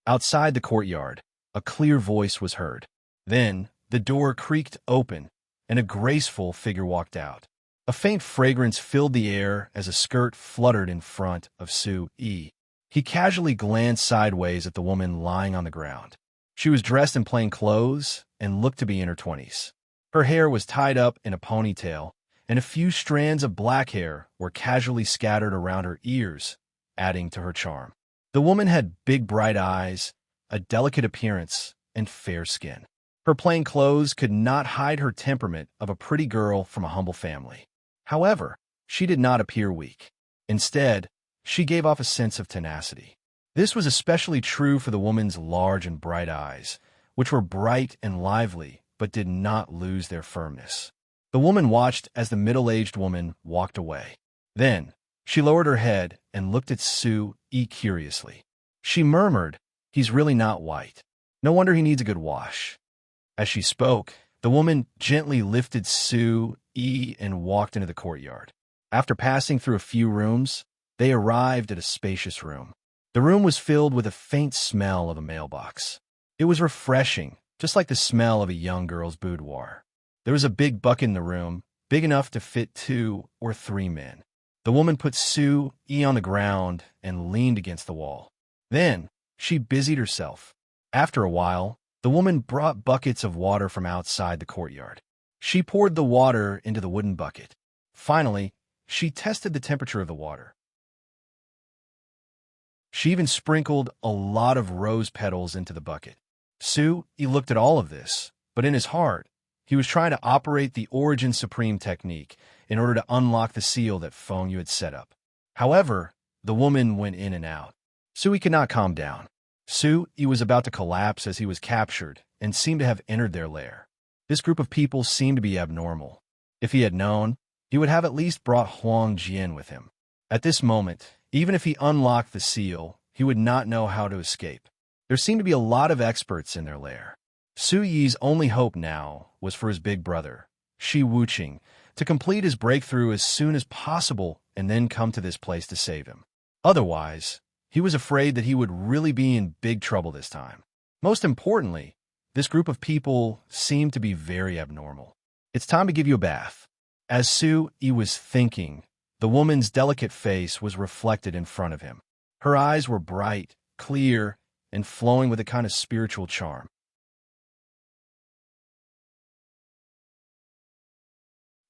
Outside the courtyard, a clear voice was heard. Then, the door creaked open, and a graceful figure walked out. A faint fragrance filled the air as a skirt fluttered in front of Su Yi. He casually glanced sideways at the woman lying on the ground. She was dressed in plain clothes and looked to be in her 20s. Her hair was tied up in a ponytail, and a few strands of black hair were casually scattered around her ears, adding to her charm. The woman had big bright eyes, a delicate appearance, and fair skin. Her plain clothes could not hide her temperament of a pretty girl from a humble family. However, she did not appear weak. Instead, she gave off a sense of tenacity. This was especially true for the woman's large and bright eyes, which were bright and lively, but did not lose their firmness. The woman watched as the middle-aged woman walked away. Then, she lowered her head and looked at Su Yi curiously. She murmured, "He's really not white. No wonder he needs a good wash." As she spoke, the woman gently lifted Su Yi and walked into the courtyard. After passing through a few rooms, they arrived at a spacious room. The room was filled with a faint smell of a mailbox. It was refreshing, just like the smell of a young girl's boudoir. There was a big bucket in the room, big enough to fit 2 or 3 men. The woman put Su Yi on the ground and leaned against the wall. Then, she busied herself. After a while, the woman brought buckets of water from outside the courtyard. She poured the water into the wooden bucket. Finally, she tested the temperature of the water. She even sprinkled a lot of rose petals into the bucket. Su Yi looked at all of this, but in his heart, He was trying to operate the Origin Supreme technique in order to unlock the seal that Feng Yu had set up. However, the woman went in and out. Sui could not calm down. Sui was about to collapse as he was captured and seemed to have entered their lair. This group of people seemed to be abnormal. If he had known, he would have at least brought Huang Jian with him. At this moment, even if he unlocked the seal, he would not know how to escape. There seemed to be a lot of experts in their lair. Suyi's only hope now was for his big brother, Shi Wuqing, to complete his breakthrough as soon as possible and then come to this place to save him. Otherwise, he was afraid that he would really be in big trouble this time. Most importantly, this group of people seemed to be very abnormal. It's time to give you a bath. As Sui was thinking, the woman's delicate face was reflected in front of him. Her eyes were bright, clear, and flowing with a kind of spiritual charm.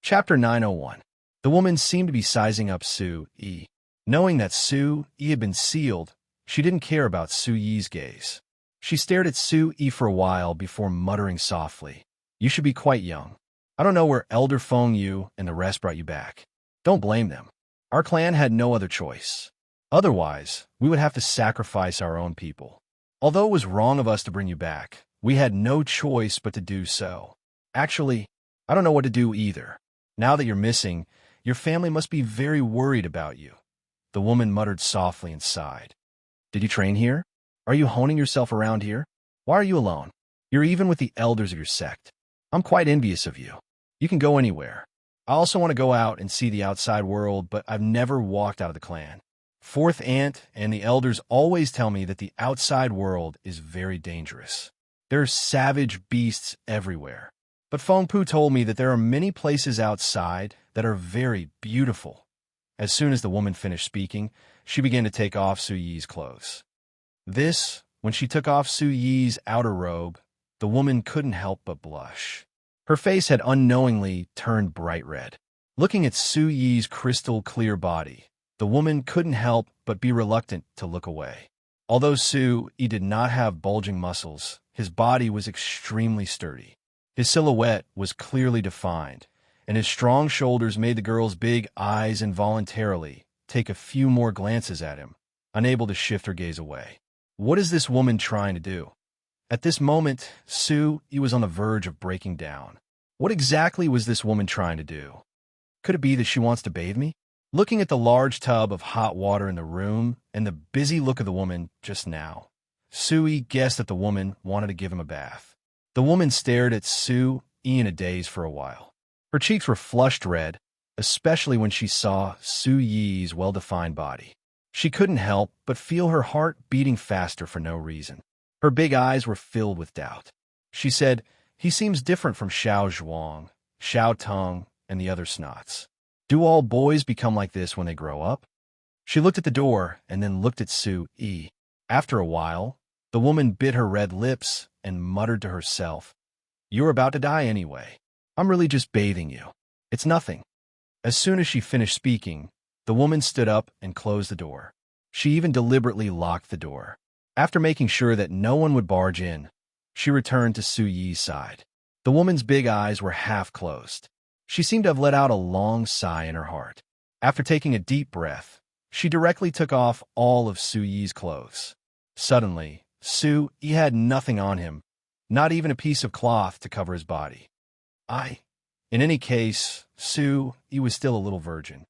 Chapter 901. The woman seemed to be sizing up Sui. Knowing that Sui had been sealed, she didn't care about Sui's gaze. She stared at Sui for a while before muttering softly, "You should be quite young. I don't know where Elder Feng Yu and the rest brought you back. Don't blame them. Our clan had no other choice. Otherwise, we would have to sacrifice our own people. Although it was wrong of us to bring you back, we had no choice but to do so. Actually, I don't know what to do either. Now that you're missing, your family must be very worried about you." The woman muttered softly and sighed. "Did you train here? Are you honing yourself around here? Why are you alone? You're even with the elders of your sect. I'm quite envious of you. You can go anywhere. I also want to go out and see the outside world, but I've never walked out of the clan. Fourth Aunt and the elders always tell me that the outside world is very dangerous. There are savage beasts everywhere. But Feng Pu told me that there are many places outside that are very beautiful." As soon as the woman finished speaking, she began to take off Suyi's clothes. When she took off Suyi's outer robe, the woman couldn't help but blush. Her face had unknowingly turned bright red. Looking at Suyi's crystal-clear body, the woman couldn't help but be reluctant to look away. Although Sui did not have bulging muscles, his body was extremely sturdy. His silhouette was clearly defined, and his strong shoulders made the girl's big eyes involuntarily take a few more glances at him, unable to shift her gaze away. What is this woman trying to do? At this moment, Sui was on the verge of breaking down. What exactly was this woman trying to do? Could it be that she wants to bathe me? Looking at the large tub of hot water in the room and the busy look of the woman just now, Sui guessed that the woman wanted to give him a bath. The woman stared at Sui in a daze for a while. Her cheeks were flushed red, especially when she saw Suyi's well-defined body. She couldn't help but feel her heart beating faster for no reason. Her big eyes were filled with doubt. She said, "He seems different from Xiao Zhuang, Xiao Tong, and the other snots. Do all boys become like this when they grow up?" She looked at the door and then looked at Sui. After a while, the woman bit her red lips and muttered to herself, "You're about to die anyway. I'm really just bathing you. It's nothing." As soon as she finished speaking, the woman stood up and closed the door. She even deliberately locked the door. After making sure that no one would barge in, she returned to Suyi's side. The woman's big eyes were half closed. She seemed to have let out a long sigh in her heart. After taking a deep breath, she directly took off all of Suyi's clothes. Suddenly, Sui had nothing on him, not even a piece of cloth to cover his body. In any case, Sui was still a little virgin.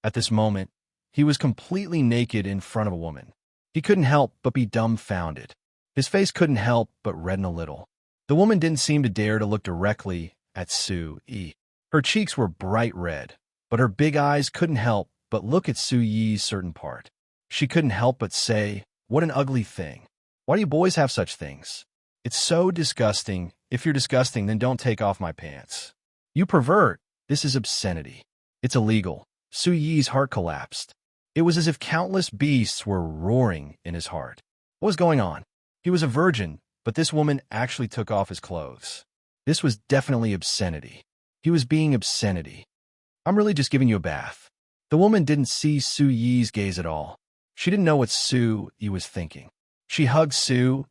At this moment, he was completely naked in front of a woman. He couldn't help but be dumbfounded. His face couldn't help but redden a little. The woman didn't seem to dare to look directly at Sui. Her cheeks were bright red, but her big eyes couldn't help but look at Suyi's certain part. She couldn't help but say, "What an ugly thing. Why do you boys have such things? It's so disgusting. If you're disgusting, then don't take off my pants. You pervert. This is obscenity. It's illegal." Suyi's heart collapsed. It was as if countless beasts were roaring in his heart. What was going on? He was a virgin, but this woman actually took off his clothes. This was definitely obscenity. He was being obscenity. "I'm really just giving you a bath." The woman didn't see Suyi's gaze at all. She didn't know what Sui was thinking. She hugged Sui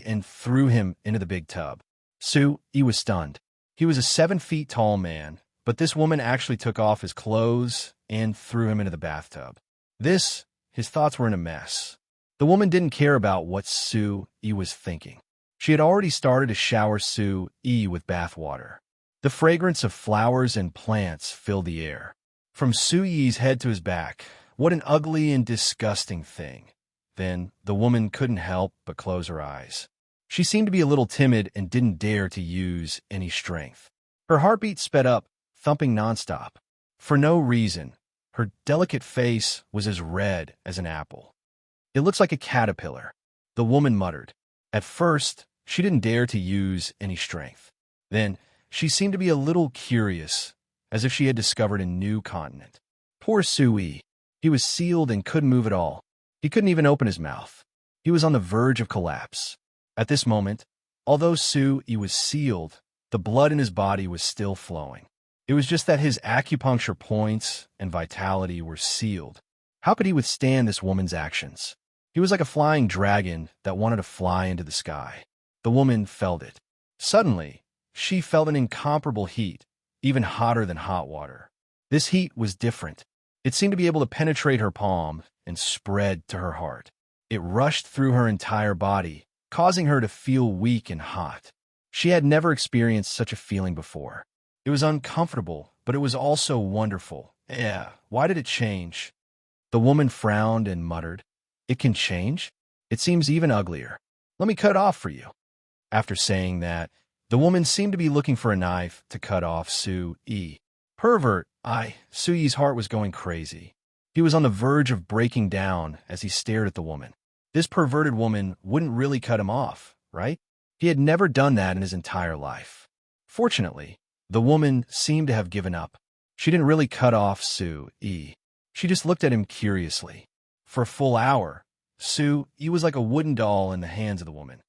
and threw him into the big tub. Su-yi was stunned. He was a 7 feet tall man, but this woman actually took off his clothes and threw him into the bathtub. His thoughts were in a mess. The woman didn't care about what Su-yi was thinking. She had already started to shower Su-yi with bath water. The fragrance of flowers and plants filled the air. From Su-yi's head to his back, what an ugly and disgusting thing. Then the woman couldn't help but close her eyes. She seemed to be a little timid and didn't dare to use any strength. Her heartbeat sped up, thumping nonstop. For no reason, her delicate face was as red as an apple. "It looks like a caterpillar," the woman muttered. At first, she didn't dare to use any strength. Then, she seemed to be a little curious, as if she had discovered a new continent. Poor Su-yi. He was sealed and couldn't move at all. He couldn't even open his mouth. He was on the verge of collapse. At this moment, although Su-yi was sealed, the blood in his body was still flowing. It was just that his acupuncture points and vitality were sealed. How could he withstand this woman's actions? He was like a flying dragon that wanted to fly into the sky. The woman felt it. Suddenly, she felt an incomparable heat, even hotter than hot water. This heat was different. It seemed to be able to penetrate her palm and spread to her heart. It rushed through her entire body, causing her to feel weak and hot. She had never experienced such a feeling before. It was uncomfortable, but it was also wonderful. Why did it change? The woman frowned and muttered, "It can change? It seems even uglier. Let me cut it off for you." After saying that, the woman seemed to be looking for a knife to cut off Su-yi. Pervert! Su-yi's heart was going crazy. He was on the verge of breaking down as he stared at the woman. This perverted woman wouldn't really cut him off, right? He had never done that in his entire life. Fortunately, the woman seemed to have given up. She didn't really cut off Su-yi. She just looked at him curiously. For a full hour, Su-yi was like a wooden doll in the hands of the woman.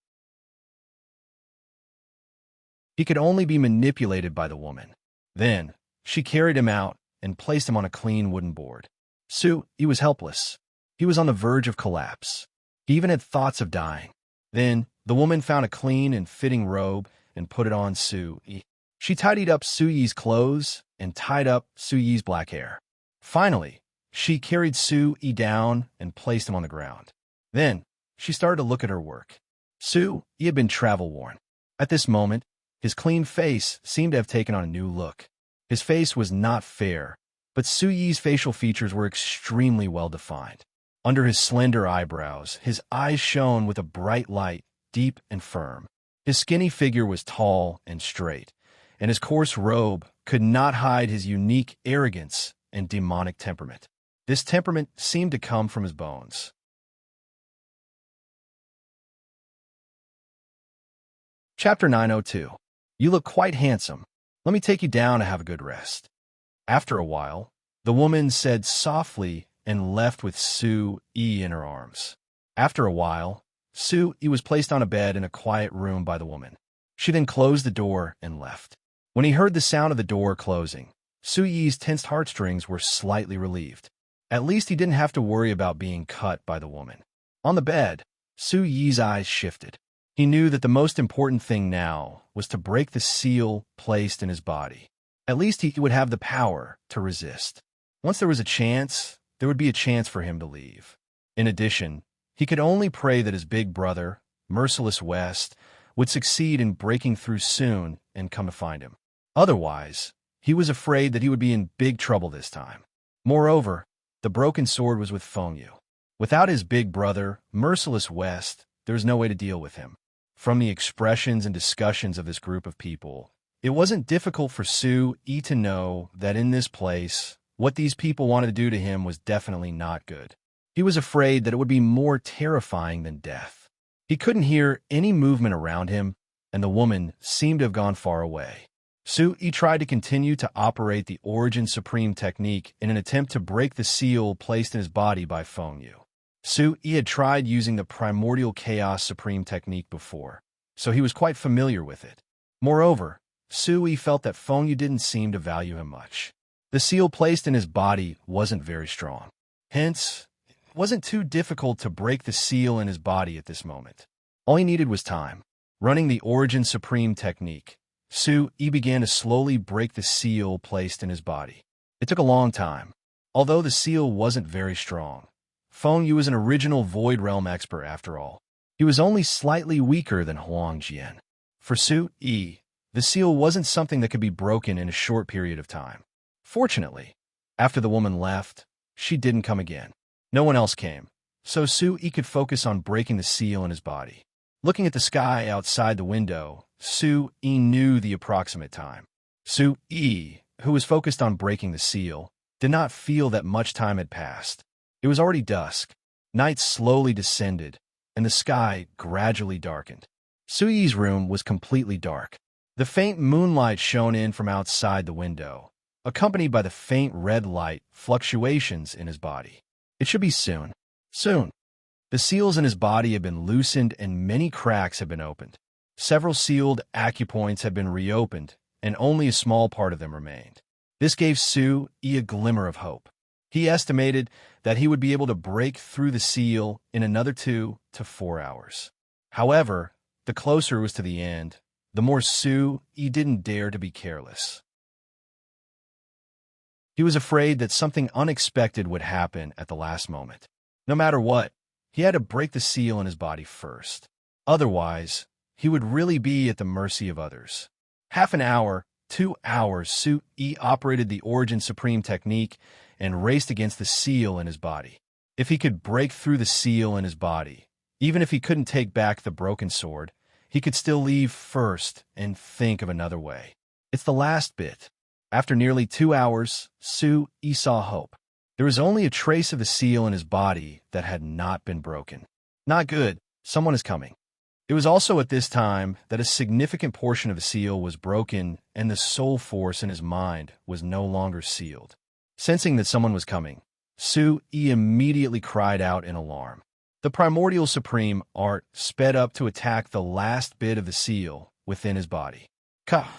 He could only be manipulated by the woman. Then, she carried him out and placed him on a clean wooden board. Su-yi was helpless. He was on the verge of collapse. He even had thoughts of dying. Then, the woman found a clean and fitting robe and put it on Su-yi. She tidied up Su-yi's clothes and tied up Su-yi's black hair. Finally, she carried Su-yi down and placed him on the ground. Then, she started to look at her work. Su-yi had been travel-worn. At this moment, his clean face seemed to have taken on a new look. His face was not fair, but Su-yi's facial features were extremely well-defined. Under his slender eyebrows, his eyes shone with a bright light, deep and firm. His skinny figure was tall and straight, and his coarse robe could not hide his unique arrogance and demonic temperament. This temperament seemed to come from his bones. Chapter 902. You look quite handsome. Let me take you down to have a good rest. After a while, the woman said softly and left with Su-yi in her arms. After a while, Su-yi was placed on a bed in a quiet room by the woman. She then closed the door and left. When he heard the sound of the door closing, Su-yi's tensed heartstrings were slightly relieved. At least he didn't have to worry about being cut by the woman. On the bed, Su-yi's eyes shifted. He knew that the most important thing now was to break the seal placed in his body. At least he would have the power to resist. Once there was a chance, there would be a chance for him to leave. In addition, he could only pray that his big brother, Merciless West, would succeed in breaking through soon and come to find him. Otherwise, he was afraid that he would be in big trouble this time. Moreover, the broken sword was with Fengyu. Without his big brother, Merciless West, there was no way to deal with him. From the expressions and discussions of this group of people, it wasn't difficult for Su-yi to know that in this place, what these people wanted to do to him was definitely not good. He was afraid that it would be more terrifying than death. He couldn't hear any movement around him, and the woman seemed to have gone far away. Su-yi tried to continue to operate the Origin Supreme technique in an attempt to break the seal placed in his body by Fengyu. Su-yi had tried using the Primordial Chaos Supreme technique before, so he was quite familiar with it. Moreover, Su-yi felt that Fengyu didn't seem to value him much. The seal placed in his body wasn't very strong. Hence, it wasn't too difficult to break the seal in his body at this moment. All he needed was time. Running the Origin Supreme technique, Su-yi began to slowly break the seal placed in his body. It took a long time. Although the seal wasn't very strong, Feng Yu was an original Void Realm expert after all. He was only slightly weaker than Huang Jian. For Su-yi, the seal wasn't something that could be broken in a short period of time. Fortunately, after the woman left, she didn't come again. No one else came, so Su-yi could focus on breaking the seal in his body. Looking at the sky outside the window, Su-yi knew the approximate time. Su-yi, who was focused on breaking the seal, did not feel that much time had passed. It was already dusk. Night slowly descended, and the sky gradually darkened. Su-yi's room was completely dark. The faint moonlight shone in from outside the window, accompanied by the faint red light fluctuations in his body. It should be soon. Soon. The seals in his body had been loosened and many cracks had been opened. Several sealed acupoints had been reopened, and only a small part of them remained. This gave Su-yi a glimmer of hope. He estimated that he would be able to break through the seal in another 2 to 4 hours. However, the closer it was to the end, the more Su-yi didn't dare to be careless. He was afraid that something unexpected would happen at the last moment. No matter what, he had to break the seal in his body first. Otherwise, he would really be at the mercy of others. Half an hour, 2 hours, Su-yi operated the Origin Supreme technique and raced against the seal in his body. If he could break through the seal in his body, even if he couldn't take back the broken sword, he could still leave first and think of another way. It's the last bit. After nearly 2 hours, Su-yi saw hope. There was only a trace of the seal in his body that had not been broken. Not good. Someone is coming. It was also at this time that a significant portion of the seal was broken and the soul force in his mind was no longer sealed. Sensing that someone was coming, Su-yi immediately cried out in alarm. The primordial supreme art sped up to attack the last bit of the seal within his body.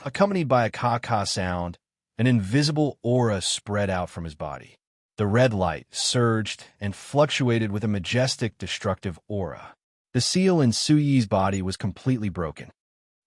Accompanied by a ka-ka sound, an invisible aura spread out from his body. The red light surged and fluctuated with a majestic, destructive aura. The seal in Su-yi's body was completely broken.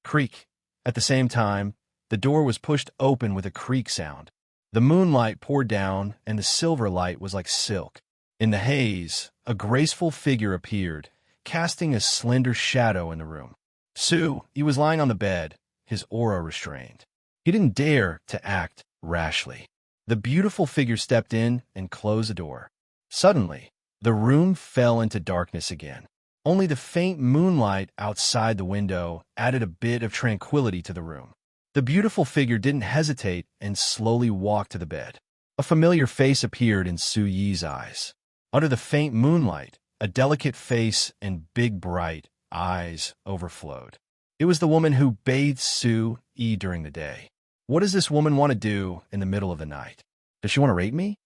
Creak. At the same time, the door was pushed open with a creak sound. The moonlight poured down, and the silver light was like silk. In the haze, a graceful figure appeared, casting a slender shadow in the room. Su-yi was lying on the bed, his aura restrained. He didn't dare to act rashly. The beautiful figure stepped in and closed the door. Suddenly, the room fell into darkness again. Only the faint moonlight outside the window added a bit of tranquility to the room. The beautiful figure didn't hesitate and slowly walked to the bed. A familiar face appeared in Su-yi's eyes. Under the faint moonlight, a delicate face and big bright eyes overflowed. It was the woman who bathed Su-yi during the day. What does this woman want to do in the middle of the night? Does she want to rape me?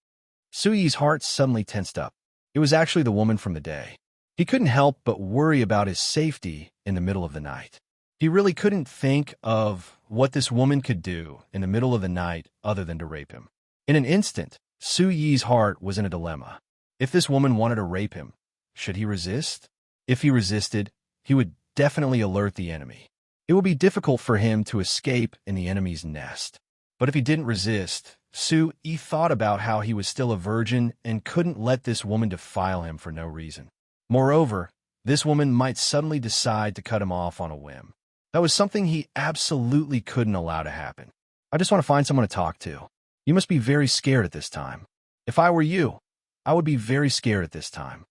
Su-yi's heart suddenly tensed up. It was actually the woman from the day. He couldn't help but worry about his safety in the middle of the night. He really couldn't think of what this woman could do in the middle of the night other than to rape him. In an instant, Su-yi's heart was in a dilemma. If this woman wanted to rape him, should he resist? If he resisted, he would definitely alert the enemy. It would be difficult for him to escape in the enemy's nest. But if he didn't resist, Su-yi thought about how he was still a virgin and couldn't let this woman defile him for no reason. Moreover, this woman might suddenly decide to cut him off on a whim. That was something he absolutely couldn't allow to happen. I just want to find someone to talk to. You must be very scared at this time. If I were you, I would be very scared at this time.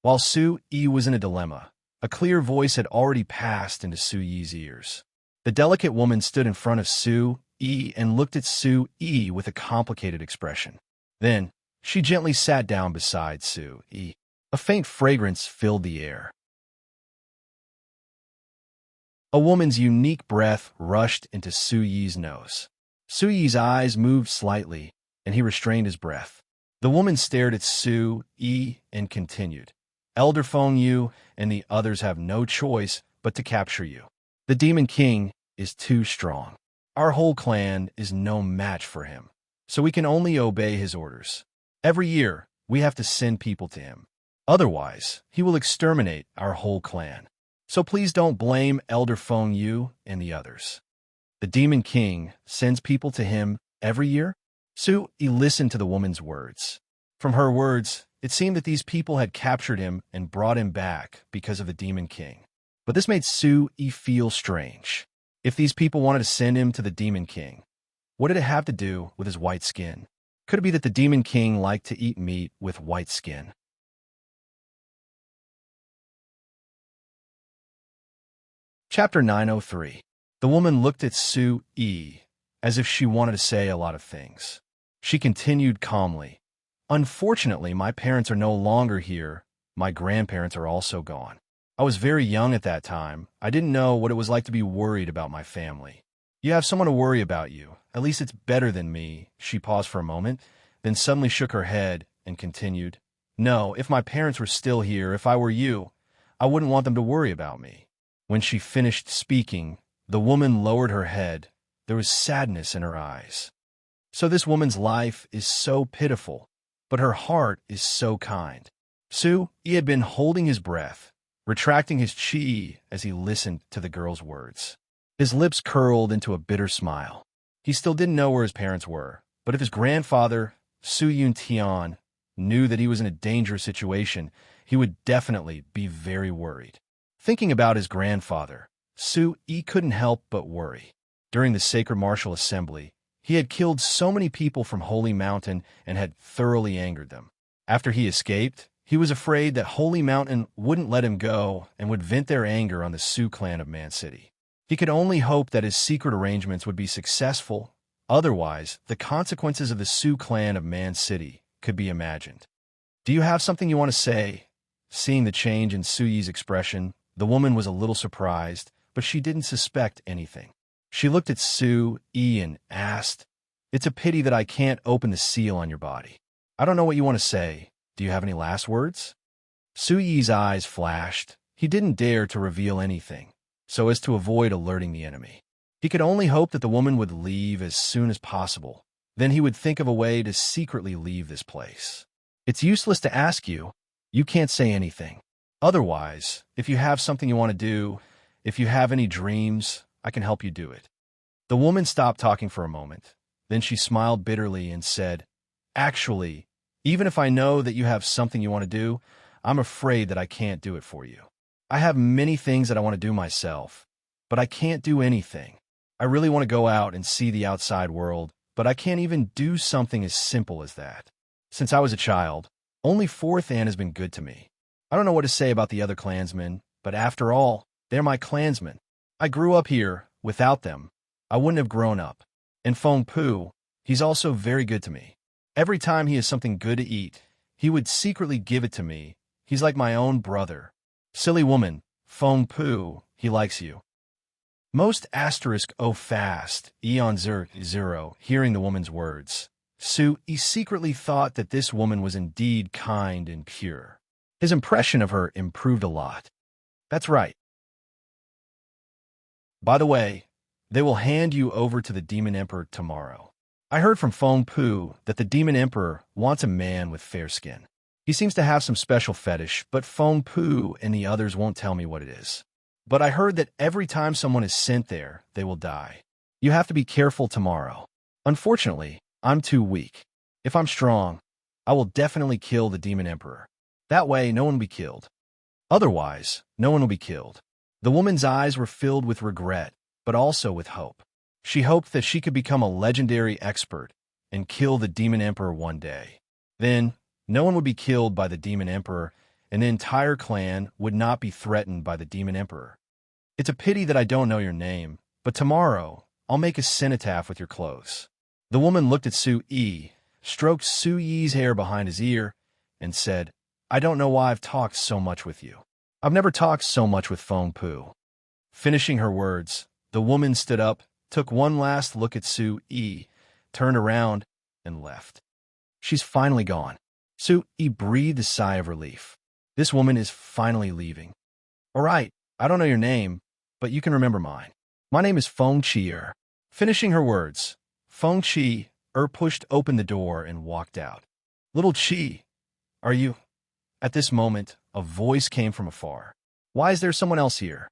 While Su-yi was in a dilemma, a clear voice had already passed into Su-yi's ears. The delicate woman stood in front of Su-yi and looked at Su-yi with a complicated expression. Then, she gently sat down beside Su-yi. A faint fragrance filled the air. A woman's unique breath rushed into Su-yi's nose. Su-yi's eyes moved slightly, and he restrained his breath. The woman stared at Su-yi and continued. Elder Feng Yu and the others have no choice but to capture you. The Demon King is too strong. Our whole clan is no match for him, so we can only obey his orders. Every year, we have to send people to him. Otherwise, he will exterminate our whole clan. So please don't blame Elder Feng Yu and the others. The Demon King sends people to him every year. Su Yi listened to the woman's words. From her words, it seemed that these people had captured him and brought him back because of the Demon King. But this made Su Yi feel strange. If these people wanted to send him to the Demon King, what did it have to do with his white skin? Could it be that the Demon King liked to eat meat with white skin? Chapter 903. The woman looked at Su Yi as if she wanted to say a lot of things. She continued calmly. Unfortunately, my parents are no longer here. My grandparents are also gone. I was very young at that time. I didn't know what it was like to be worried about my family. You have someone to worry about you. At least it's better than me. She paused for a moment, then suddenly shook her head and continued. No, if my parents were still here, if I were you, I wouldn't want them to worry about me. When she finished speaking, the woman lowered her head. There was sadness in her eyes. So this woman's life is so pitiful, but her heart is so kind. Su Yi had been holding his breath, retracting his chi as he listened to the girl's words. His lips curled into a bitter smile. He still didn't know where his parents were, but if his grandfather, Su Yun Tian, knew that he was in a dangerous situation, he would definitely be very worried. Thinking about his grandfather, Su Yi couldn't help but worry. During the Sacred Martial Assembly, he had killed so many people from Holy Mountain and had thoroughly angered them. After he escaped, he was afraid that Holy Mountain wouldn't let him go and would vent their anger on the Sioux clan of Man City. He could only hope that his secret arrangements would be successful. Otherwise, the consequences of the Sioux clan of Man City could be imagined. Do you have something you want to say? Seeing the change in Su Yi's expression, the woman was a little surprised, but she didn't suspect anything. She looked at Su Yi and asked, It's a pity that I can't open the seal on your body. I don't know what you want to say. Do you have any last words? Su Yi's eyes flashed. He didn't dare to reveal anything, so as to avoid alerting the enemy. He could only hope that the woman would leave as soon as possible. Then he would think of a way to secretly leave this place. It's useless to ask you. You can't say anything. Otherwise, if you have something you want to do, if you have any dreams, I can help you do it. The woman stopped talking for a moment. Then she smiled bitterly and said, Actually, even if I know that you have something you want to do, I'm afraid that I can't do it for you. I have many things that I want to do myself, but I can't do anything. I really want to go out and see the outside world, but I can't even do something as simple as that. Since I was a child, only Fourth Anne has been good to me. I don't know what to say about the other clansmen, but after all, they're my clansmen. I grew up here. Without them, I wouldn't have grown up. And Feng Pu, he's also very good to me. Every time he has something good to eat, he would secretly give it to me. He's like my own brother. Silly woman, Feng Pu, he likes you. Most asterisk oh fast, Eon 0, hearing the woman's words. Su Yi secretly thought that this woman was indeed kind and pure. His impression of her improved a lot. That's right. By the way, they will hand you over to the Demon Emperor tomorrow. I heard from Feng Pu that the Demon Emperor wants a man with fair skin. He seems to have some special fetish, but Feng Pu and the others won't tell me what it is. But I heard that every time someone is sent there, they will die. You have to be careful tomorrow. Unfortunately, I'm too weak. If I'm strong, I will definitely kill the Demon Emperor. That way, no one will be killed. Otherwise, no one will be killed. The woman's eyes were filled with regret, but also with hope. She hoped that she could become a legendary expert and kill the Demon Emperor one day. Then, no one would be killed by the Demon Emperor, and the entire clan would not be threatened by the Demon Emperor. It's a pity that I don't know your name, but tomorrow, I'll make a cenotaph with your clothes. The woman looked at Su Yi, stroked Su Yi's hair behind his ear, and said, I don't know why I've talked so much with you. I've never talked so much with Feng Pu. Finishing her words, the woman stood up, took one last look at Su Yi, turned around, and left. She's finally gone. Su Yi breathed a sigh of relief. This woman is finally leaving. All right, I don't know your name, but you can remember mine. My name is Feng Qi. Finishing her words, Feng Qi pushed open the door and walked out. Little Qi, are you? At this moment, a voice came from afar. Why is there someone else here?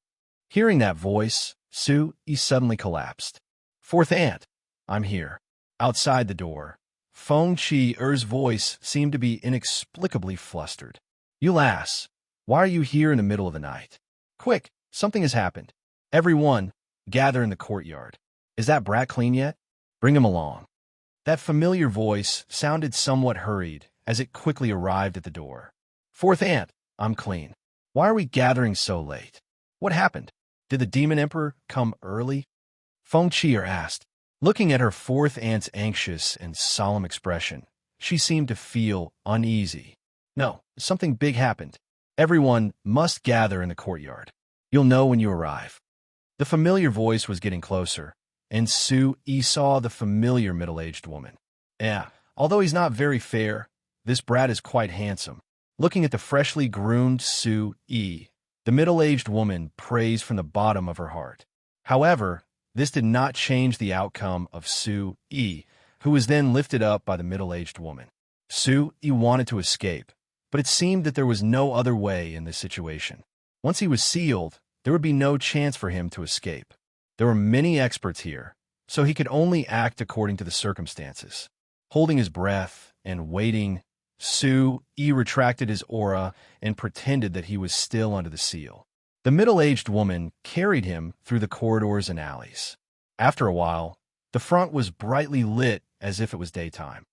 Hearing that voice, Su-yi suddenly collapsed. Fourth aunt, I'm here. Outside the door, Feng Chi-er's voice seemed to be inexplicably flustered. You lass, why are you here in the middle of the night? Quick, something has happened. Everyone, gather in the courtyard. Is that brat clean yet? Bring him along. That familiar voice sounded somewhat hurried as it quickly arrived at the door. Fourth aunt, I'm clean. Why are we gathering so late? What happened? Did the demon emperor come early? Feng Chi asked. Looking at her fourth aunt's anxious and solemn expression, she seemed to feel uneasy. No, something big happened. Everyone must gather in the courtyard. You'll know when you arrive. The familiar voice was getting closer, and Su-yi saw the familiar middle-aged woman. Yeah, although he's not very fair, this brat is quite handsome. Looking at the freshly groomed Su-yi, the middle-aged woman praised from the bottom of her heart. However, this did not change the outcome of Su-yi, who was then lifted up by the middle-aged woman. Su-yi wanted to escape, but it seemed that there was no other way in this situation. Once he was sealed, there would be no chance for him to escape. There were many experts here, so he could only act according to the circumstances. Holding his breath and waiting, Su-yi retracted his aura and pretended that he was still under the seal. The middle-aged woman carried him through the corridors and alleys. After a while, the front was brightly lit as if it was daytime.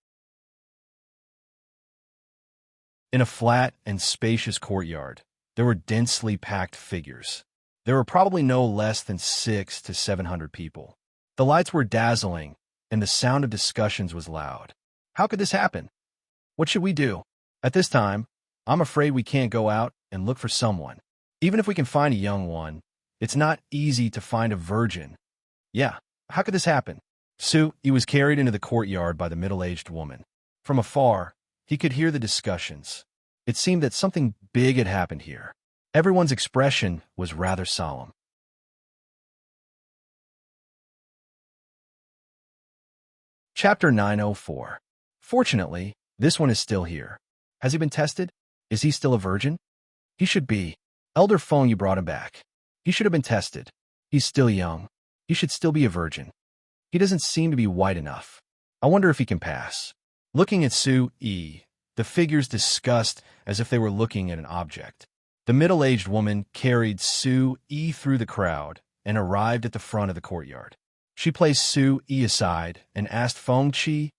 In a flat and spacious courtyard, there were densely packed figures. There were probably no less than 600 to 700 people. The lights were dazzling, and the sound of discussions was loud. How could this happen? What should we do? At this time, I'm afraid we can't go out and look for someone. Even if we can find a young one, it's not easy to find a virgin. Yeah, how could this happen? Su-yi was carried into the courtyard by the middle-aged woman. From afar, he could hear the discussions. It seemed that something big had happened here. Everyone's expression was rather solemn. Chapter 904. Fortunately, this one is still here. Has he been tested? Is he still a virgin? He should be. Elder Feng, you brought him back. He should have been tested. He's still young. He should still be a virgin. He doesn't seem to be white enough. I wonder if he can pass. Looking at Su-yi, the figures discussed as if they were looking at an object. The middle-aged woman carried Su-yi through the crowd and arrived at the front of the courtyard. She placed Su-yi aside and asked Feng Chi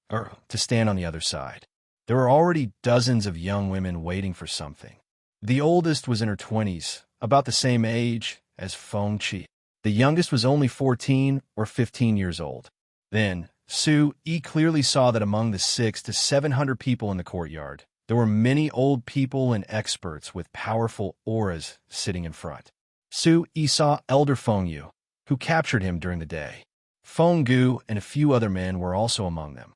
to stand on the other side. There were already dozens of young women waiting for something. The oldest was in her 20s, about the same age as Feng Chi. The youngest was only 14 or 15 years old. Then, Su-yi clearly saw that among the 600 to 700 people in the courtyard, there were many old people and experts with powerful auras sitting in front. Su-yi saw Elder Feng Yu, who captured him during the day. Feng Gu and a few other men were also among them.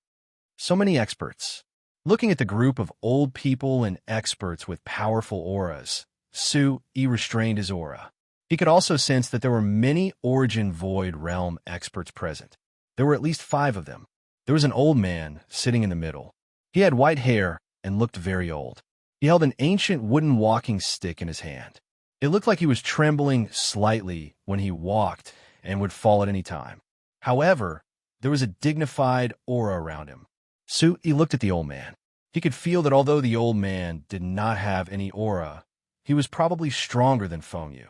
So many experts. Looking at the group of old people and experts with powerful auras, Su-yi restrained his aura. He could also sense that there were many Origin Void Realm experts present. There were at least 5 of them. There was an old man sitting in the middle. He had white hair and looked very old. He held an ancient wooden walking stick in his hand. It looked like he was trembling slightly when he walked and would fall at any time. However, there was a dignified aura around him. Su-yi looked at the old man. He could feel that although the old man did not have any aura, he was probably stronger than Feng Yu.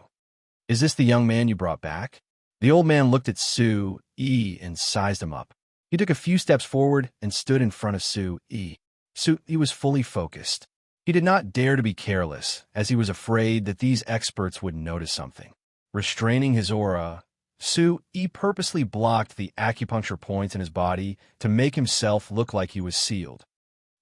Is this the young man you brought back? The old man looked at Su-yi and sized him up. He took a few steps forward and stood in front of Su-yi. Su-yi was fully focused. He did not dare to be careless, as he was afraid that these experts would notice something. Restraining his aura, Su-yi purposely blocked the acupuncture points in his body to make himself look like he was sealed.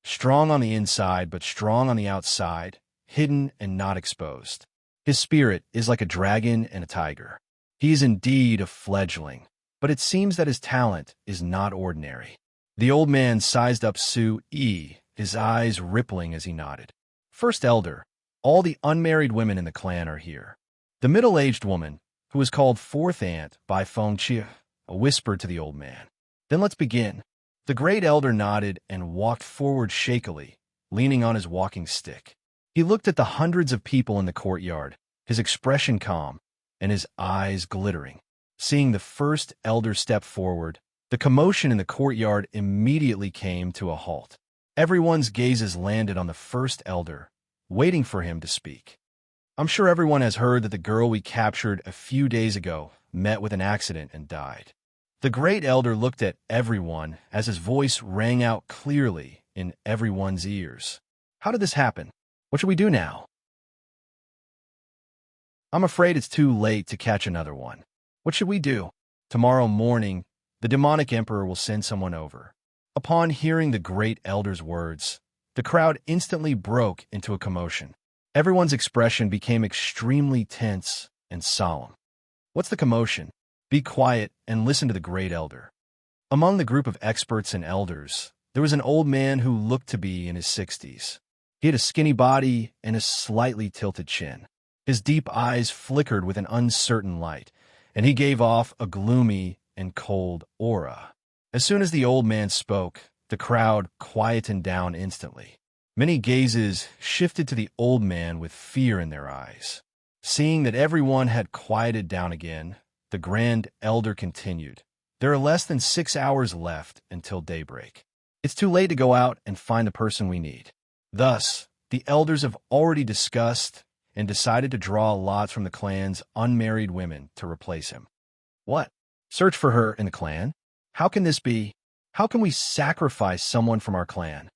Strong on the inside, but strong on the outside, hidden and not exposed. His spirit is like a dragon and a tiger. He is indeed a fledgling, but it seems that his talent is not ordinary. The old man sized up Su-yi, his eyes rippling as he nodded. First Elder, all the unmarried women in the clan are here. The middle-aged woman, who was called Fourth Aunt by Feng Chi, whispered to the old man. Then let's begin. The great elder nodded and walked forward shakily, leaning on his walking stick. He looked at the hundreds of people in the courtyard his expression calm and his eyes glittering. Seeing the first elder step forward, the commotion in the courtyard immediately came to a halt. Everyone's gazes landed on the first elder, waiting for him to speak. I'm sure everyone has heard that the girl we captured a few days ago met with an accident and died. The great elder looked at everyone as his voice rang out clearly in everyone's ears. How did this happen? What should we do now? I'm afraid it's too late to catch another one. What should we do? Tomorrow morning, the demonic emperor will send someone over. Upon hearing the great elder's words, the crowd instantly broke into a commotion. Everyone's expression became extremely tense and solemn. What's the commotion? Be quiet and listen to the great elder. Among the group of experts and elders, there was an old man who looked to be in his 60s. He had a skinny body and a slightly tilted chin. His deep eyes flickered with an uncertain light, and he gave off a gloomy and cold aura. As soon as the old man spoke, the crowd quietened down instantly. Many gazes shifted to the old man with fear in their eyes. Seeing that everyone had quieted down again, the grand elder continued. There are less than 6 hours left until daybreak. It's too late to go out and find the person we need. Thus, the elders have already discussed and decided to draw lots from the clan's unmarried women to replace him. What? Search for her in the clan? How can this be? How can we sacrifice someone from our clan?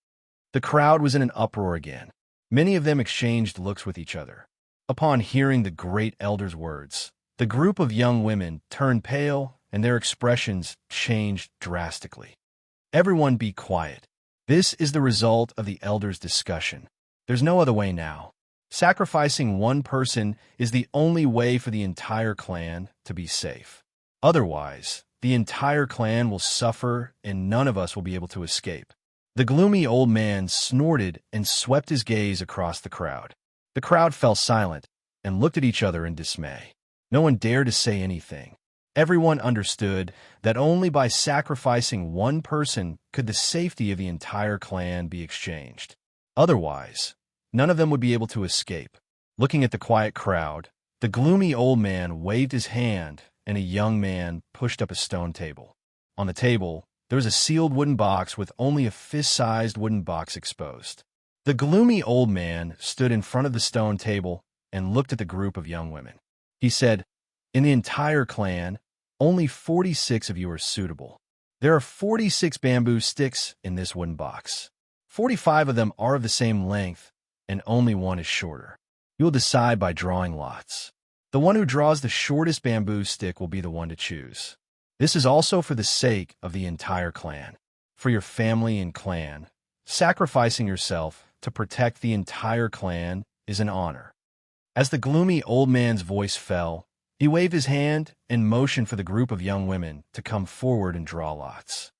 The crowd was in an uproar again. Many of them exchanged looks with each other. Upon hearing the great elder's words, the group of young women turned pale and their expressions changed drastically. Everyone be quiet. This is the result of the elder's discussion. There's no other way now. Sacrificing one person is the only way for the entire clan to be safe. Otherwise, the entire clan will suffer and none of us will be able to escape. The gloomy old man snorted and swept his gaze across the crowd. The crowd fell silent and looked at each other in dismay. No one dared to say anything. Everyone understood that only by sacrificing one person could the safety of the entire clan be exchanged. Otherwise, none of them would be able to escape. Looking at the quiet crowd, the gloomy old man waved his hand and a young man pushed up a stone table. On the table, there was a sealed wooden box with only a fist-sized wooden box exposed. The gloomy old man stood in front of the stone table and looked at the group of young women. He said, "In the entire clan, only 46 of you are suitable. There are 46 bamboo sticks in this wooden box. 45 of them are of the same length, and only one is shorter. You will decide by drawing lots. The one who draws the shortest bamboo stick will be the one to choose. This is also for the sake of the entire clan, for your family and clan. Sacrificing yourself to protect the entire clan is an honor." As the gloomy old man's voice fell, he waved his hand and motioned for the group of young women to come forward and draw lots.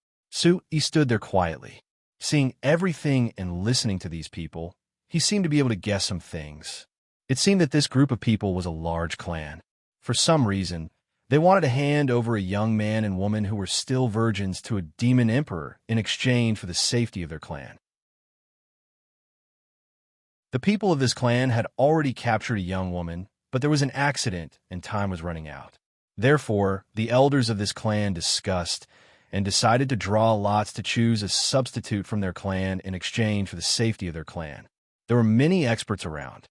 He stood there quietly. Seeing everything and listening to these people, he seemed to be able to guess some things. It seemed that this group of people was a large clan. For some reason, they wanted to hand over a young man and woman who were still virgins to a demon emperor in exchange for the safety of their clan. The people of this clan had already captured a young woman, but there was an accident and time was running out. Therefore, the elders of this clan discussed and decided to draw lots to choose a substitute from their clan in exchange for the safety of their clan. There were many experts around.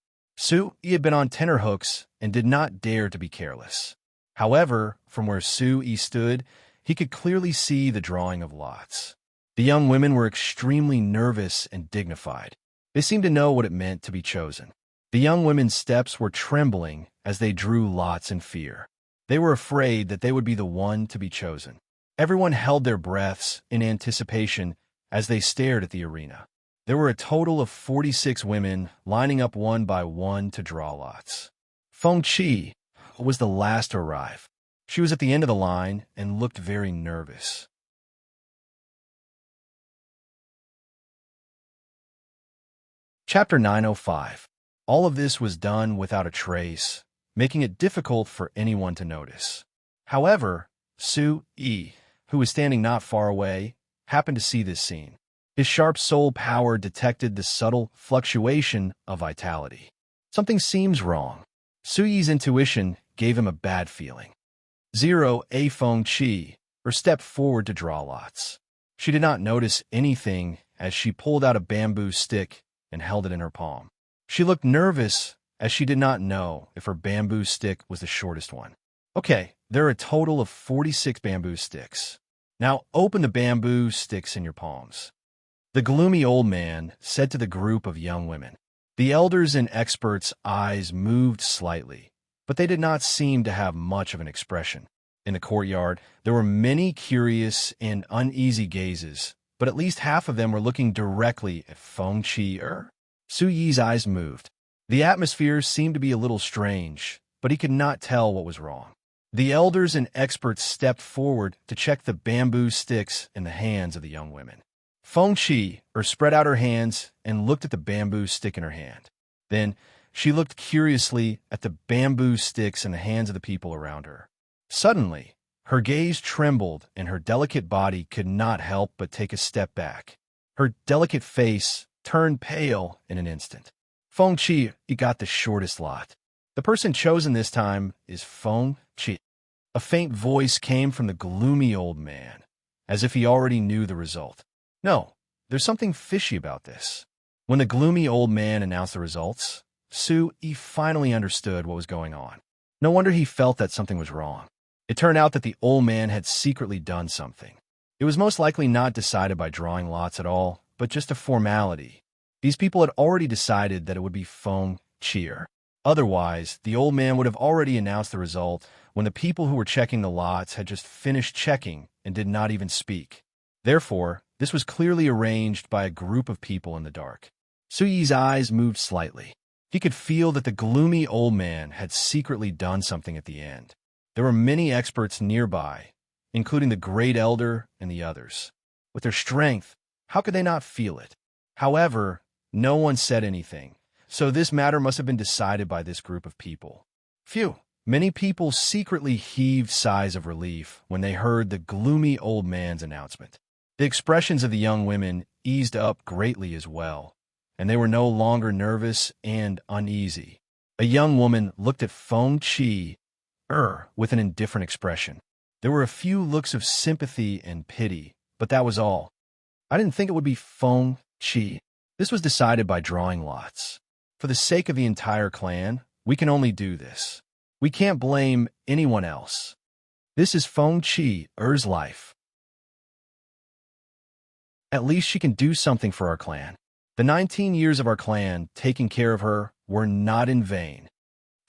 He had been on tenterhooks and did not dare to be careless. However, from where He stood, he could clearly see the drawing of lots. The young women were extremely nervous and dignified. They seemed to know what it meant to be chosen. The young women's steps were trembling as they drew lots in fear. They were afraid that they would be the one to be chosen. Everyone held their breaths in anticipation as they stared at the arena. There were a total of 46 women lining up one by one to draw lots. Chi was the last to arrive. She was at the end of the line and looked very nervous. Chapter 905. All of this was done without a trace, making it difficult for anyone to notice. However, Yi, who was standing not far away, happened to see this scene. His sharp soul power detected the subtle fluctuation of vitality. Something seems wrong. Su Yi's intuition gave him a bad feeling. 0 A Feng Qi, or stepped forward to draw lots. She did not notice anything as she pulled out a bamboo stick and held it in her palm. She looked nervous as she did not know if her bamboo stick was the shortest one. Okay, there are a total of 46 bamboo sticks. Now open the bamboo sticks in your palms. The gloomy old man said to the group of young women. The elders and experts' eyes moved slightly, but they did not seem to have much of an expression. In the courtyard, there were many curious and uneasy gazes, but at least half of them were looking directly at Feng Qi. Su Yi's eyes moved. The atmosphere seemed to be a little strange, but he could not tell what was wrong. The elders and experts stepped forward to check the bamboo sticks in the hands of the young women. Feng Qi spread out her hands and looked at the bamboo stick in her hand. Then she looked curiously at the bamboo sticks in the hands of the people around her. Suddenly, her gaze trembled and her delicate body could not help but take a step back. Her delicate face turned pale in an instant. Feng Qi got the shortest lot. The person chosen this time is Feng Qi. A faint voice came from the gloomy old man, as if he already knew the result. No, there's something fishy about this. When the gloomy old man announced the results, Su Yi finally understood what was going on. No wonder he felt that something was wrong. It turned out that the old man had secretly done something. It was most likely not decided by drawing lots at all, but just a formality. These people had already decided that it would be Feng Qi. Otherwise, the old man would have already announced the result when the people who were checking the lots had just finished checking and did not even speak. Therefore, this was clearly arranged by a group of people in the dark. Su Yi's eyes moved slightly. He could feel that the gloomy old man had secretly done something at the end. There were many experts nearby, including the great elder and the others. With their strength, how could they not feel it? However, no one said anything, so this matter must have been decided by this group of people. Phew! Many people secretly heaved sighs of relief when they heard the gloomy old man's announcement. The expressions of the young women eased up greatly as well, and they were no longer nervous and uneasy. A young woman looked at Feng Qi with an indifferent expression. There were a few looks of sympathy and pity, but that was all. I didn't think it would be Feng Qi. This was decided by drawing lots. For the sake of the entire clan, we can only do this. We can't blame anyone else. This is Feng Qi's life. At least she can do something for our clan. The 19 years of our clan taking care of her were not in vain.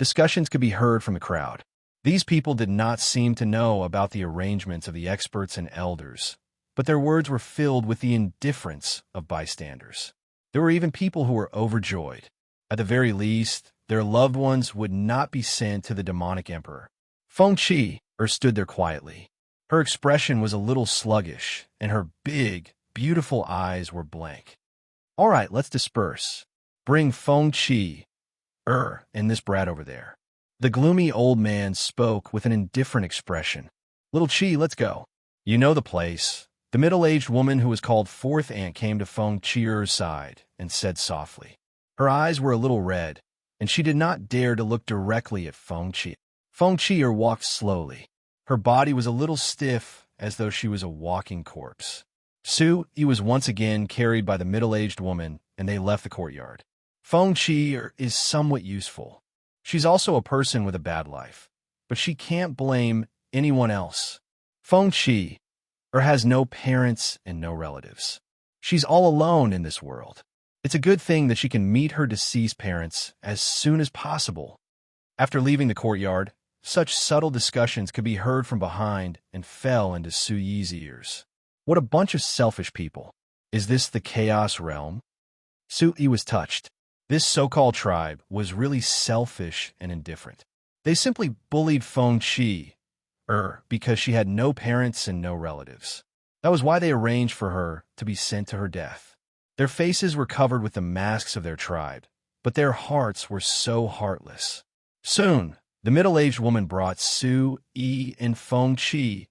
Discussions could be heard from the crowd. These people did not seem to know about the arrangements of the experts and elders, but their words were filled with the indifference of bystanders. There were even people who were overjoyed. At the very least, their loved ones would not be sent to the demonic emperor. Feng Qi stood there quietly. Her expression was a little sluggish, and her big, beautiful eyes were blank. All right, let's disperse. Bring Feng Qi and this brat over there. The gloomy old man spoke with an indifferent expression. Little Qi, let's go. You know the place. The middle-aged woman who was called Fourth Aunt came to Feng Qi's side and said softly. Her eyes were a little red, and she did not dare to look directly at Feng Qi. Feng Qi walked slowly. Her body was a little stiff, as though she was a walking corpse. Su Yi was once again carried by the middle-aged woman, and they left the courtyard. Feng Qi is somewhat useful. She's also a person with a bad life, but she can't blame anyone else. Feng Qi has no parents and no relatives. She's all alone in this world. It's a good thing that she can meet her deceased parents as soon as possible. After leaving the courtyard, such subtle discussions could be heard from behind and fell into Su Yi's ears. What a bunch of selfish people. Is this the Chaos Realm? Su Yi was touched. This so-called tribe was really selfish and indifferent. They simply bullied Feng Qi because she had no parents and no relatives. That was why they arranged for her to be sent to her death. Their faces were covered with the masks of their tribe, but their hearts were so heartless. Soon, the middle-aged woman brought Su Yi and Feng Qi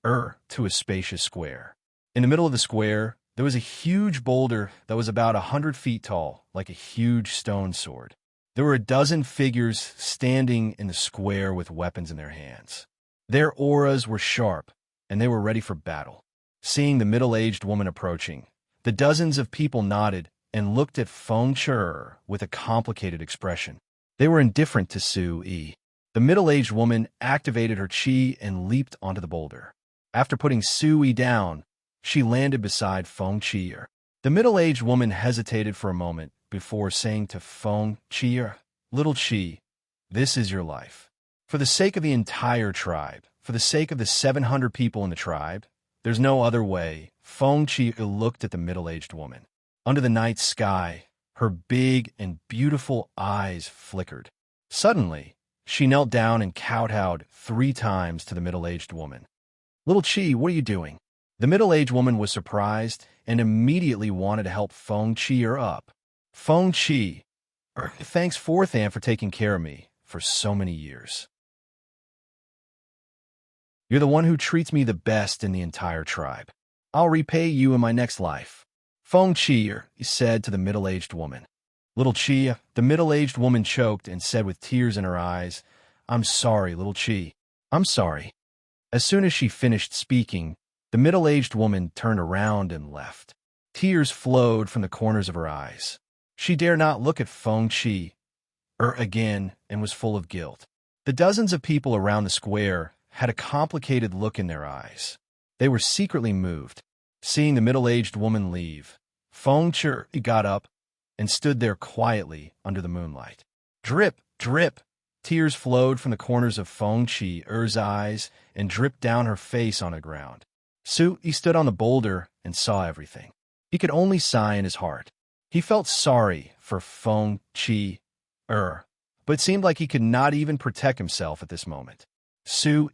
to a spacious square. In the middle of the square, there was a huge boulder that was about 100 feet tall, like a huge stone sword. There were a dozen figures standing in the square with weapons in their hands. Their auras were sharp, and they were ready for battle. Seeing the middle-aged woman approaching, the dozens of people nodded and looked at Feng Chur with a complicated expression. They were indifferent to Su Yi. The middle-aged woman activated her chi and leaped onto the boulder. After putting Su Yi down, she landed beside Feng Chur. The middle-aged woman hesitated for a moment before saying to Feng Chur, "Little Chi, this is your life. For the sake of the entire tribe, for the sake of the 700 people in the tribe, there's no other way." Feng Chur looked at the middle-aged woman. Under the night sky, her big and beautiful eyes flickered. Suddenly, she knelt down and kowtowed 3 times to the middle-aged woman. "Little Chi, what are you doing?" The middle-aged woman was surprised and immediately wanted to help Feng Chur up. "Feng Chi, thanks Forthan for taking care of me for so many years. You're the one who treats me the best in the entire tribe. I'll repay you in my next life." Feng Chur said to the middle-aged woman. "Little Chi," the middle-aged woman choked and said with tears in her eyes, "I'm sorry, Little Chi. I'm sorry." As soon as she finished speaking, the middle-aged woman turned around and left. Tears flowed from the corners of her eyes. She dared not look at Feng Chur again and was full of guilt. The dozens of people around the square had a complicated look in their eyes. They were secretly moved. Seeing the middle-aged woman leave, Feng Chur got up and stood there quietly under the moonlight. Drip, drip, tears flowed from the corners of Feng Chur's eyes and dripped down her face on the ground. He stood on the boulder and saw everything. He could only sigh in his heart. He felt sorry for Feng Chur, but it seemed like he could not even protect himself at this moment.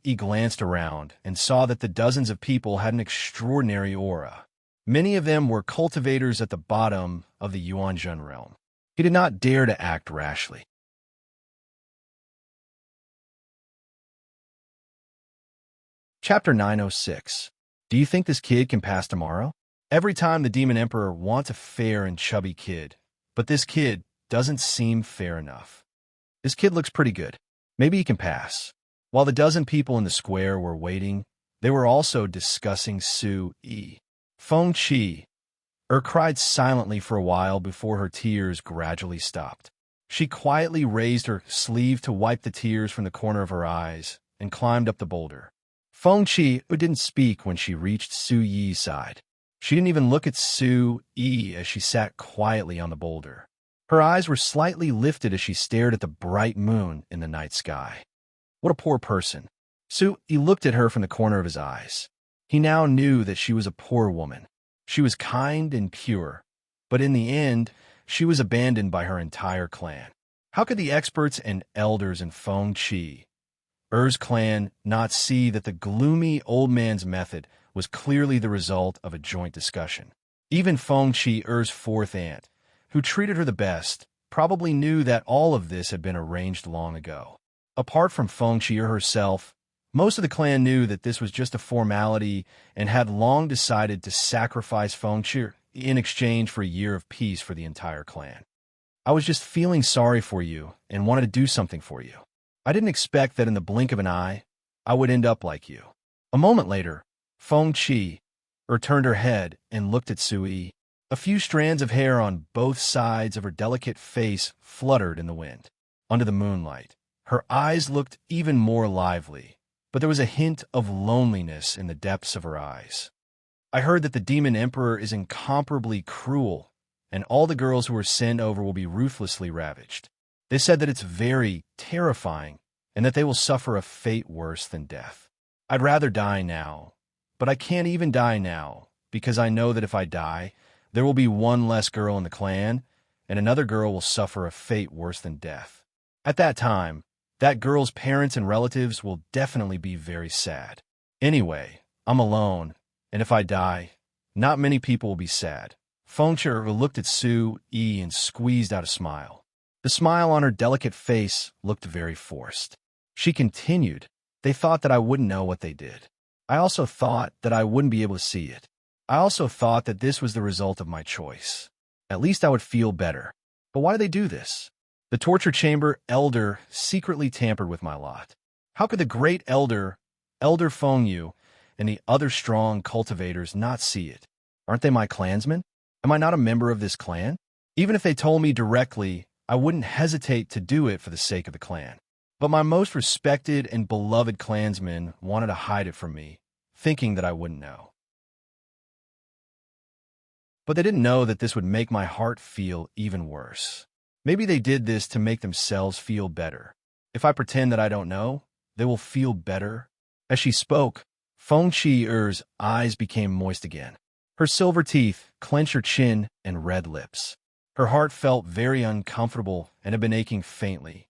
He glanced around and saw that the dozens of people had an extraordinary aura. Many of them were cultivators at the bottom of the Yuanzhen realm. He did not dare to act rashly. Chapter 906. Do you think this kid can pass tomorrow? Every time the Demon Emperor wants a fair and chubby kid, but this kid doesn't seem fair enough. This kid looks pretty good. Maybe he can pass. While the dozen people in the square were waiting, they were also discussing Su Yi. Feng Chur cried silently for a while before her tears gradually stopped. She quietly raised her sleeve to wipe the tears from the corner of her eyes and climbed up the boulder. Feng Chur didn't speak when she reached Su Yi's side. She didn't even look at Su Yi as she sat quietly on the boulder. Her eyes were slightly lifted as she stared at the bright moon in the night sky. What a poor person. He looked at her from the corner of his eyes. He now knew that she was a poor woman. She was kind and pure, but in the end, she was abandoned by her entire clan. How could the experts and elders in Feng Chur's clan not see that the gloomy old man's method was clearly the result of a joint discussion? Even Feng Chur's fourth aunt, who treated her the best, probably knew that all of this had been arranged long ago. Apart from Feng Chur herself, most of the clan knew that this was just a formality and had long decided to sacrifice Feng Chur in exchange for a year of peace for the entire clan. I was just feeling sorry for you and wanted to do something for you. I didn't expect that in the blink of an eye, I would end up like you. A moment later, Feng Chur turned her head and looked at Su Yi. A few strands of hair on both sides of her delicate face fluttered in the wind. Under the moonlight, her eyes looked even more lively, but there was a hint of loneliness in the depths of her eyes. I heard that the Demon Emperor is incomparably cruel, and all the girls who are sent over will be ruthlessly ravaged. They said that it's very terrifying, and that they will suffer a fate worse than death. I'd rather die now, but I can't even die now, because I know that if I die, there will be one less girl in the clan, and another girl will suffer a fate worse than death. At that time, that girl's parents and relatives will definitely be very sad. Anyway, I'm alone, and if I die, not many people will be sad. Feng Chur looked at Su Yi and squeezed out a smile. The smile on her delicate face looked very forced. She continued, "They thought that I wouldn't know what they did. I also thought that I wouldn't be able to see it. I also thought that this was the result of my choice. At least I would feel better. But why do they do this? The torture chamber elder secretly tampered with my lot. How could the great Elder Feng Yu, and the other strong cultivators not see it? Aren't they my clansmen? Am I not a member of this clan? Even if they told me directly, I wouldn't hesitate to do it for the sake of the clan. But my most respected and beloved clansmen wanted to hide it from me, thinking that I wouldn't know. But they didn't know that this would make my heart feel even worse. Maybe they did this to make themselves feel better. If I pretend that I don't know, they will feel better. As she spoke, Feng Qi-er's eyes became moist again. Her silver teeth clenched her chin and red lips. Her heart felt very uncomfortable and had been aching faintly.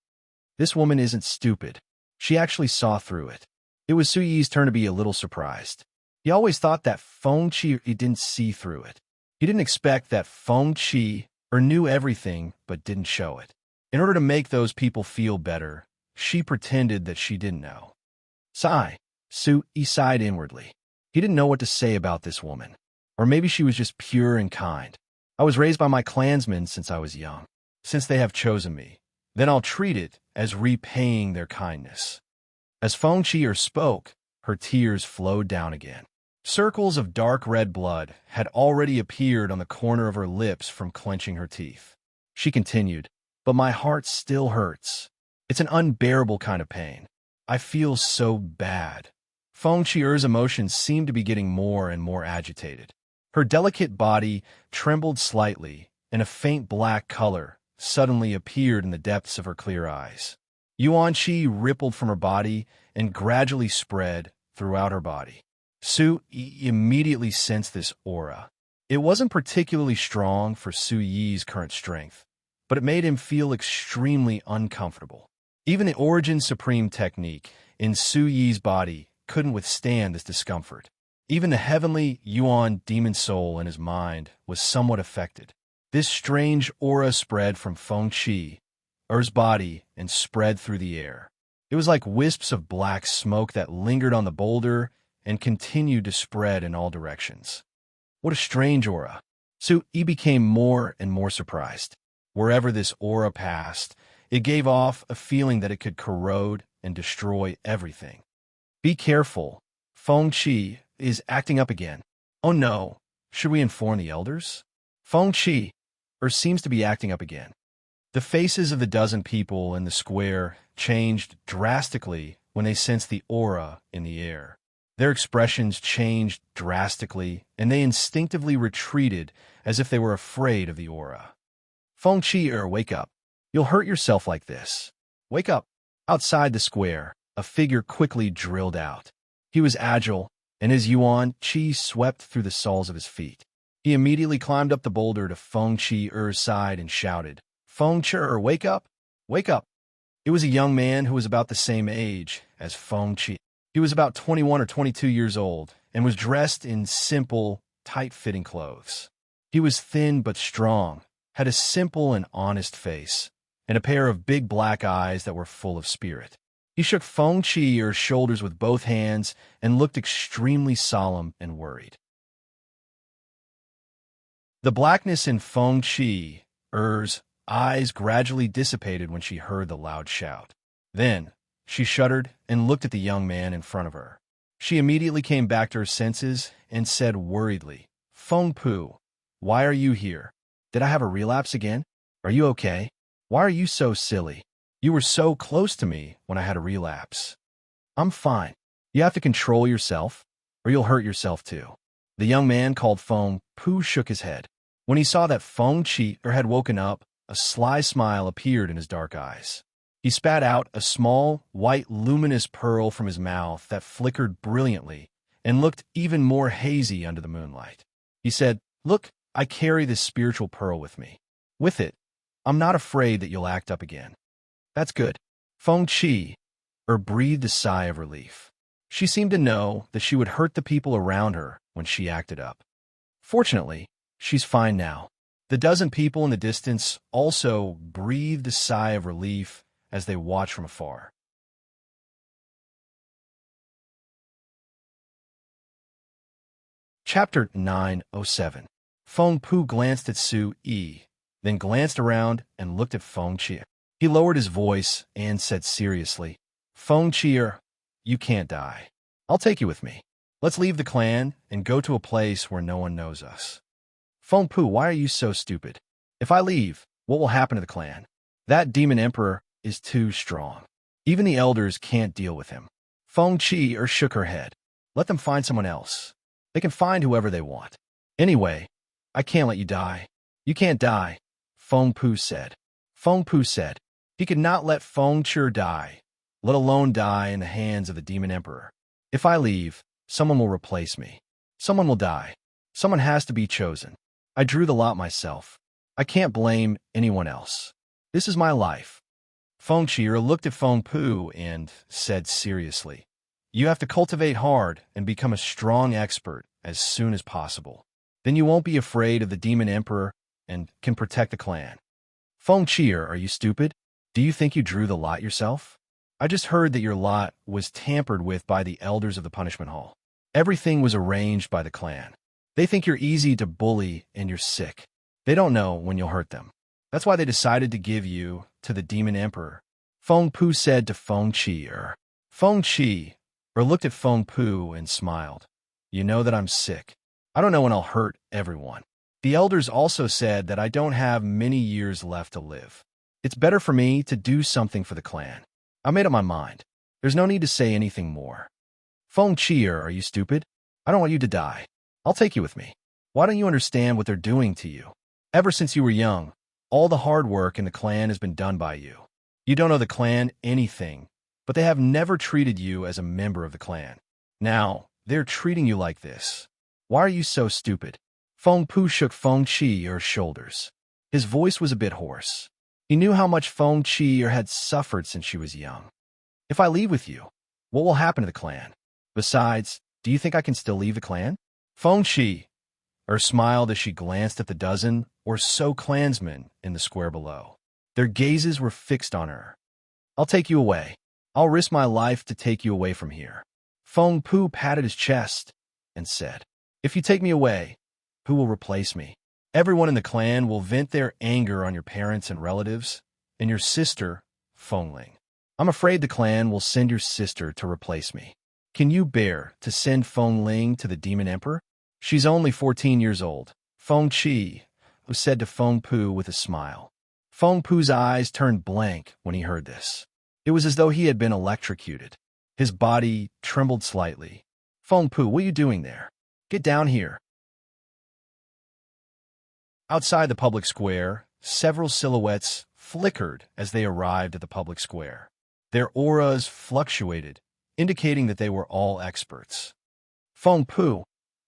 This woman isn't stupid. She actually saw through it. It was Su Yi's turn to be a little surprised. He always thought that Feng Qi didn't see through it. He didn't expect that Feng Qi knew everything but didn't show it. In order to make those people feel better, she pretended that she didn't know. Sigh. Su Yi sighed inwardly. He didn't know what to say about this woman. Or maybe she was just pure and kind. I was raised by my clansmen since I was young. Since they have chosen me, then I'll treat it as repaying their kindness. As Feng Qi spoke, her tears flowed down again. Circles of dark red blood had already appeared on the corner of her lips from clenching her teeth. She continued, but my heart still hurts. It's an unbearable kind of pain. I feel so bad. Feng Qi's emotions seemed to be getting more and more agitated. Her delicate body trembled slightly, and a faint black color suddenly appeared in the depths of her clear eyes. Yuan Qi rippled from her body and gradually spread throughout her body. Su Yi immediately sensed this aura. It wasn't particularly strong for Su Yi's current strength, but it made him feel extremely uncomfortable. Even the Origin Supreme technique in Su Yi's body couldn't withstand this discomfort. Even the heavenly Yuan demon soul in his mind was somewhat affected. This strange aura spread from Feng Qi's body and spread through the air. It was like wisps of black smoke that lingered on the boulder and continued to spread in all directions. What a strange aura. Su Yi became more and more surprised. Wherever this aura passed, it gave off a feeling that it could corrode and destroy everything. Be careful. Feng Qi is acting up again. Oh no, should we inform the elders? Feng Qi seems to be acting up again. The faces of the dozen people in the square changed drastically when they sensed the aura in the air. Their expressions changed drastically, and they instinctively retreated as if they were afraid of the aura. Feng Qi, wake up. You'll hurt yourself like this. Wake up. Outside the square, a figure quickly drilled out. He was agile, and his Yuan Qi swept through the soles of his feet. He immediately climbed up the boulder to Feng Qi's side and shouted, Feng Qi, wake up! Wake up! It was a young man who was about the same age as Feng Qi. He was about 21 or 22 years old and was dressed in simple, tight-fitting clothes. He was thin but strong, had a simple and honest face, and a pair of big black eyes that were full of spirit. He shook Feng Qi's shoulders with both hands and looked extremely solemn and worried. The blackness in Feng Qi's eyes gradually dissipated when she heard the loud shout. Then, she shuddered and looked at the young man in front of her. She immediately came back to her senses and said worriedly, Feng Pu, why are you here? Did I have a relapse again? Are you okay? Why are you so silly? You were so close to me when I had a relapse. I'm fine. You have to control yourself, or you'll hurt yourself too. The young man called Feng Pu shook his head. When he saw that Feng Qi had woken up, a sly smile appeared in his dark eyes. He spat out a small, white, luminous pearl from his mouth that flickered brilliantly and looked even more hazy under the moonlight. He said, Look, I carry this spiritual pearl with me. With it, I'm not afraid that you'll act up again. That's good. Feng Qi breathed a sigh of relief. She seemed to know that she would hurt the people around her when she acted up. Fortunately, she's fine now. The dozen people in the distance also breathed a sigh of relief as they watched from afar. Chapter 907. Feng Pu glanced at Su Yi, then glanced around and looked at Feng Qi. He lowered his voice and said seriously, Feng Qi, you can't die. I'll take you with me. Let's leave the clan and go to a place where no one knows us. Feng Pu, why are you so stupid? If I leave, what will happen to the clan? That demon emperor is too strong. Even the elders can't deal with him. Feng Qi shook her head. Let them find someone else. They can find whoever they want. Anyway, I can't let you die. You can't die, Feng Pu said. Feng Pu said he could not let Feng Qi die, let alone die in the hands of the demon emperor. If I leave, someone will replace me. Someone will die. Someone has to be chosen. I drew the lot myself. I can't blame anyone else. This is my life. Feng Qi looked at Feng Pu and said seriously, you have to cultivate hard and become a strong expert as soon as possible. Then you won't be afraid of the demon emperor and can protect the clan. Feng Qi, are you stupid? Do you think you drew the lot yourself? I just heard that your lot was tampered with by the elders of the punishment hall. Everything was arranged by the clan. They think you're easy to bully and you're sick. They don't know when you'll hurt them. That's why they decided to give you to the demon emperor. Feng Pu said to Feng Qi. Feng Qi looked at Feng Pu and smiled. You know that I'm sick. I don't know when I'll hurt everyone. The elders also said that I don't have many years left to live. It's better for me to do something for the clan. I made up my mind. There's no need to say anything more. Feng Qi, are you stupid? I don't want you to die. I'll take you with me. Why don't you understand what they're doing to you? Ever since you were young, all the hard work in the clan has been done by you. You don't owe the clan anything, but they have never treated you as a member of the clan. Now, they're treating you like this. Why are you so stupid? Feng Pu shook Feng Qi shoulders. His voice was a bit hoarse. He knew how much Feng Qi had suffered since she was young. If I leave with you, what will happen to the clan? Besides, do you think I can still leave the clan? Feng Qi smiled as she glanced at the dozen or so clansmen in the square below. Their gazes were fixed on her. I'll take you away. I'll risk my life to take you away from here. Feng Pu patted his chest and said, if you take me away, who will replace me? Everyone in the clan will vent their anger on your parents and relatives, and your sister, Feng Ling. I'm afraid the clan will send your sister to replace me. Can you bear to send Feng Ling to the demon emperor? She's only 14 years old, Feng Qi said to Feng Pu with a smile. Feng Pu's eyes turned blank when he heard this. It was as though he had been electrocuted. His body trembled slightly. Feng Pu, what are you doing there? Get down here. Outside the public square, several silhouettes flickered as they arrived at the public square. Their auras fluctuated, indicating that they were all experts. Feng Pu,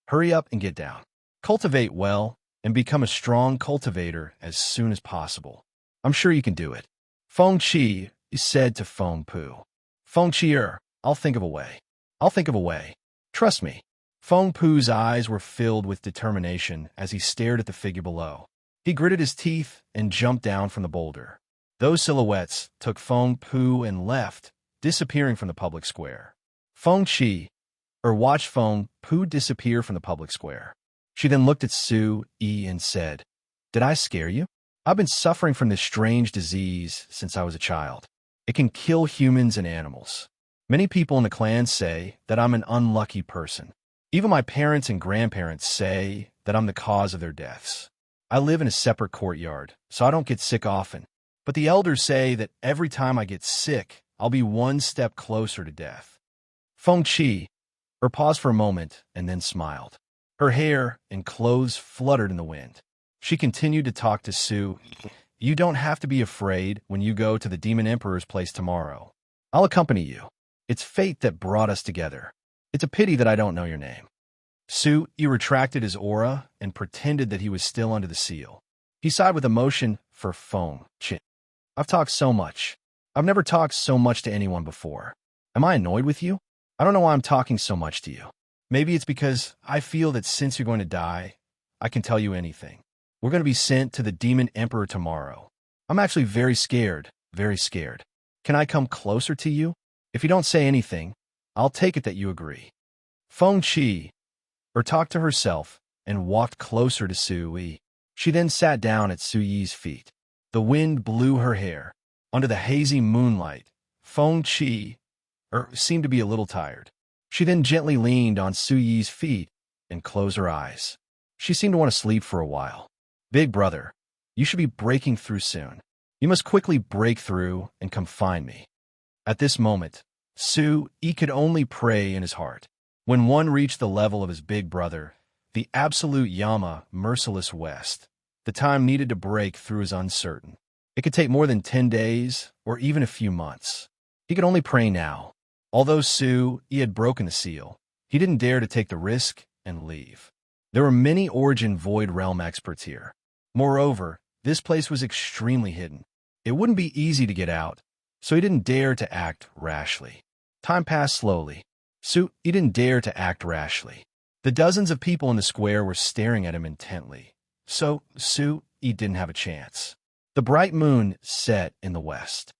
hurry up and get down. Cultivate well and become a strong cultivator as soon as possible. I'm sure you can do it. Feng Qi said to Feng Pu. Feng Qi, I'll think of a way. I'll think of a way. Trust me. Feng Pu's eyes were filled with determination as he stared at the figure below. He gritted his teeth and jumped down from the boulder. Those silhouettes took Feng Pu and left, disappearing from the public square. Feng Qi watched Feng Pu disappear from the public square. She then looked at Su Yi and said, Did I scare you? I've been suffering from this strange disease since I was a child. It can kill humans and animals. Many people in the clan say that I'm an unlucky person. Even my parents and grandparents say that I'm the cause of their deaths. I live in a separate courtyard, so I don't get sick often. But the elders say that every time I get sick, I'll be one step closer to death. Feng Qi paused for a moment and then smiled. Her hair and clothes fluttered in the wind. She continued to talk to Su. You don't have to be afraid when you go to the Demon Emperor's place tomorrow. I'll accompany you. It's fate that brought us together. It's a pity that I don't know your name. Su retracted his aura and pretended that he was still under the seal. He sighed with emotion for Feng Qi. I've talked so much. I've never talked so much to anyone before. Am I annoyed with you? I don't know why I'm talking so much to you. Maybe it's because I feel that since you're going to die, I can tell you anything. We're going to be sent to the Demon Emperor tomorrow. I'm actually very scared, very scared. Can I come closer to you? If you don't say anything, I'll take it that you agree. Feng Qi talked to herself and walked closer to Su Yi. She then sat down at Su Yi's feet. The wind blew her hair. Under the hazy moonlight, Feng Qi seemed to be a little tired. She then gently leaned on Su Yi's feet and closed her eyes. She seemed to want to sleep for a while. Big brother, you should be breaking through soon. You must quickly break through and come find me. At this moment, Su Yi could only pray in his heart. When one reached the level of his big brother, the absolute Yama, merciless West, the time needed to break through is uncertain. It could take more than 10 days or even a few months. He could only pray now. Although Su Yi had broken the seal, he didn't dare to take the risk and leave. There were many Origin Void Realm experts here. Moreover, this place was extremely hidden. It wouldn't be easy to get out, so he didn't dare to act rashly. Time passed slowly. Su Yi didn't dare to act rashly. The dozens of people in the square were staring at him intently, so Su Yi didn't have a chance. The bright moon set in the west.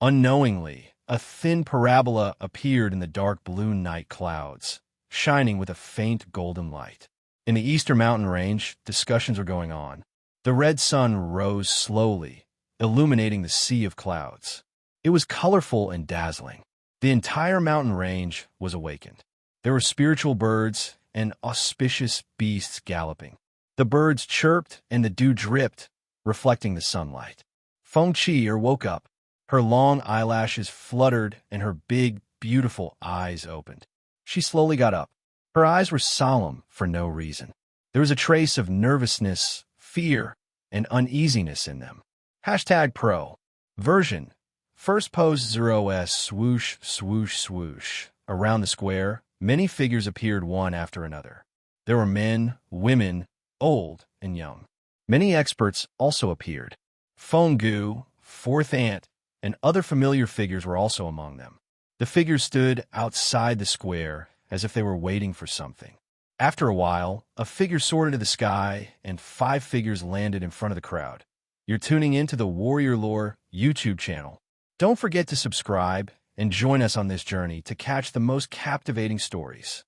Unknowingly, a thin parabola appeared in the dark blue night clouds, shining with a faint golden light. In the eastern mountain range, discussions were going on. The red sun rose slowly, illuminating the sea of clouds. It was colorful and dazzling. The entire mountain range was awakened. There were spiritual birds and auspicious beasts galloping. The birds chirped and the dew dripped, reflecting the sunlight. Feng Qi woke up. Her long eyelashes fluttered and her big, beautiful eyes opened. She slowly got up. Her eyes were solemn for no reason. There was a trace of nervousness, fear, and uneasiness in them. #Pro. Version. First pose 0s swoosh, swoosh, swoosh. Around the square, many figures appeared one after another. There were men, women, old and young. Many experts also appeared. Feng Gu, Fourth Ant, and other familiar figures were also among them. The figures stood outside the square as if they were waiting for something. After a while, a figure soared into the sky and 5 figures landed in front of the crowd. You're tuning into the Warrior Lore YouTube channel. Don't forget to subscribe and join us on this journey to catch the most captivating stories.